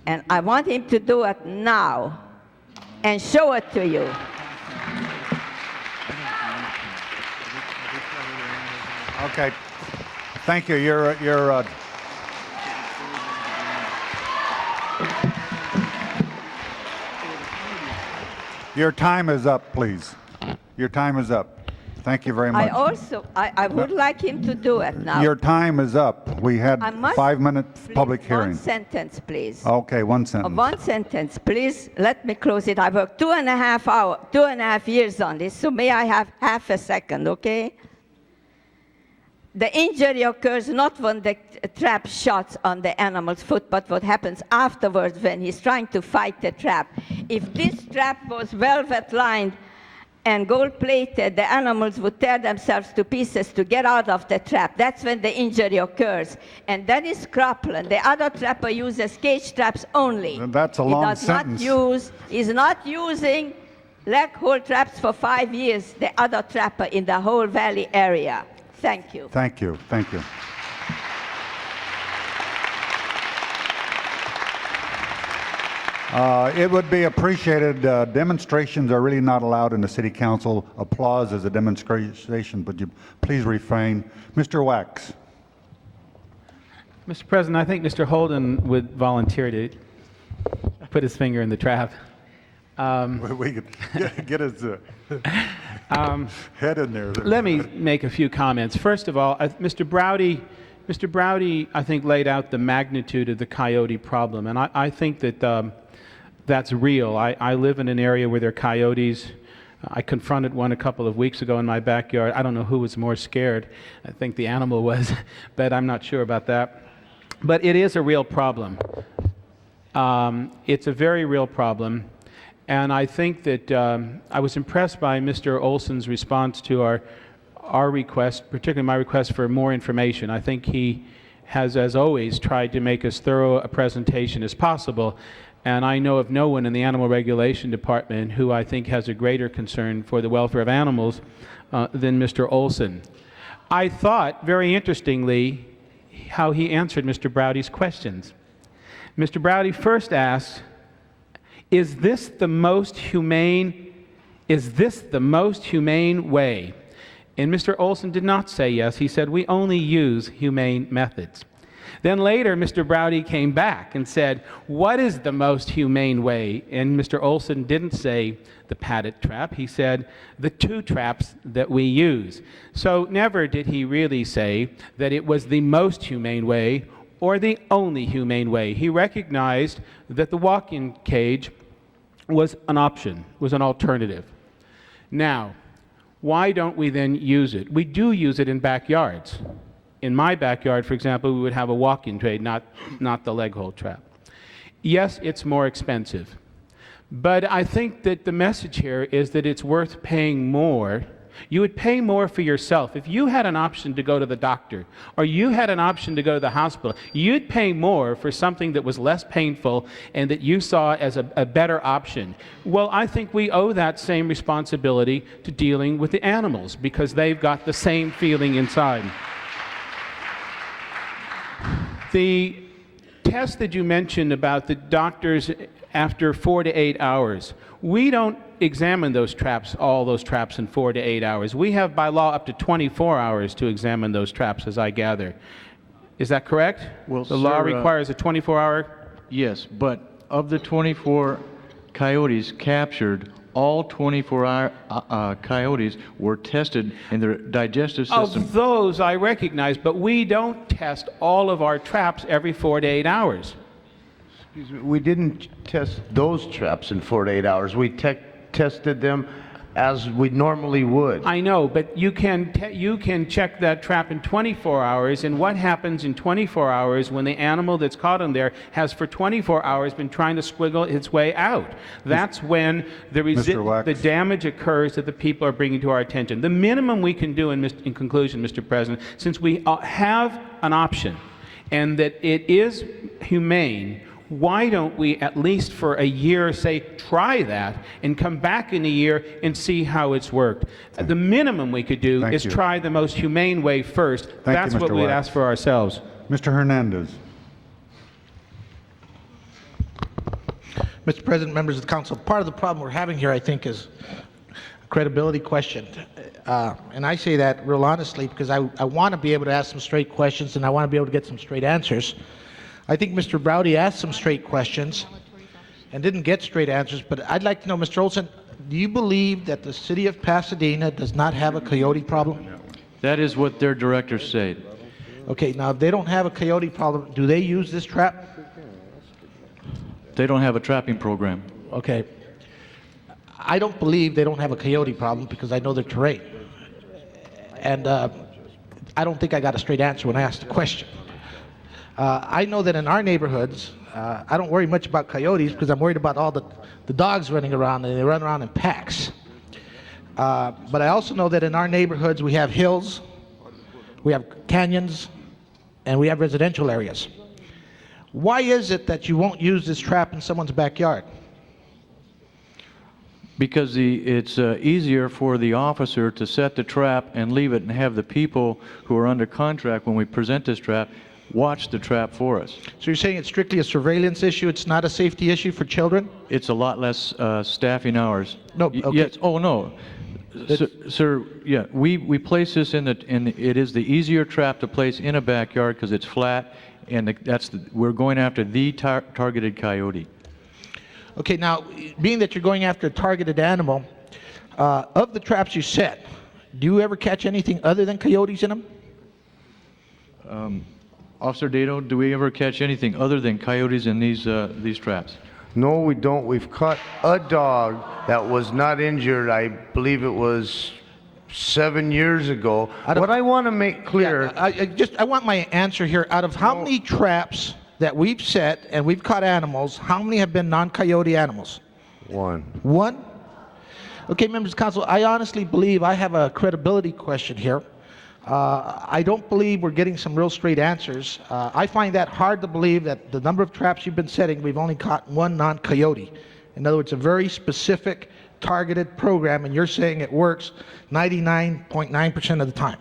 and I want him to do it now and show it to you. Okay. Thank you. Your time is up, please. Your time is up. Thank you very much. I would like him to do it now. Your time is up. We had I must- 5 minutes public hearing. One sentence, please. Okay, one sentence. One sentence, please. Let me close it. I worked 2.5 years on this, so may I have half a second, okay? The injury occurs not when the trap shots on the animal's foot, but what happens afterwards when he's trying to fight the trap. If this trap was velvet lined and gold-plated, the animals would tear themselves to pieces to get out of the trap. That's when the injury occurs. And that is cropland. The other trapper uses cage traps only. And that's a long sentence. He's not using leg hold traps for 5 years, the other trapper in the whole valley area. Thank you. Thank you. Thank you. It would be appreciated. Demonstrations are really not allowed in the city council. Applause is a demonstration, but you please refrain. Mr. Wax. Mr. President, I think Mr. Holden would volunteer to put his finger in the trap. We could get his head in there. Let me make a few comments. First of all, Mr. Browdy, I think, laid out the magnitude of the coyote problem, and I think that that's real. I live in an area where there are coyotes. I confronted one a couple of weeks ago in my backyard. I don't know who was more scared. I think the animal was, but I'm not sure about that. But it is a real problem. It's a very real problem. And I think that I was impressed by Mr. Olson's response to our request, particularly my request for more information. I think he has, as always, tried to make as thorough a presentation as possible. And I know of no one in the Animal Regulation Department who I think has a greater concern for the welfare of animals than Mr. Olson. I thought, very interestingly, how he answered Mr. Browdy's questions. Mr. Browdy first asked, is this the most humane way? And Mr. Olson did not say yes. He said, we only use humane methods. Then later, Mr. Browdy came back and said, what is the most humane way? And Mr. Olson didn't say the padded trap. He said the 2 traps that we use. So never did he really say that it was the most humane way or the only humane way. He recognized that the walk-in cage was an option, was an alternative. Now, why don't we then use it? We do use it in backyards. In my backyard, for example, we would have a walk-in tray, not the leg hold trap. Yes, it's more expensive. But I think that the message here is that it's worth paying more. You would pay more for yourself. If you had an option to go to the doctor, or you had an option to go to the hospital, you'd pay more for something that was less painful and that you saw as a better option. Well, I think we owe that same responsibility to dealing with the animals, because they've got the same feeling inside. test that you mentioned about the doctors after 4 to 8 hours, we don't examine those traps, all those traps in 4 to 8 hours. We have by law up to 24 hours to examine those traps, as I gather. Is that correct? Well, the law sir, requires a 24-hour? Yes, but of the 24 coyotes captured, all 24 coyotes were tested in their digestive system. Of those I recognize, but we don't test all of our traps every 4 to 8 hours. Excuse me, we didn't test those traps in 4 to 8 hours. We tested them as we normally would. I know, but you can check that trap in 24 hours, and what happens in 24 hours when the animal that's caught in there has for 24 hours been trying to squiggle its way out? That's when the damage occurs that the people are bringing to our attention. The minimum we can do in conclusion, Mr. President, since we have an option and that it is humane, why don't we, at least for a year, say, try that and come back in a year and see how it's worked? The minimum we could do is try the most humane way first. That's what we'd ask for ourselves. Mr. Hernandez. Mr. President, members of the council, part of the problem we're having here, I think, is a credibility question. And I say that real honestly because I want to be able to ask some straight questions and I want to be able to get some straight answers. I think Mr. Browdy asked some straight questions and didn't get straight answers, but I'd like to know, Mr. Olson, do you believe that the city of Pasadena does not have a coyote problem? That is what their directors say. Okay, now if they don't have a coyote problem, do they use this trap? They don't have a trapping program. Okay. I don't believe they don't have a coyote problem because I know their terrain. And I don't think I got a straight answer when I asked the question. I know that in our neighborhoods, I don't worry much about coyotes because I'm worried about all the dogs running around, and they run around in packs. But I also know that in our neighborhoods we have hills, we have canyons, and we have residential areas. Why is it that you won't use this trap in someone's backyard? Because it's easier for the officer to set the trap and leave it and have the people who are under contract when we present this trap watch the trap for us. So you're saying it's strictly a surveillance issue, it's not a safety issue for children? It's a lot less staffing hours. No, okay. Yes, oh no. Sir, yeah, we place this it is the easier trap to place in a backyard because it's flat, and we're going after the targeted coyote. Okay, now, being that you're going after a targeted animal, of the traps you set, do you ever catch anything other than coyotes in them? Officer Dato, do we ever catch anything other than coyotes in these traps? No, we don't. We've caught a dog that was not injured. I believe it was 7 years ago. What I want to make clear... Yeah, I want my answer here. Out of how many traps that we've set and we've caught animals, how many have been non-coyote animals? One. One? Okay, members of council, I honestly believe I have a credibility question here. I don't believe we're getting some real straight answers. I find that hard to believe that the number of traps you've been setting, we've only caught one non-coyote. In other words, a very specific, targeted program, and you're saying it works 99.9% of the time.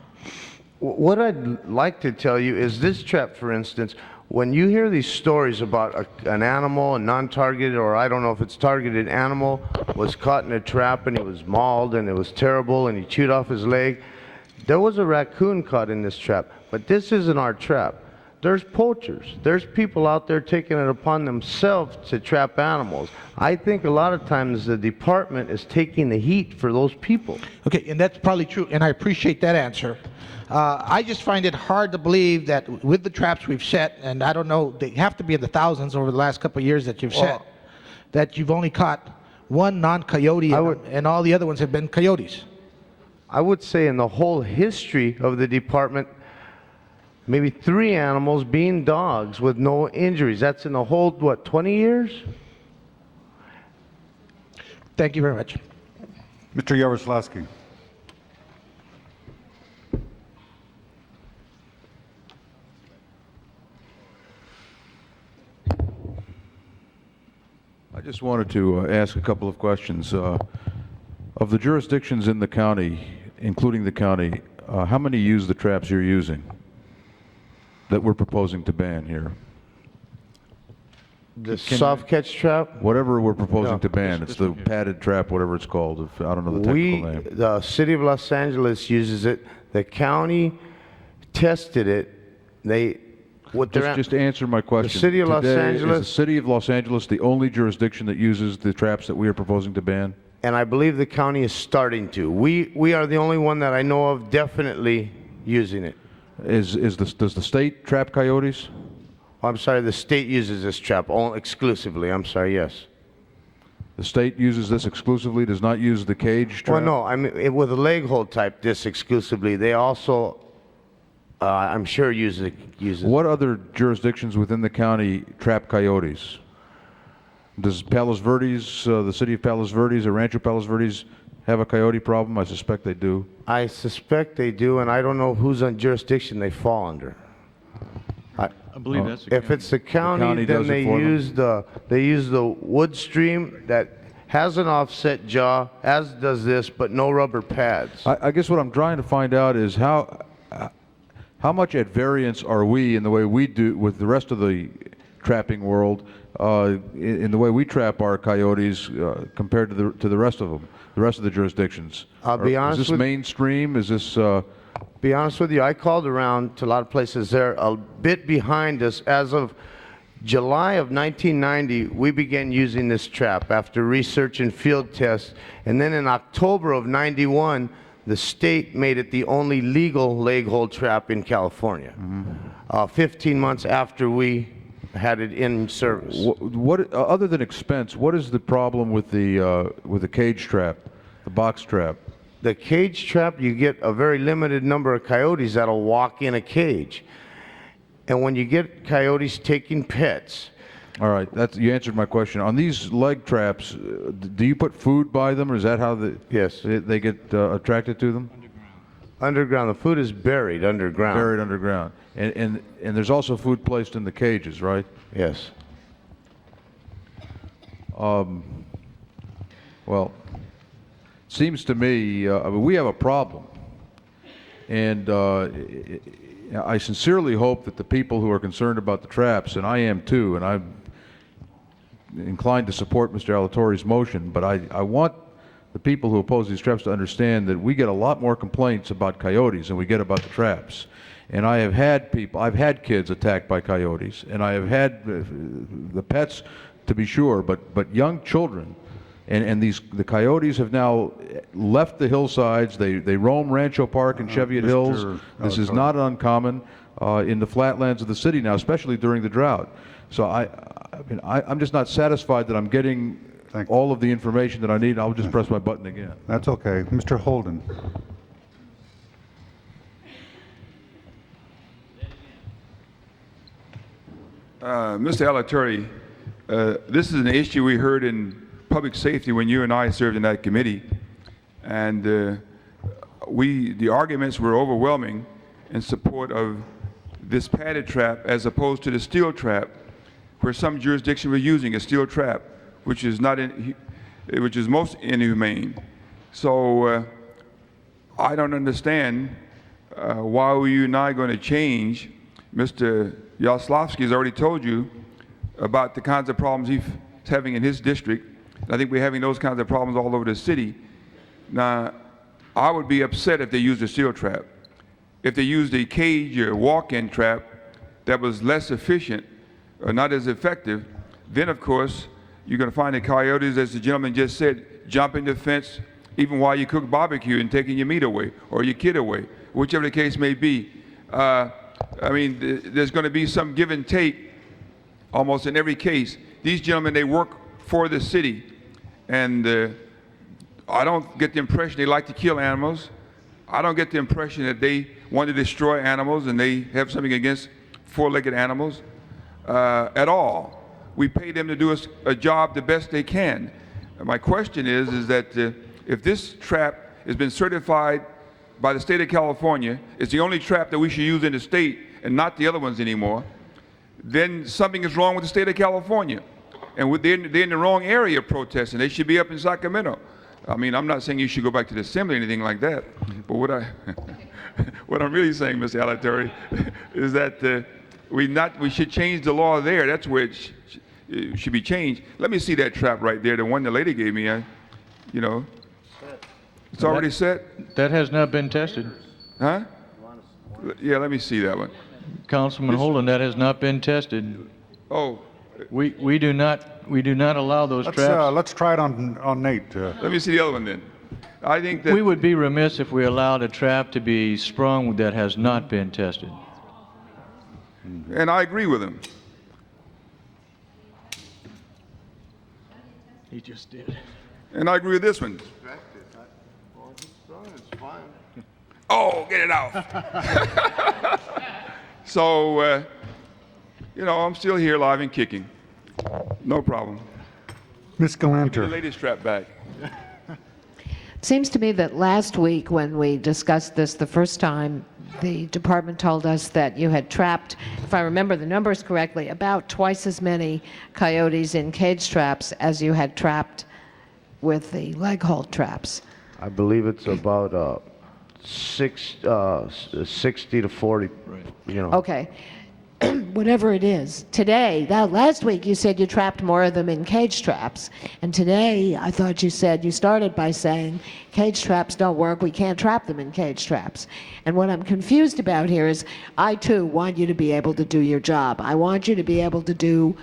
What I'd like to tell you is this trap, for instance, when you hear these stories about an animal, a non-targeted, or I don't know if it's targeted animal, was caught in a trap and he was mauled and it was terrible and he chewed off his leg, there was a raccoon caught in this trap, but this isn't our trap. There's poachers. There's people out there taking it upon themselves to trap animals. I think a lot of times the department is taking the heat for those people. Okay, and that's probably true, and I appreciate that answer. I just find it hard to believe that with the traps we've set, and I don't know, they have to be in the thousands over the last couple of years that you've set, that you've only caught one non-coyote and all the other ones have been coyotes. I would say in the whole history of the department, maybe 3 animals being dogs with no injuries. That's in the whole, 20 years? Thank you very much. Mr. Yaroslavsky. I just wanted to ask a couple of questions. Of the jurisdictions in the county, including the county, how many use the traps you're using that we're proposing to ban here? The soft catch trap? Whatever we're proposing No. to ban, it's the padded trap, whatever it's called. I don't know the technical name. The city of Los Angeles uses it. The county tested it. Just answer my question. The city of Los Today, Angeles. Is the city of Los Angeles the only jurisdiction that uses the traps that we are proposing to ban? And I believe the county is starting to. We are the only one that I know of definitely using it. Does the state trap coyotes? I'm sorry, the state uses this trap exclusively. I'm sorry, yes. The state uses this exclusively, does not use the cage trap? Well, no, I mean, with a leg hold type disc exclusively, they also, I'm sure, use it. What other jurisdictions within the county trap coyotes? Does Palos Verdes, the city of Palos Verdes or Rancho Palos Verdes have a coyote problem? I suspect they do. I suspect they do, and I don't know whose jurisdiction they fall under. I believe that's the If it's the county, then does they it for them? use the wood stream that has an offset jaw, as does this, but no rubber pads. I guess what I'm trying to find out is how much at variance are we in the way we do with the rest of the trapping world, in the way we trap our coyotes compared to the rest of them, the rest of the jurisdictions? I'll be honest Is this with- mainstream? Is this? Be honest with you, I called around to a lot of places. They're a bit behind us. As of July of 1990, we began using this trap after research and field tests. And then in October of 91, the state made it the only legal leg hold trap in California. 15 months after we had it in service. What other than expense? What is the problem with the cage trap, the box trap? The cage trap, you get a very limited number of coyotes that'll walk in a cage. And when you get coyotes taking pets. All right, you answered my question. On these leg traps, do you put food by them, or is that how they get attracted to them? Underground. The food is buried underground. Buried underground. And there's also food placed in the cages, right? Yes. Well, it seems to me we have a problem. And I sincerely hope that the people who are concerned about the traps, and I am too, and I'm inclined to support Mr. Alatorre's motion, but I want the people who oppose these traps to understand that we get a lot more complaints about coyotes than we get about the traps. And I've had kids attacked by coyotes, and I have had the pets, to be sure, but young children. And the coyotes have now left the hillsides. They roam Rancho Park and Cheviot Hills. This is not uncommon in the flatlands of the city now, especially during the drought. So I'm just not satisfied that I'm getting all of the information that I need. I'll just press my button again. That's okay. Mr. Holden. Mr. Alatorre, this is an issue we heard in public safety when you and I served in that committee, and the arguments were overwhelming in support of this padded trap as opposed to the steel trap, where some jurisdictions were using a steel trap, which is which is most inhumane. So I don't understand why are you not going to change. Mr. Yaslovsky has already told you about the kinds of problems he's having in his district. I think we're having those kinds of problems all over the city. Now, I would be upset if they used a steel trap. If they used a cage or walk-in trap that was less efficient or not as effective, then of course you're going to find the coyotes, as the gentleman just said, jumping the fence even while you cook barbecue and taking your meat away or your kid away, whichever the case may be. I mean, there's going to be some give and take almost in every case. These gentlemen, they work for the city, and I don't get the impression they like to kill animals. I don't get the impression that they want to destroy animals and they have something against four-legged animals at all. We pay them to do a job the best they can. My question is that if this trap has been certified by the state of California, it's the only trap that we should use in the state and not the other ones anymore, then something is wrong with the state of California. And they're in the wrong area protesting. They should be up in Sacramento. I mean, I'm not saying you should go back to the assembly or anything like that, but what I'm really saying, Mr. Alatorre, is that we should change the law there. That's where it should be changed. Let me see that trap right there, the one the lady gave me. You know, it's already set? That has not been tested. Huh? Yeah, let me see that one. Councilman Holden, that has not been tested. Oh. We do not allow those traps. Let's try it on Nate. Let me see the other one then. I think that We would be remiss if we allowed a trap to be sprung that has not been tested. and I agree with him. He just did. And I agree with this one. Oh, get it out. So, you know, I'm still here live and kicking. No problem. Ms. Galanter. The lady strap back. Seems to me that last week when we discussed this the first time, the department told us that you had trapped, if I remember the numbers correctly, about twice as many coyotes in cage traps as you had trapped with the leg hold traps. I believe it's about 60 to 40. Right. You know. Okay. Whatever it is. Today, last week you said you trapped more of them in cage traps. And today I thought you said, you started by saying cage traps don't work, we can't trap them in cage traps. And what I'm confused about here is I too want you to be able to do your job. I want you to be able to do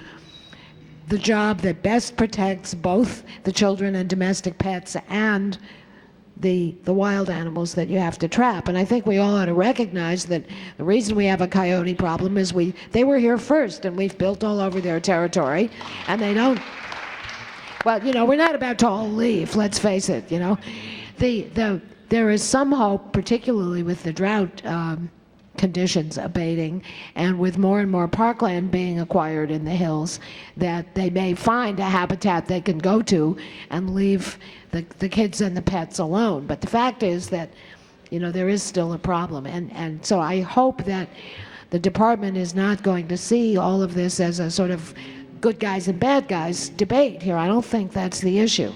the job that best protects both the children and domestic pets and the wild animals that you have to trap. And I think we all ought to recognize that the reason we have a coyote problem is they were here first and we've built all over their territory and they don't, well, you know, we're not about to all leave, let's face it, you know. There is some hope, particularly with the drought conditions abating and with more and more parkland being acquired in the hills, that they may find a habitat they can go to and leave the kids and the pets alone. But the fact is that, you know, there is still a problem. And so I hope that the department is not going to see all of this as a sort of good guys and bad guys debate here. I don't think that's the issue.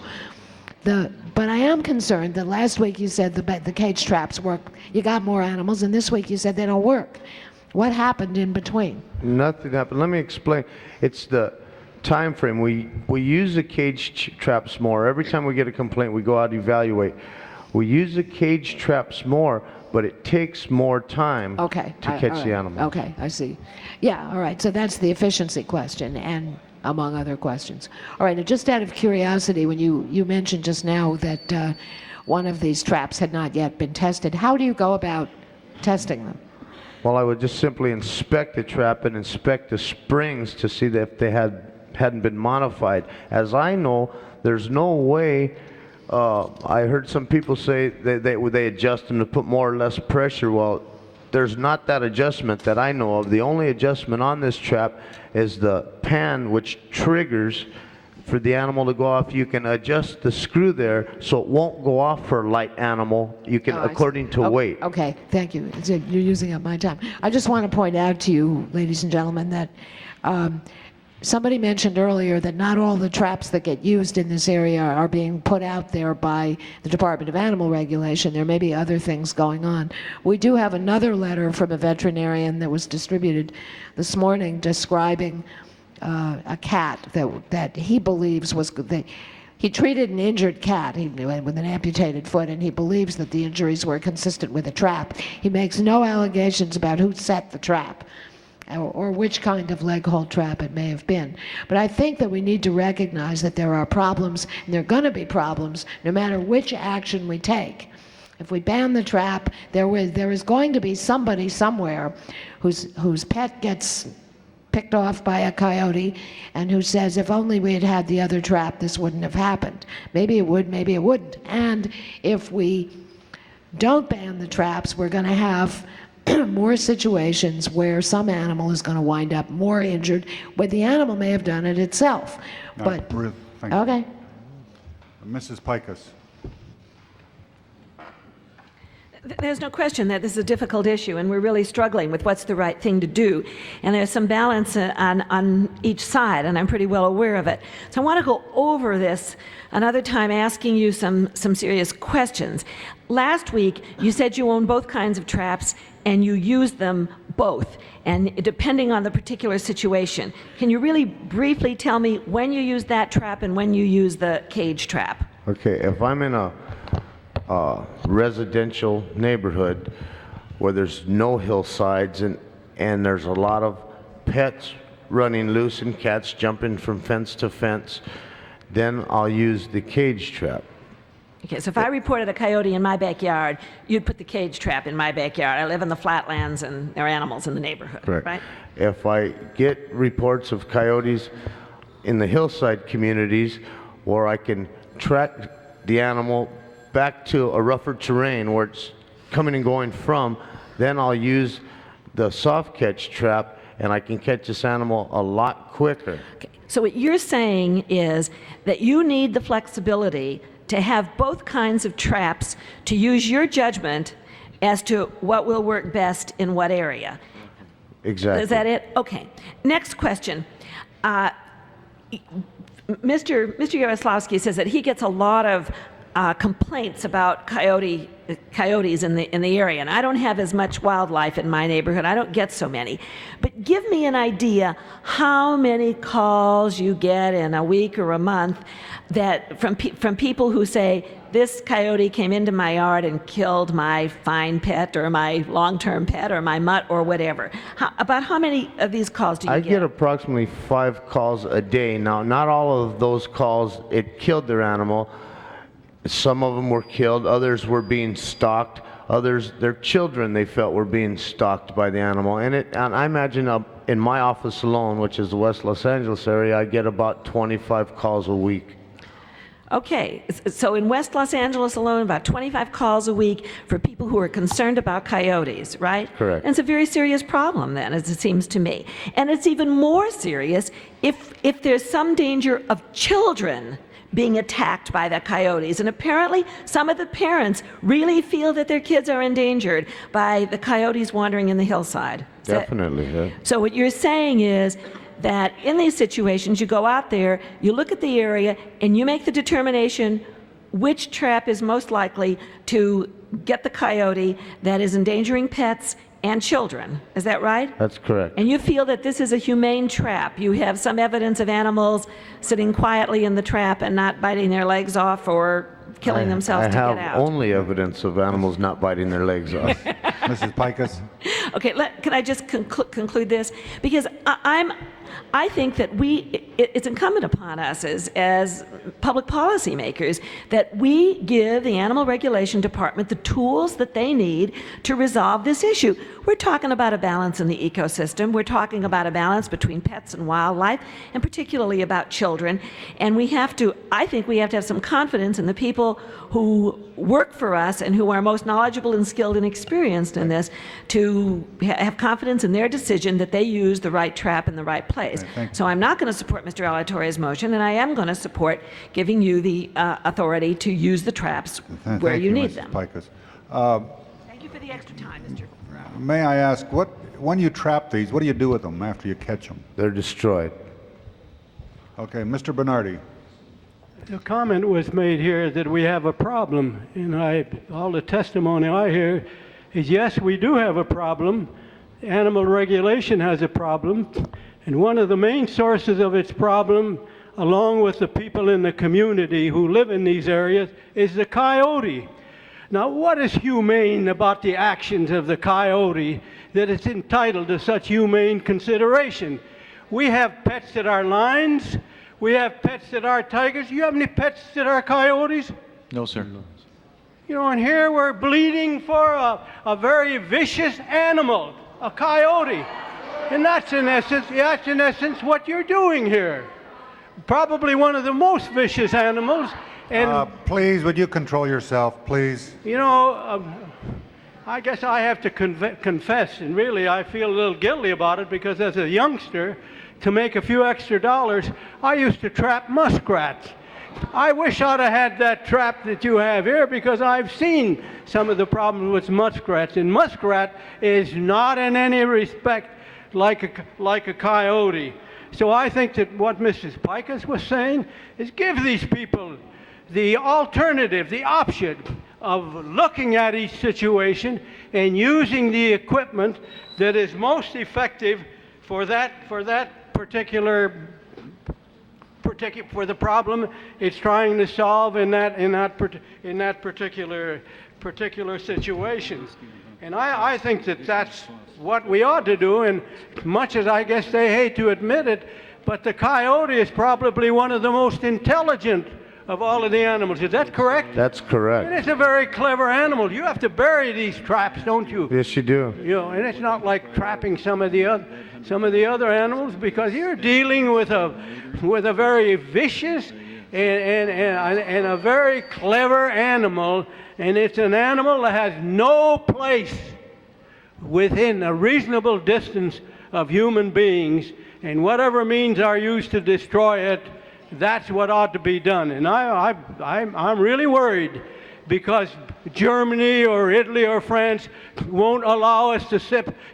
But I am concerned that last week you said the cage traps work. You got more animals, and this week you said they don't work. What happened in between? Nothing happened. Let me explain. It's the time frame. We use the cage traps more. Every time we get a complaint, we go out and evaluate. We use the cage traps more, but it takes more time to catch the animal. Okay, I see. Yeah, all right. So that's the efficiency question, and among other questions. All right, and just out of curiosity, when you mentioned just now that one of these traps had not yet been tested, how do you go about testing them? Well, I would just simply inspect the trap and inspect the springs to see that if they hadn't been modified. As I know, there's no way. I heard some people say they adjust them to put more or less pressure. Well, there's not that adjustment that I know of. The only adjustment on this trap is the pan, which triggers for the animal to go off. You can adjust the screw there so it won't go off for a light animal. You can, according to weight. Okay, thank you. You're using up my time. I just want to point out to you, ladies and gentlemen, that somebody mentioned earlier that not all the traps that get used in this area are being put out there by the Department of Animal Regulation. There may be other things going on. We do have another letter from a veterinarian that was distributed this morning describing a cat that he believes was he treated an injured cat with an amputated foot, and he believes that the injuries were consistent with a trap. He makes no allegations about who set the trap or which kind of leg hold trap it may have been. But I think that we need to recognize that there are problems, and there are going to be problems no matter which action we take. If we ban the trap, there is going to be somebody somewhere whose pet gets picked off by a coyote and who says, if only we had had the other trap, this wouldn't have happened. Maybe it would, maybe it wouldn't. And if we don't ban the traps, we're going to have more situations where some animal is going to wind up more injured, where the animal may have done it itself. Thank you. Okay. Mrs. Pikus. There's no question that this is a difficult issue, and we're really struggling with what's the right thing to do. And there's some balance on each side, and I'm pretty well aware of it. So I want to go over this another time, asking you some serious questions. Last week, you said you own both kinds of traps, and you used them both, and depending on the particular situation. Can you really briefly tell me when you use that trap and when you use the cage trap? Okay, if I'm in a residential neighborhood where there's no hillsides and there's a lot of pets running loose and cats jumping from fence to fence, then I'll use the cage trap. Okay, so if I reported a coyote in my backyard, you'd put the cage trap in my backyard. I live in the flatlands and there are animals in the neighborhood, Correct. right? If I get reports of coyotes in the hillside communities where I can track the animal back to a rougher terrain where it's coming and going from, then I'll use the soft catch trap and I can catch this animal a lot quicker. Okay. So what you're saying is that you need the flexibility to have both kinds of traps to use your judgment as to what will work best in what area. Exactly. Is that it? Okay. Next question. Mr. Yaroslavsky says that he gets a lot of complaints about coyotes in the area, and I don't have as much wildlife in my neighborhood. I don't get so many. But give me an idea how many calls you get in a week or a month that from people who say, this coyote came into my yard and killed my fine pet or my long-term pet or my mutt or whatever. About how many of these calls do you I get? get approximately 5 calls a day. Now, not all of those calls, it killed their animal. Some of them were killed, others were being stalked, others, their children they felt were being stalked by the animal. And I imagine in my office alone, which is the West Los Angeles area, I get about 25 calls a week. Okay, so in West Los Angeles alone, about 25 calls a week for people who are concerned about coyotes, right? Correct. And it's a very serious problem then, as it seems to me. And it's even more serious if there's some danger of children being attacked by the coyotes. And apparently some of the parents really feel that their kids are endangered by the coyotes wandering in the hillside. Definitely, yeah. So what you're saying is that in these situations, you go out there, you look at the area, and you make the determination which trap is most likely to get the coyote that is endangering pets and children. Is that right? That's correct. And you feel that this is a humane trap. You have some evidence of animals sitting quietly in the trap and not biting their legs off or killing themselves to get out. I have only evidence of animals not biting their legs off. Mrs. Pikus? Okay, can I just conclude this? Because I think that it's incumbent upon us as public policy makers that we give the Animal Regulation Department the tools that they need to resolve this issue. We're talking about a balance in the ecosystem. We're talking about a balance between pets and wildlife, and particularly about children. And I think we have to have some confidence in the people who work for us and who are most knowledgeable and skilled and experienced in this to have confidence in their decision that they use the right trap in the right place. So I'm not going to support Mr. Alatorre's motion, and I am going to support giving you the authority to use the traps where you need them. Pikus. Thank you for the extra time, Mr. May I ask, when you trap these, what do you do with them after you catch them? They're destroyed. Okay, Mr. Bernardi. The comment was made here that we have a problem, and all the testimony I hear is yes, we do have a problem. Animal regulation has a problem, and one of the main sources of its problem, along with the people in the community who live in these areas, is the coyote. Now, what is humane about the actions of the coyote that it's entitled to such humane consideration? We have pets that are lions. We have pets that are tigers. You have any pets that are coyotes? No, sir. You know, and here we're bleeding for a very vicious animal, a coyote. And that's in essence what you're doing here. Probably one of the most vicious animals. And please, would you control yourself, please? you know, I guess I have to confess, and really I feel a little guilty about it because as a youngster, to make a few extra dollars, I used to trap muskrats. I wish I'd have had that trap that you have here because I've seen some of the problems with muskrats, and muskrat is not in any respect like a coyote. So I think that what Mrs. Pikus was saying is give these people the alternative, the option of looking at each situation and using the equipment that is most effective for that particular for the problem it's trying to solve in that particular situation. And I think that that's what we ought to do, and much as I guess they hate to admit it, but the coyote is probably one of the most intelligent of all of the animals. Is that correct? That's correct. And it's a very clever animal. You have to bury these traps, don't you? Yes, you do. You know, and it's not like trapping some of the other animals, because you're dealing with a very vicious and a very clever animal, and it's an animal that has no place within a reasonable distance of human beings, and whatever means are used to destroy it, that's what ought to be done. And I'm really worried because Germany or Italy or France won't allow us to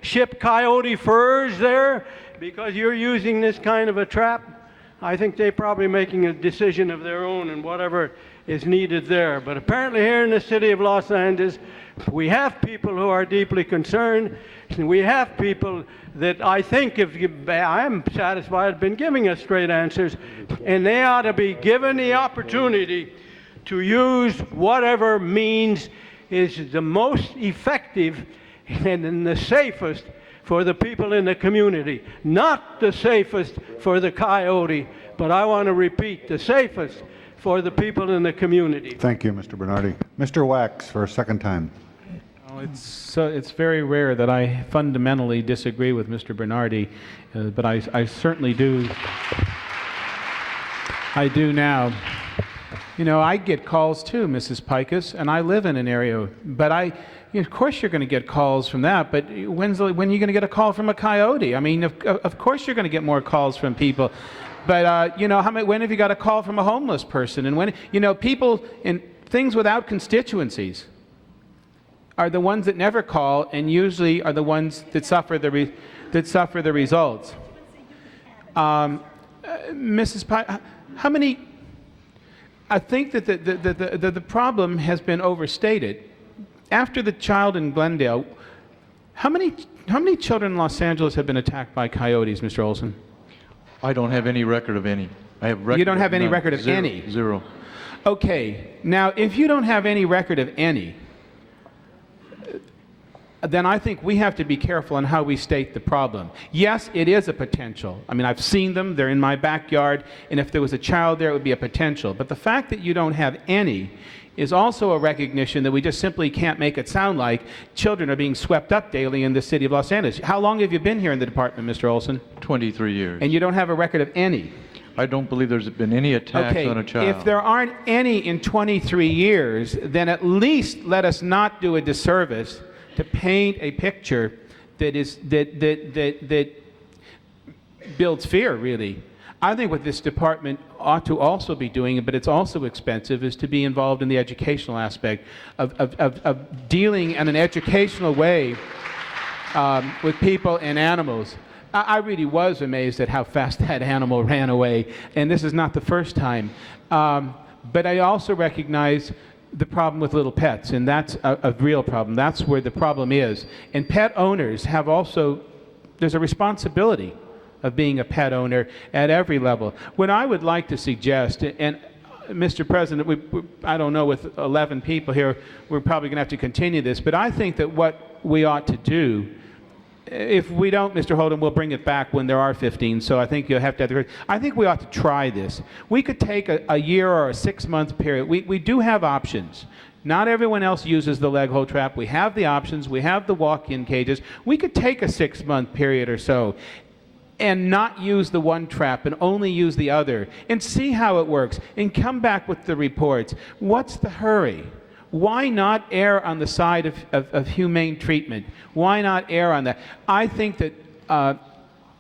ship coyote furs there because you're using this kind of a trap. I think they're probably making a decision of their own and whatever is needed there. But apparently here in the city of Los Angeles, we have people who are deeply concerned, and we have people that I think, I'm satisfied, have been giving us straight answers, and they ought to be given the opportunity to use whatever means is the most effective and the safest for the people in the community. Not the safest for the coyote, but I want to repeat, the safest for the people in the community. Thank you, Mr. Bernardi. Mr. Wax, for a second time. Well, it's very rare that I fundamentally disagree with Mr. Bernardi, but I certainly do. I do now. You know, I get calls too, Mrs. Pikus, and I live in an area, but of course you're going to get calls from that, but when are you going to get a call from a coyote? I mean, of course you're going to get more calls from people. But, you know, when have you got a call from a homeless person? And when, you know, people in things without constituencies are the ones that never call, and usually are the ones that suffer the results. Mrs. Pike, how many? I think that the problem has been overstated. After the child in Glendale, how many children in Los Angeles have been attacked by coyotes, Mr. Olson? I don't have any record of any. I have record. You don't have any none. record of Zero. any? Zero. Okay. Now, if you don't have any record of any, then I think we have to be careful on how we state the problem. Yes, it is a potential. I mean, I've seen them. They're in my backyard. And if there was a child there, it would be a potential. But the fact that you don't have any is also a recognition that we just simply can't make it sound like children are being swept up daily in the city of Los Angeles. How long have you been here in the department, Mr. Olson? 23 years. And you don't have a record of any? I don't believe there's been any attacks on a child. If there aren't any in 23 years, then at least let us not do a disservice to paint a picture that builds fear, really. I think what this department ought to also be doing, but it's also expensive, is to be involved in the educational aspect of dealing in an educational way with people and animals. I really was amazed at how fast that animal ran away, and this is not the first time. But I also recognize the problem with little pets, and that's a real problem. That's where the problem is. And pet owners have also, there's a responsibility of being a pet owner at every level. What I would like to suggest, and Mr. President, I don't know, with 11 people here, we're probably going to have to continue this, but I think that what we ought to do, if we don't, Mr. Holden, we'll bring it back when there are 15, so I think you'll have to have I think we ought to try this. We could take a year or a 6-month period. We do have options. Not everyone else uses the leg hold trap. We have the options. We have the walk-in cages. We could take a 6-month period or so and not use the one trap and only use the other and see how it works and come back with the reports. What's the hurry? Why not err on the side of humane treatment? Why not err on that? I think that,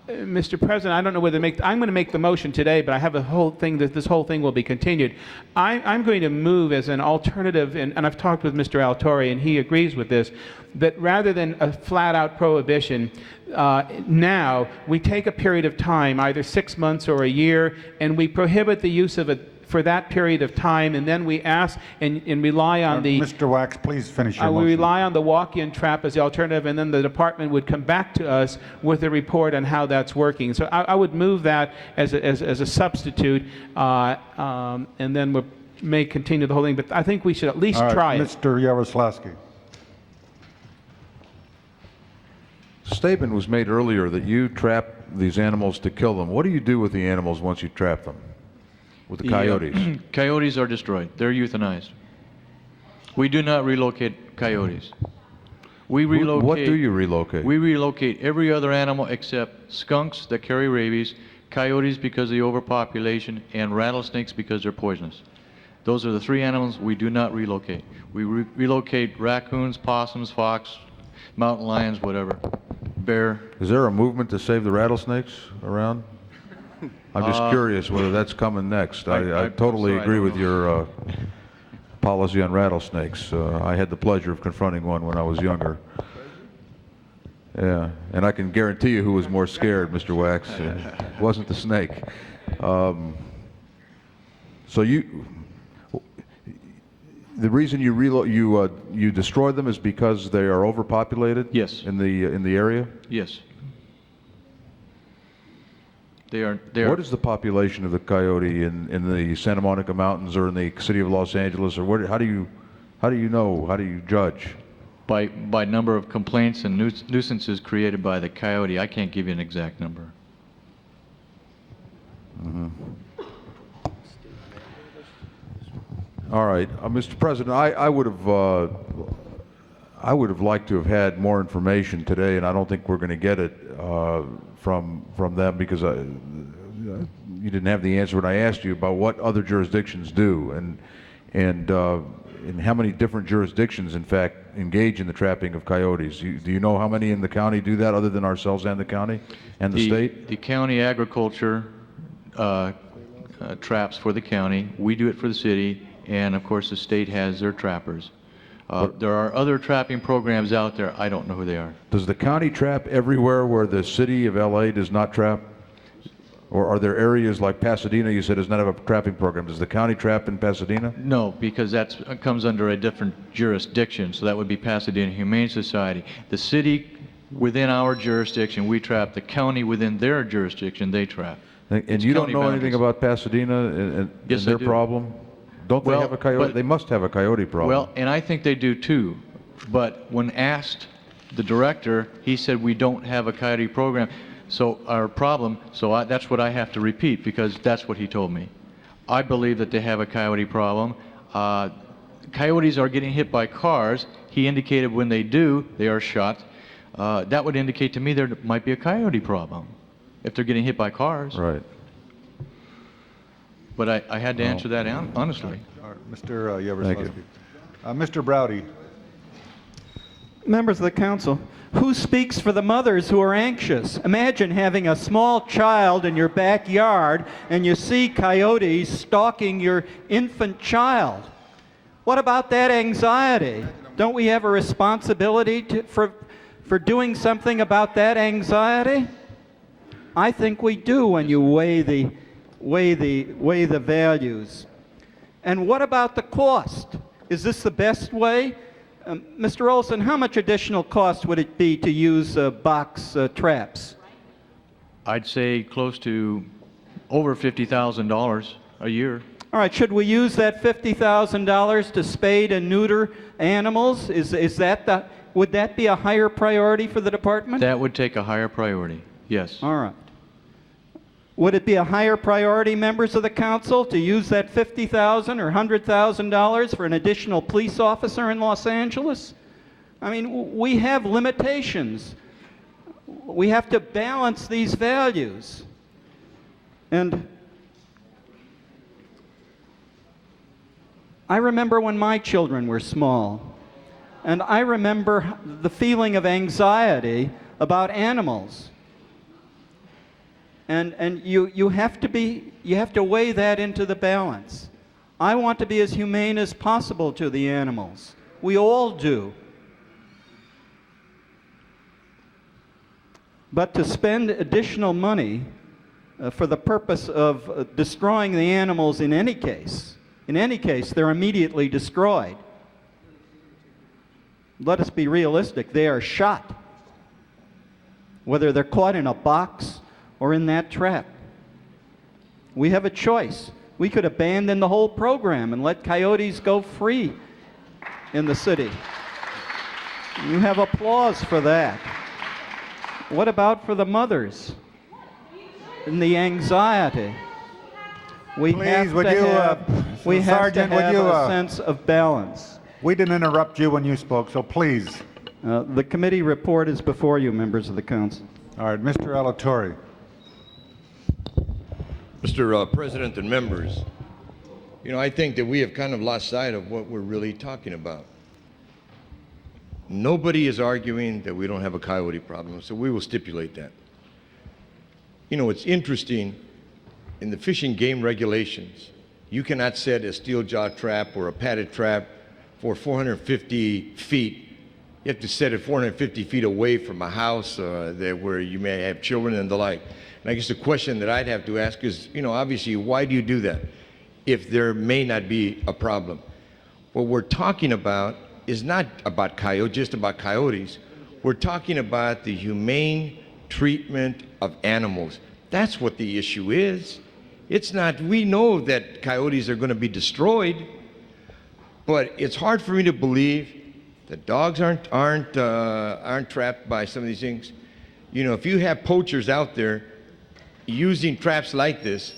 Mr. President, I don't know whether I'm going to make the motion today, but I have a whole thing that this whole thing will be continued. I'm going to move as an alternative, and I've talked with Mr. Altori, and he agrees with this, that rather than a flat-out prohibition, now we take a period of time, either 6 months or a year, and we prohibit the use of a for that period of time, and then we ask and rely on the... Mr. Wax, please finish your We motion. rely on the walk-in trap as the alternative, and then the department would come back to us with a report on how that's working. So I would move that as a substitute, and then we may continue the whole thing, but I think we should at least All right, try it. Mr. Yaroslavsky. Statement was made earlier that you trap these animals to kill them. What do you do with the animals once you trap them? With the coyotes? Coyotes are destroyed. They're euthanized. We do not relocate coyotes. We relocate. What do you relocate? We relocate every other animal except skunks that carry rabies, coyotes because of the overpopulation, and rattlesnakes because they're poisonous. Those are the three animals we do not relocate. We relocate raccoons, possums, fox, mountain lions, whatever, bear. Is there a movement to save the rattlesnakes around? I'm just curious whether that's coming next. I totally sorry, I agree don't with know. your policy on rattlesnakes. I had the pleasure of confronting one when I was younger. Yeah, and I can guarantee you who was more scared, Mr. Wax. It wasn't the snake. So the reason you destroy them is because they are overpopulated? Yes. In the area? Yes. They are. What is the population of the coyote in the Santa Monica Mountains or in the city of Los Angeles, or how do you know? How do you judge? By number of complaints and nuisances created by the coyote. I can't give you an exact number. Mm-hmm. All right, Mr. President, I would have liked to have had more information today, and I don't think we're going to get it from them because you didn't have the answer when I asked you about what other jurisdictions do and how many different jurisdictions, in fact, engage in the trapping of coyotes. Do you know how many in the county do that, other than ourselves and the county and the state? The county agriculture traps for the county. We do it for the city. And of course, the state has their trappers. There are other trapping programs out there. I don't know who they are. Does the county trap everywhere where the city of LA does not trap? Or are there areas like Pasadena, you said, does not have a trapping program? Does the county trap in Pasadena? No, because that comes under a different jurisdiction. So that would be Pasadena Humane Society. The city within our jurisdiction, we trap. The county within their jurisdiction, they trap. And you don't know anything about Pasadena and their problem? Don't they have a coyote? They must have a coyote problem. Well, and I think they do too. But when asked the director, he said we don't have a coyote program. So our problem, that's what I have to repeat because that's what he told me. I believe that they have a coyote problem. Coyotes are getting hit by cars. He indicated when they do, they are shot. That would indicate to me there might be a coyote problem if they're getting hit by cars. Right. But I had to answer that honestly. All right, Mr. Thank you. Mr. Browdy. Members of the council, who speaks for the mothers who are anxious? Imagine having a small child in your backyard and you see coyotes stalking your infant child. What about that anxiety? Don't we have a responsibility for doing something about that anxiety? I think we do when you weigh the values. And what about the cost? Is this the best way? Mr. Olson, how much additional cost would it be to use box traps? I'd say close to over $50,000 a year. All right, should we use that $50,000 to spade and neuter animals? Would that be a higher priority for the department? That would take a higher priority, yes. All right. Would it be a higher priority, members of the council, to use that $50,000 or $100,000 for an additional police officer in Los Angeles? I mean, we have limitations. We have to balance these values. And I remember when my children were small, and I remember the feeling of anxiety about animals. And you have to weigh that into the balance. I want to be as humane as possible to the animals. We all do. But to spend additional money for the purpose of destroying the animals in any case. In any case, they're immediately destroyed. Let us be realistic. They are shot, whether they're caught in a box or in that trap. We have a choice. We could abandon the whole program and let coyotes go free in the city. You have applause for that. What about for the mothers and the anxiety? We have to have a sense of balance. We didn't interrupt you when you spoke, so please. The committee report is before you, members of the council. All right, Mr. Alatorre. Mr. President and members, you know, I think that we have kind of lost sight of what we're really talking about. Nobody is arguing that we don't have a coyote problem, so we will stipulate that. You know, it's interesting, in the fish and game regulations, you cannot set a steel jaw trap or a padded trap for 450 feet. You have to set it 450 feet away from a house where you may have children and the like. And I guess the question that I'd have to ask is, you know, obviously, why do you do that if there may not be a problem? What we're talking about is not about just about coyotes. We're talking about the humane treatment of animals. That's what the issue is. It's not, we know that coyotes are going to be destroyed, but it's hard for me to believe that dogs aren't trapped by some of these things. You know, if you have poachers out there using traps like this,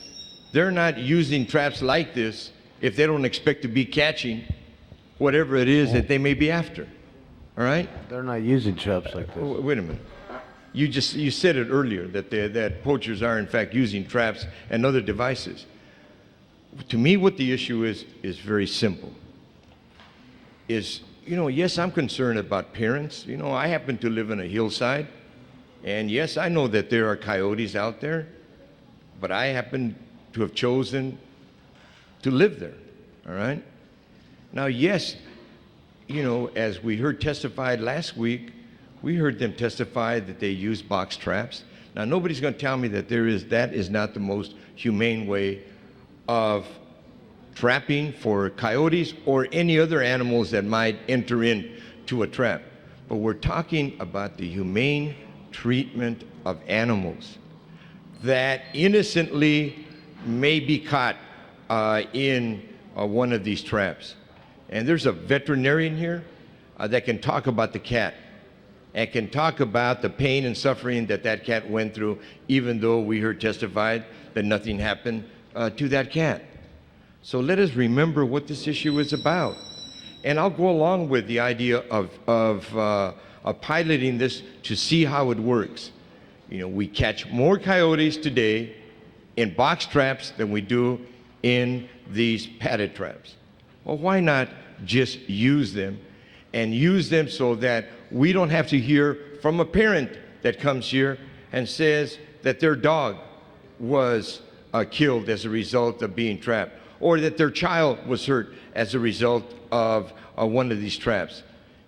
they're not using traps like this if they don't expect to be catching whatever it is that they may be after. All right? They're not using traps like this. Wait a minute. You said it earlier that poachers are in fact using traps and other devices. To me, what the issue is very simple. You know, yes, I'm concerned about parents. You know, I happen to live in a hillside, and yes, I know that there are coyotes out there, but I happen to have chosen to live there. All right? Now, yes, you know, as we heard testified last week, we heard them testify that they use box traps. Now, nobody's going to tell me that that is not the most humane way of trapping for coyotes or any other animals that might enter into a trap. But we're talking about the humane treatment of animals that innocently may be caught in one of these traps. And there's a veterinarian here that can talk about the cat and can talk about the pain and suffering that cat went through, even though we heard testified that nothing happened to that cat. So let us remember what this issue is about. And I'll go along with the idea of piloting this to see how it works. You know, we catch more coyotes today in box traps than we do in these padded traps. Well, why not just use them and use them so that we don't have to hear from a parent that comes here and says that their dog was killed as a result of being trapped, or that their child was hurt as a result of one of these traps.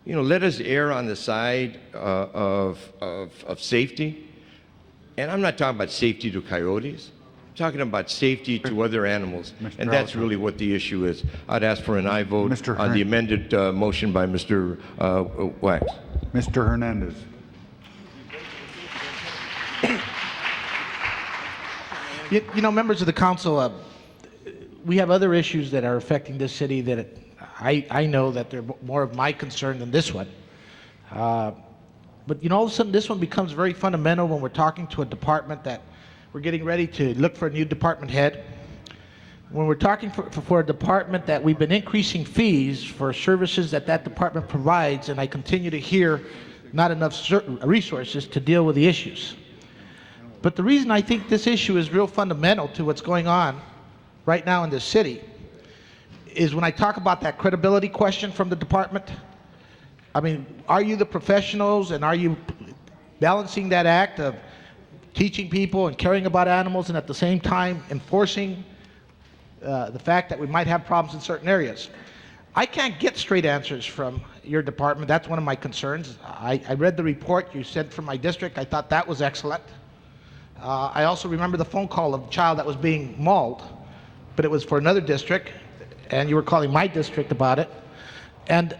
You know, let us err on the side of safety. And I'm not talking about safety to coyotes. I'm talking about safety to other animals. And that's really what the issue is. I'd ask for an aye vote on the amended motion by Mr. Wax. Mr. Hernandez. You know, members of the council, we have other issues that are affecting this city that I know that they're more of my concern than this one. But you know, all of a sudden this one becomes very fundamental when we're talking to a department that we're getting ready to look for a new department head. When we're talking for a department that we've been increasing fees for services that department provides, and I continue to hear not enough resources to deal with the issues. But the reason I think this issue is real fundamental to what's going on right now in this city is when I talk about that credibility question from the department. I mean, are you the professionals, and are you balancing that act of teaching people and caring about animals and at the same time enforcing the fact that we might have problems in certain areas? I can't get straight answers from your department. That's one of my concerns. I read the report you sent from my district. I thought that was excellent. I also remember the phone call of a child that was being mauled, but it was for another district, and you were calling my district about it. And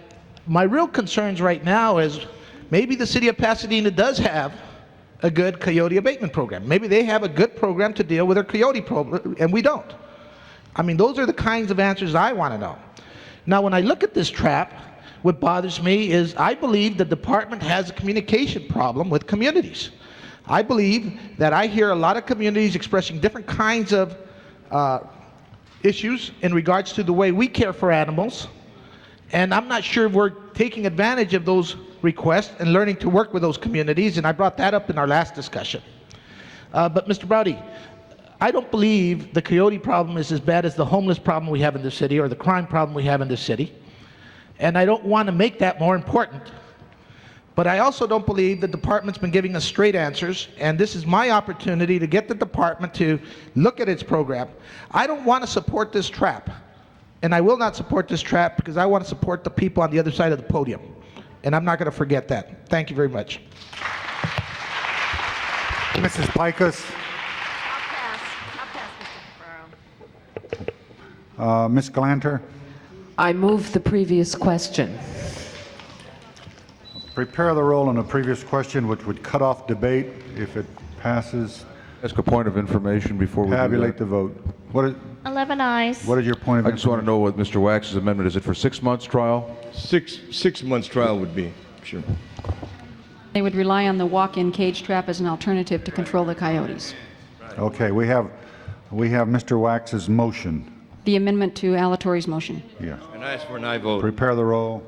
my real concerns right now is maybe the city of Pasadena does have a good coyote abatement program. Maybe they have a good program to deal with their coyote problem, and we don't. I mean, those are the kinds of answers I want to know. Now, when I look at this trap, what bothers me is I believe the department has a communication problem with communities. I believe that I hear a lot of communities expressing different kinds of issues in regards to the way we care for animals, and I'm not sure we're taking advantage of those requests and learning to work with those communities, and I brought that up in our last discussion. But Mr. Browdy, I don't believe the coyote problem is as bad as the homeless problem we have in the city or the crime problem we have in the city, and I don't want to make that more important. But I also don't believe the department's been giving us straight answers, and this is my opportunity to get the department to look at its program. I don't want to support this trap, and I will not support this trap because I want to support the people on the other side of the podium, and I'm not going to forget that. Thank you very much. Mrs. Pikus. Ms. Galanter. I move the previous question. Prepare the roll on the previous question, which would cut off debate if it passes. Ask a point of information before we Tabulate the vote. What is, 11 ayes. what is your point of I just want to know what Mr. Wax's amendment is. It for 6 months trial? Six months trial would be, sure. They would rely on the walk-in cage trap as an alternative to control the coyotes. Okay, we have Mr. Wax's motion. The amendment to Alatorre's motion. Yeah. And I ask for an aye vote. Prepare the roll.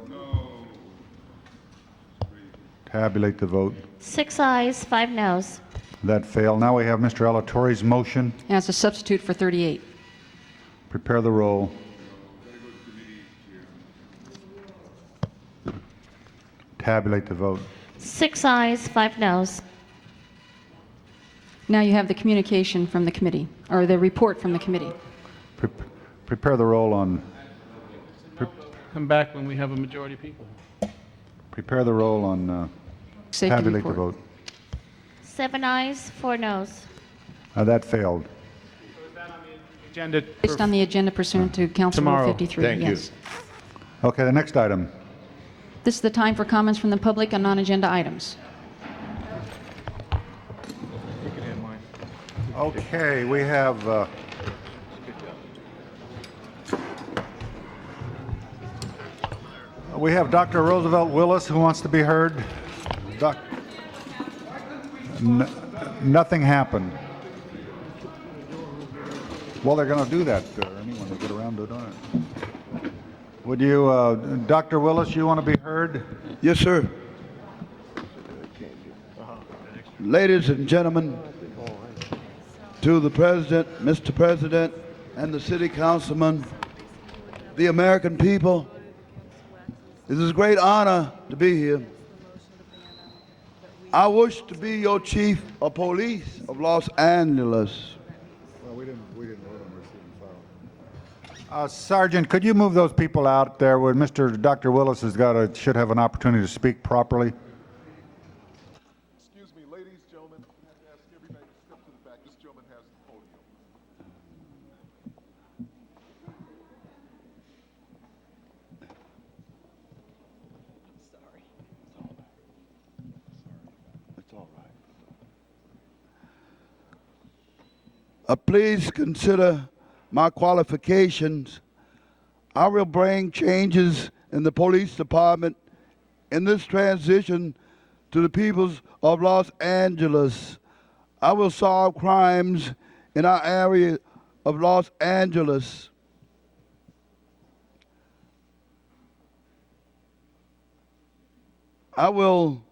Tabulate the vote. 6 ayes, 5 noes. That failed. Now we have Mr. Alatorre's motion. As a substitute for 38. Prepare the roll. Tabulate the vote. 6 ayes, 5 noes. Now you have the communication from the committee, or the report from the committee. Prepare the roll on. Come back when we have a majority of people. Prepare the roll on. Safety Tabulate report. the vote. 7 ayes, 4 noes. That failed. Agenda Based on the agenda pursuant to Council Rule Tomorrow. 53. Thank you. Yes. Okay, the next item. This is the time for comments from the public on non-agenda items. Okay, we have. We have Dr. Roosevelt Willis who wants to be heard. Nothing happened. Well, they're going to do that when they get around to doing it. Would you, Dr. Willis, you want to be heard? Yes, sir. Ladies and gentlemen, to the President, Mr. President, and the City Councilman, the American people, it is a great honor to be here. I wish to be your Chief of Police of Los Angeles. Well, we didn't vote on receiving file. Sergeant, could you move those people out there where Dr. Willis should have an opportunity to speak properly? Excuse me, ladies, gentlemen, I have to ask everybody to step to the back. This gentleman has the podium. It's all right. Please consider my qualifications. I will bring changes in the police department in this transition to the peoples of Los Angeles. I will solve crimes in our area of Los Angeles. I will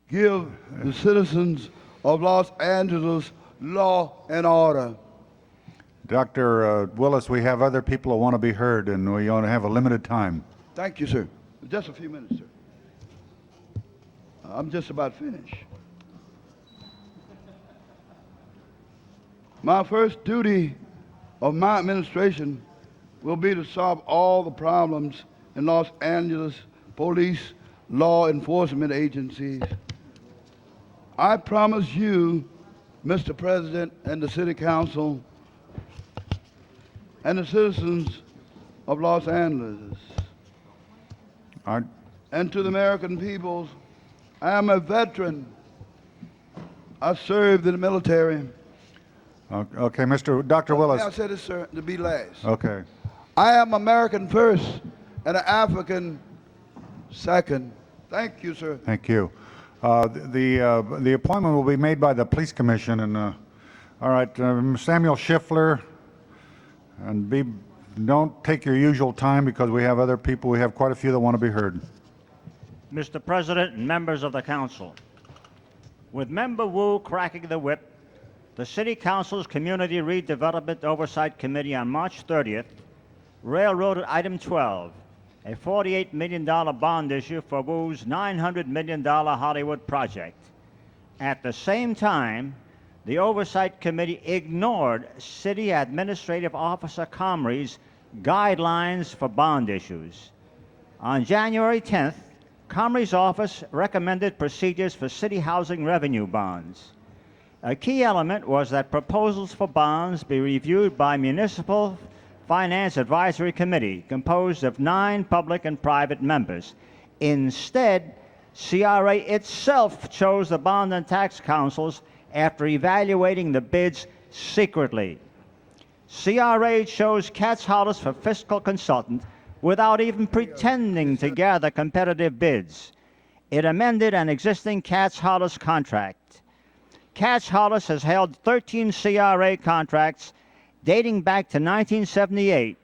give the citizens of Los Angeles law and order. Dr. Willis, we have other people who want to be heard, and we only have a limited time. Thank you, sir. Just a few minutes, sir. I'm just about finished. My first duty of my administration will be to solve all the problems in Los Angeles police law enforcement agencies. I promise you Mr. President, and the City Council, and the citizens of Los Angeles, and to the American peoples, I am a veteran. I served in the military. Okay, Dr. Willis. I said it, sir, to be last. Okay. I am American first and an African second. Thank you, sir. Thank you. The appointment will be made by the Police Commission. And all right, Samuel Schiffler, and don't take your usual time because we have other people. We have quite a few that want to be heard. Mr. President and members of the council, with Member Wu cracking the whip, the City Council's Community Redevelopment Oversight Committee on March 30th railroaded item 12, a $48 million bond issue for Wu's $900 million Hollywood project. At the same time, the Oversight Committee ignored City Administrative Officer Comrie's guidelines for bond issues. On January 10th, Comrie's office recommended procedures for city housing revenue bonds. A key element was that proposals for bonds be reviewed by Municipal Finance Advisory Committee, composed of 9 public and private members. Instead, CRA itself chose the bond and tax councils after evaluating the bids secretly. CRA chose Katz Hollis for fiscal consultant without even pretending to gather competitive bids. It amended an existing Katz Hollis contract. Katz Hollis has held 13 CRA contracts dating back to 1978,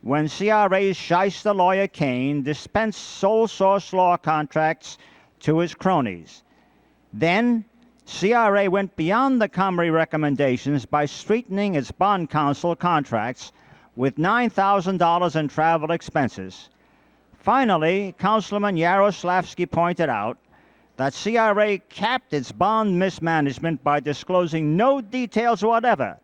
when CRA's shyster lawyer Kane dispensed sole source law contracts to his cronies. Then, CRA went beyond the Comrie recommendations by straightening its bond counsel contracts with $9,000 in travel expenses. Finally, Councilman Yaroslavsky pointed out that CRA capped its bond mismanagement by disclosing no details whatever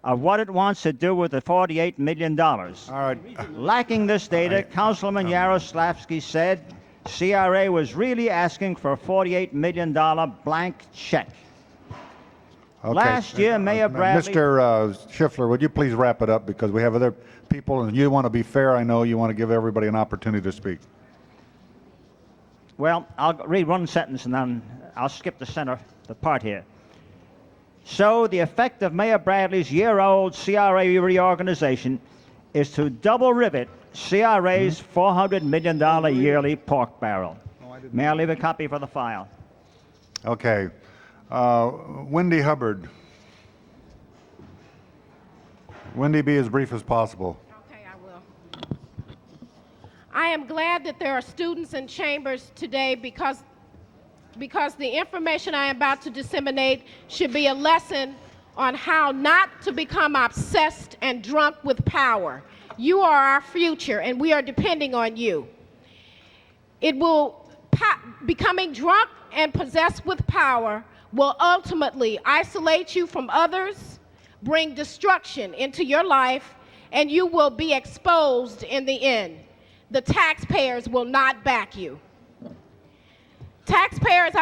of what it wants to do with the $48 million. All right. Lacking this data, Councilman Yaroslavsky said CRA was really asking for a $48 million blank check. Okay. Last year, Mayor Bradley... Mr. Schiffler, would you please wrap it up because we have other people and you want to be fair. I know you want to give everybody an opportunity to speak. Well, I'll read one sentence and then I'll skip the part here. So the effect of Mayor Bradley's year-old CRA reorganization is to double rivet CRA's $400 million yearly pork barrel. May I leave a copy for the file? Okay. Wendy Hubbard. Wendy, be as brief as possible. Okay, I will. I am glad that there are students in chambers today because the information I am about to disseminate should be a lesson on how not to become obsessed and drunk with power. You are our future, and we are depending on you. Becoming drunk and possessed with power will ultimately isolate you from others, bring destruction into your life, and you will be exposed in the end. The taxpayers will not back you. Taxpayers,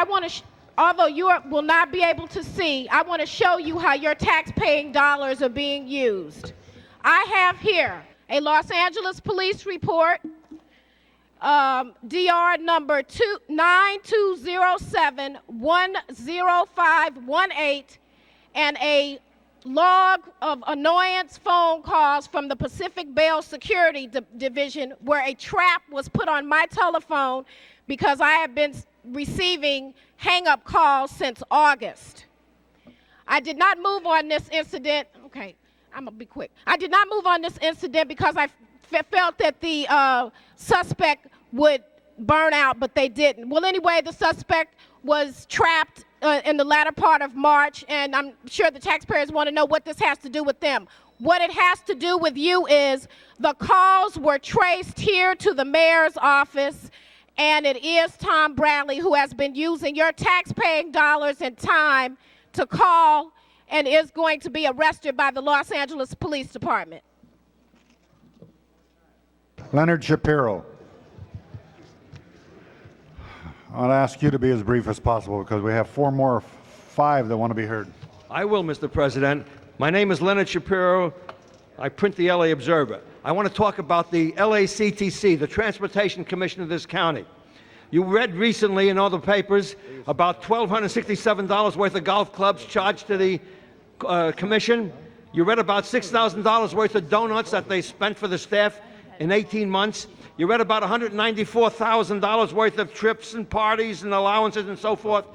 although you will not be able to see, I want to show you how your tax-paying dollars are being used. I have here a Los Angeles police report, DR number 9207-10518, and a log of annoyance phone calls from the Pacific Bail Security Division where a trap was put on my telephone because I have been receiving hang-up calls since August. I did not move on this incident. Okay, I'm gonna be quick. I did not move on this incident because I felt that the suspect would burn out, but they didn't. Well, anyway, the suspect was trapped in the latter part of March, and I'm sure the taxpayers want to know what this has to do with them. What it has to do with you is the calls were traced here to the mayor's office, and it is Tom Bradley who has been using your tax-paying dollars and time to call and is going to be arrested by the Los Angeles Police Department. Leonard Shapiro. I'll ask you to be as brief as possible because we have 5 that want to be heard. I will, Mr. President. My name is Leonard Shapiro. I print the LA Observer. I want to talk about the LACTC, the Transportation Commission of this county. You read recently in all the papers about $1,267 worth of golf clubs charged to the commission. You read about $6,000 worth of donuts that they spent for the staff in 18 months. You read about $194,000 worth of trips and parties and allowances and so forth.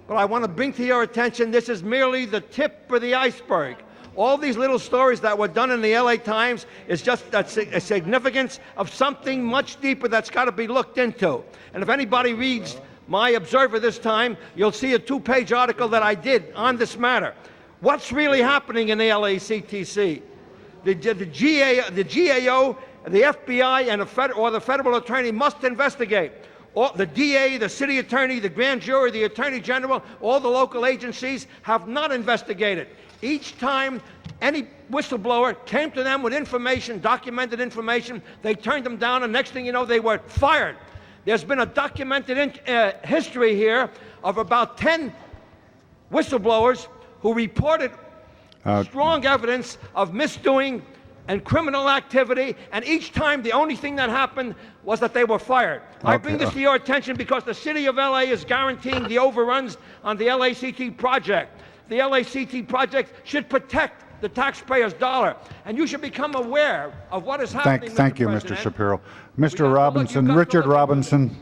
But I want to bring to your attention, this is merely the tip of the iceberg. All these little stories that were done in the LA Times is just a significance of something much deeper that's got to be looked into. And if anybody reads my Observer this time, you'll see a 2-page article that I did on this matter. What's really happening in the LACTC? The GAO, the FBI, and the federal attorney must investigate. The DA, the city attorney, the grand jury, the attorney general, all the local agencies have not investigated. Each time any whistleblower came to them with information, documented information, they turned them down, and next thing you know, they were fired. There's been a documented history here of about 10 whistleblowers who reported strong evidence of misdoing and criminal activity, and each time the only thing that happened was that they were fired. I bring this to your attention because the city of LA is guaranteeing the overruns on the LACT project. The LACT project should protect the taxpayer's dollar, and you should become aware of what is happening. Thank you, Mr. Shapiro. Mr. Robinson, Richard Robinson.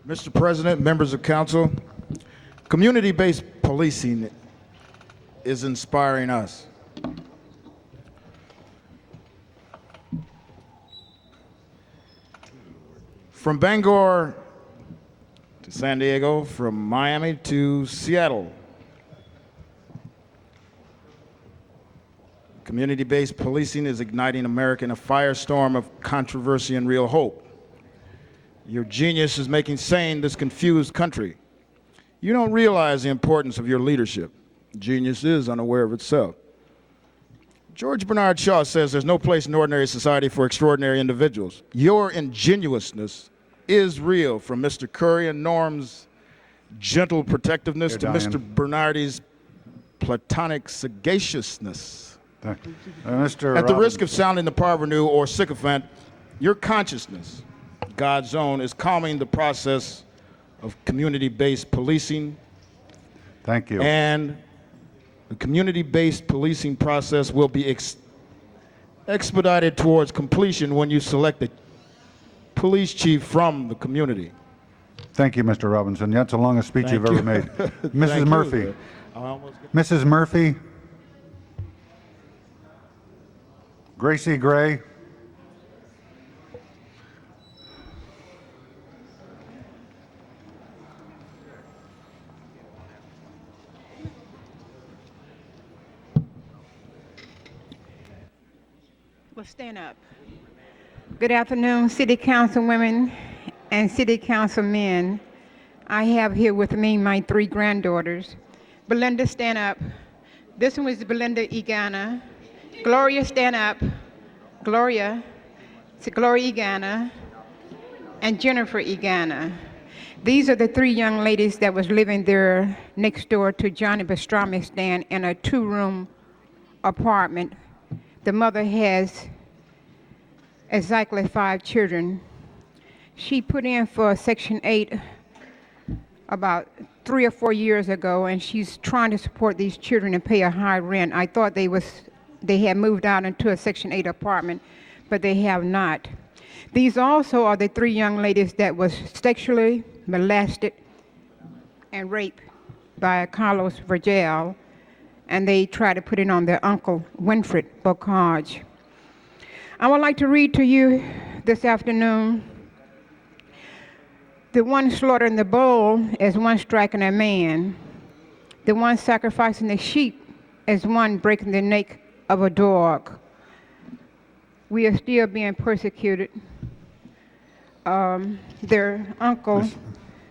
Mr. President, members of council, community-based policing is inspiring us. From Bangor to San Diego, from Miami to Seattle, community-based policing is igniting America in a firestorm of controversy and real hope. Your genius is making sane this confused country. You don't realize the importance of your leadership. Genius is unaware of itself. George Bernard Shaw says there's no place in ordinary society for extraordinary individuals. Your ingenuousness is real, from Mr. Curry and Norm's gentle protectiveness to Mr. Bernardi's platonic sagaciousness. At the risk of sounding the parvenu or sycophant, your consciousness, God's own, is calming the process of community-based policing. Thank you. And the community-based policing process will be expedited towards completion when you select a police chief from the community. Thank you, Mr. Robinson. That's the longest speech you've ever made. Mrs. Murphy. Mrs. Murphy. Gracie Gray. Well, stand up. Good afternoon, City Council women and City Council men. I have here with me my 3 granddaughters. Belinda, stand up. This one is Belinda Egana. Gloria, stand up. Gloria. It's Gloria Egana. And Jennifer Egana. These are the 3 young ladies that was living there next door to Johnny Pastrami stand in a 2-room apartment. The mother has exactly 5 children. She put in for Section 8 about 3 or 4 years ago, and she's trying to support these children and pay a high rent. I thought they had moved out into a Section 8 apartment, but they have not. These also are the 3 young ladies that was sexually molested and raped by Carlos Vergel, and they tried to put it on their uncle, Winfred Bocage. I would like to read to you this afternoon, the one slaughtering the bull is one striking a man. The one sacrificing the sheep is one breaking the neck of a dog. We are still being persecuted. Their uncle,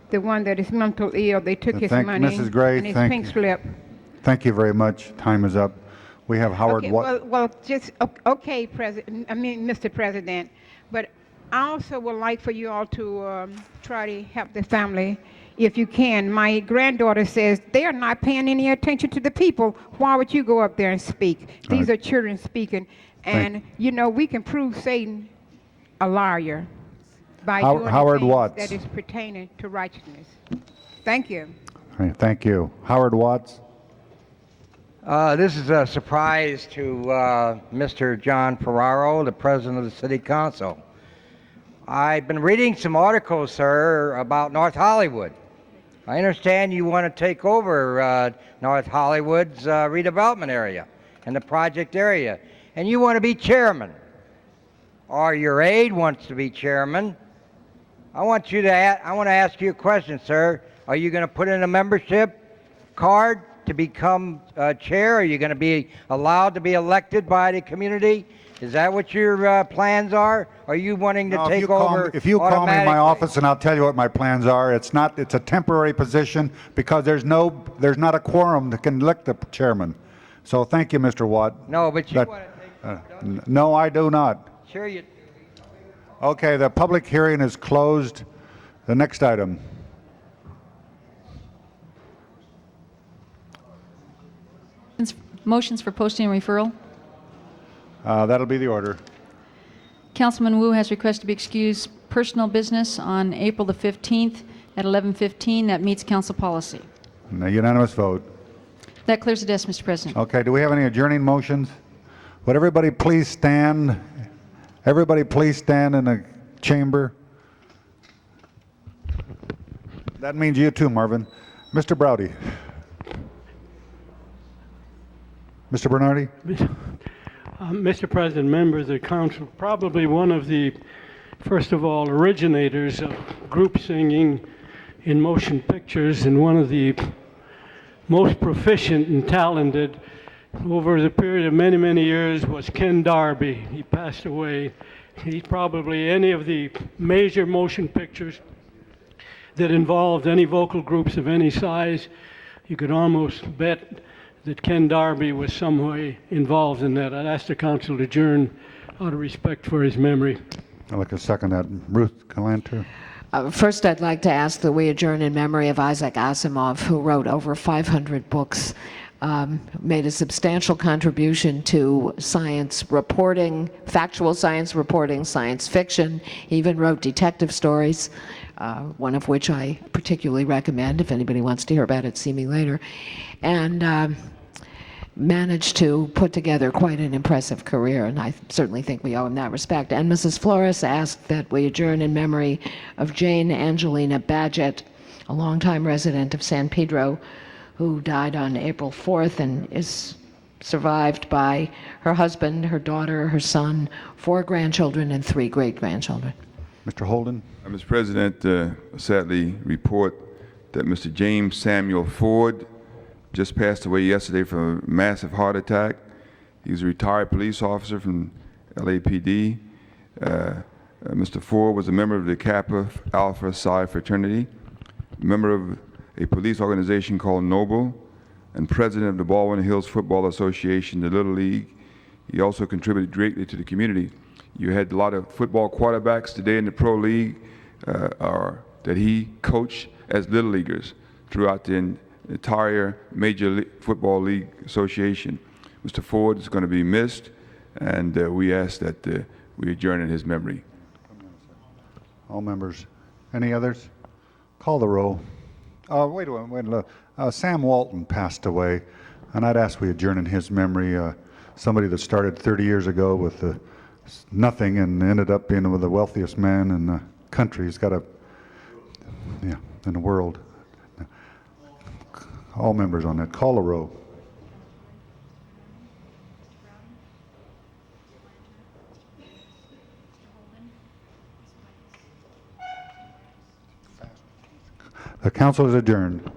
the one that is mentally ill, they took his money Mrs. Gray, and his thank pink you. slip. Thank you very much. Time is up. We have Howard Okay, Watts. okay, Mr. President, but I also would like for you all to try to help the family if you can. My granddaughter says they are not paying any attention to the people. Why would you go up there and speak? These are children speaking, and you know we can prove Satan a liar by doing the Howard things Watts. that is pertaining to righteousness. Thank you. All right, thank you. Howard Watts. This is a surprise to Mr. John Ferraro, the president of the city council. I've been reading some articles, sir, about North Hollywood. I understand you want to take over North Hollywood's redevelopment area and the project area, and you want to be chairman, or your aide wants to be chairman. I want to ask you a question, sir. Are you going to put in a membership card to become chair? Are you going to be allowed to be elected by the community? Is that what your plans are? Are you wanting to take over? If you call me in my automatically? office, and I'll tell you what my plans are. It's a temporary position because there's not a quorum that can elect the chairman. So thank you, Mr. Watt. No, but you want to take No, I do not. Sure you. Okay, the public hearing is closed. The next item. Motions for posting and referral. That'll be the order. Councilman Wu has requested to be excused personal business on April the 15th at 11:15. That meets council policy. And a unanimous vote. That clears the desk, Mr. President. Okay, do we have any adjourning motions? Would everybody please stand? Everybody please stand in the chamber. That means you too, Marvin. Mr. Browdy. Mr. Bernardi? Mr. President, members of the council, probably one of the, first of all, originators of group singing in motion pictures, and one of the most proficient and talented over the period of many, many years was Ken Darby. He passed away. He's probably any of the major motion pictures that involved any vocal groups of any size, you could almost bet that Ken Darby was some way involved in that. I'd ask the council to adjourn out of respect for his memory. I'd like to second that. Ruth Galanter. First, I'd like to ask that we adjourn in memory of Isaac Asimov, who wrote over 500 books, made a substantial contribution to science reporting, factual science reporting, science fiction. He even wrote detective stories, one of which I particularly recommend. If anybody wants to hear about it, see me later. And managed to put together quite an impressive career, and I certainly think we owe him that respect. And Mrs. Flores asked that we adjourn in memory of Jane Angelina Badgett, a longtime resident of San Pedro, who died on April 4th and is survived by her husband, her daughter, her son, 4 grandchildren, and 3 great-grandchildren. Mr. Holden. Mr. President, sadly report that Mr. James Samuel Ford just passed away yesterday from a massive heart attack. He was a retired police officer from LAPD. Mr. Ford was a member of the Kappa Alpha Psi fraternity, member of a police organization called Noble, and president of the Baldwin Hills Football Association, the Little League. He also contributed greatly to the community. You had a lot of football quarterbacks today in the pro league that he coached as Little Leaguers throughout the entire Major Football League Association. Mr. Ford is going to be missed, and we ask that we adjourn in his memory. All members. Any others? Call the roll. Wait a minute. Sam Walton passed away, and I'd ask we adjourn in his memory. Somebody that started 30 years ago with nothing and ended up being one of the wealthiest men in the country. He's got in the world. All members on that. Call the roll. The council is adjourned.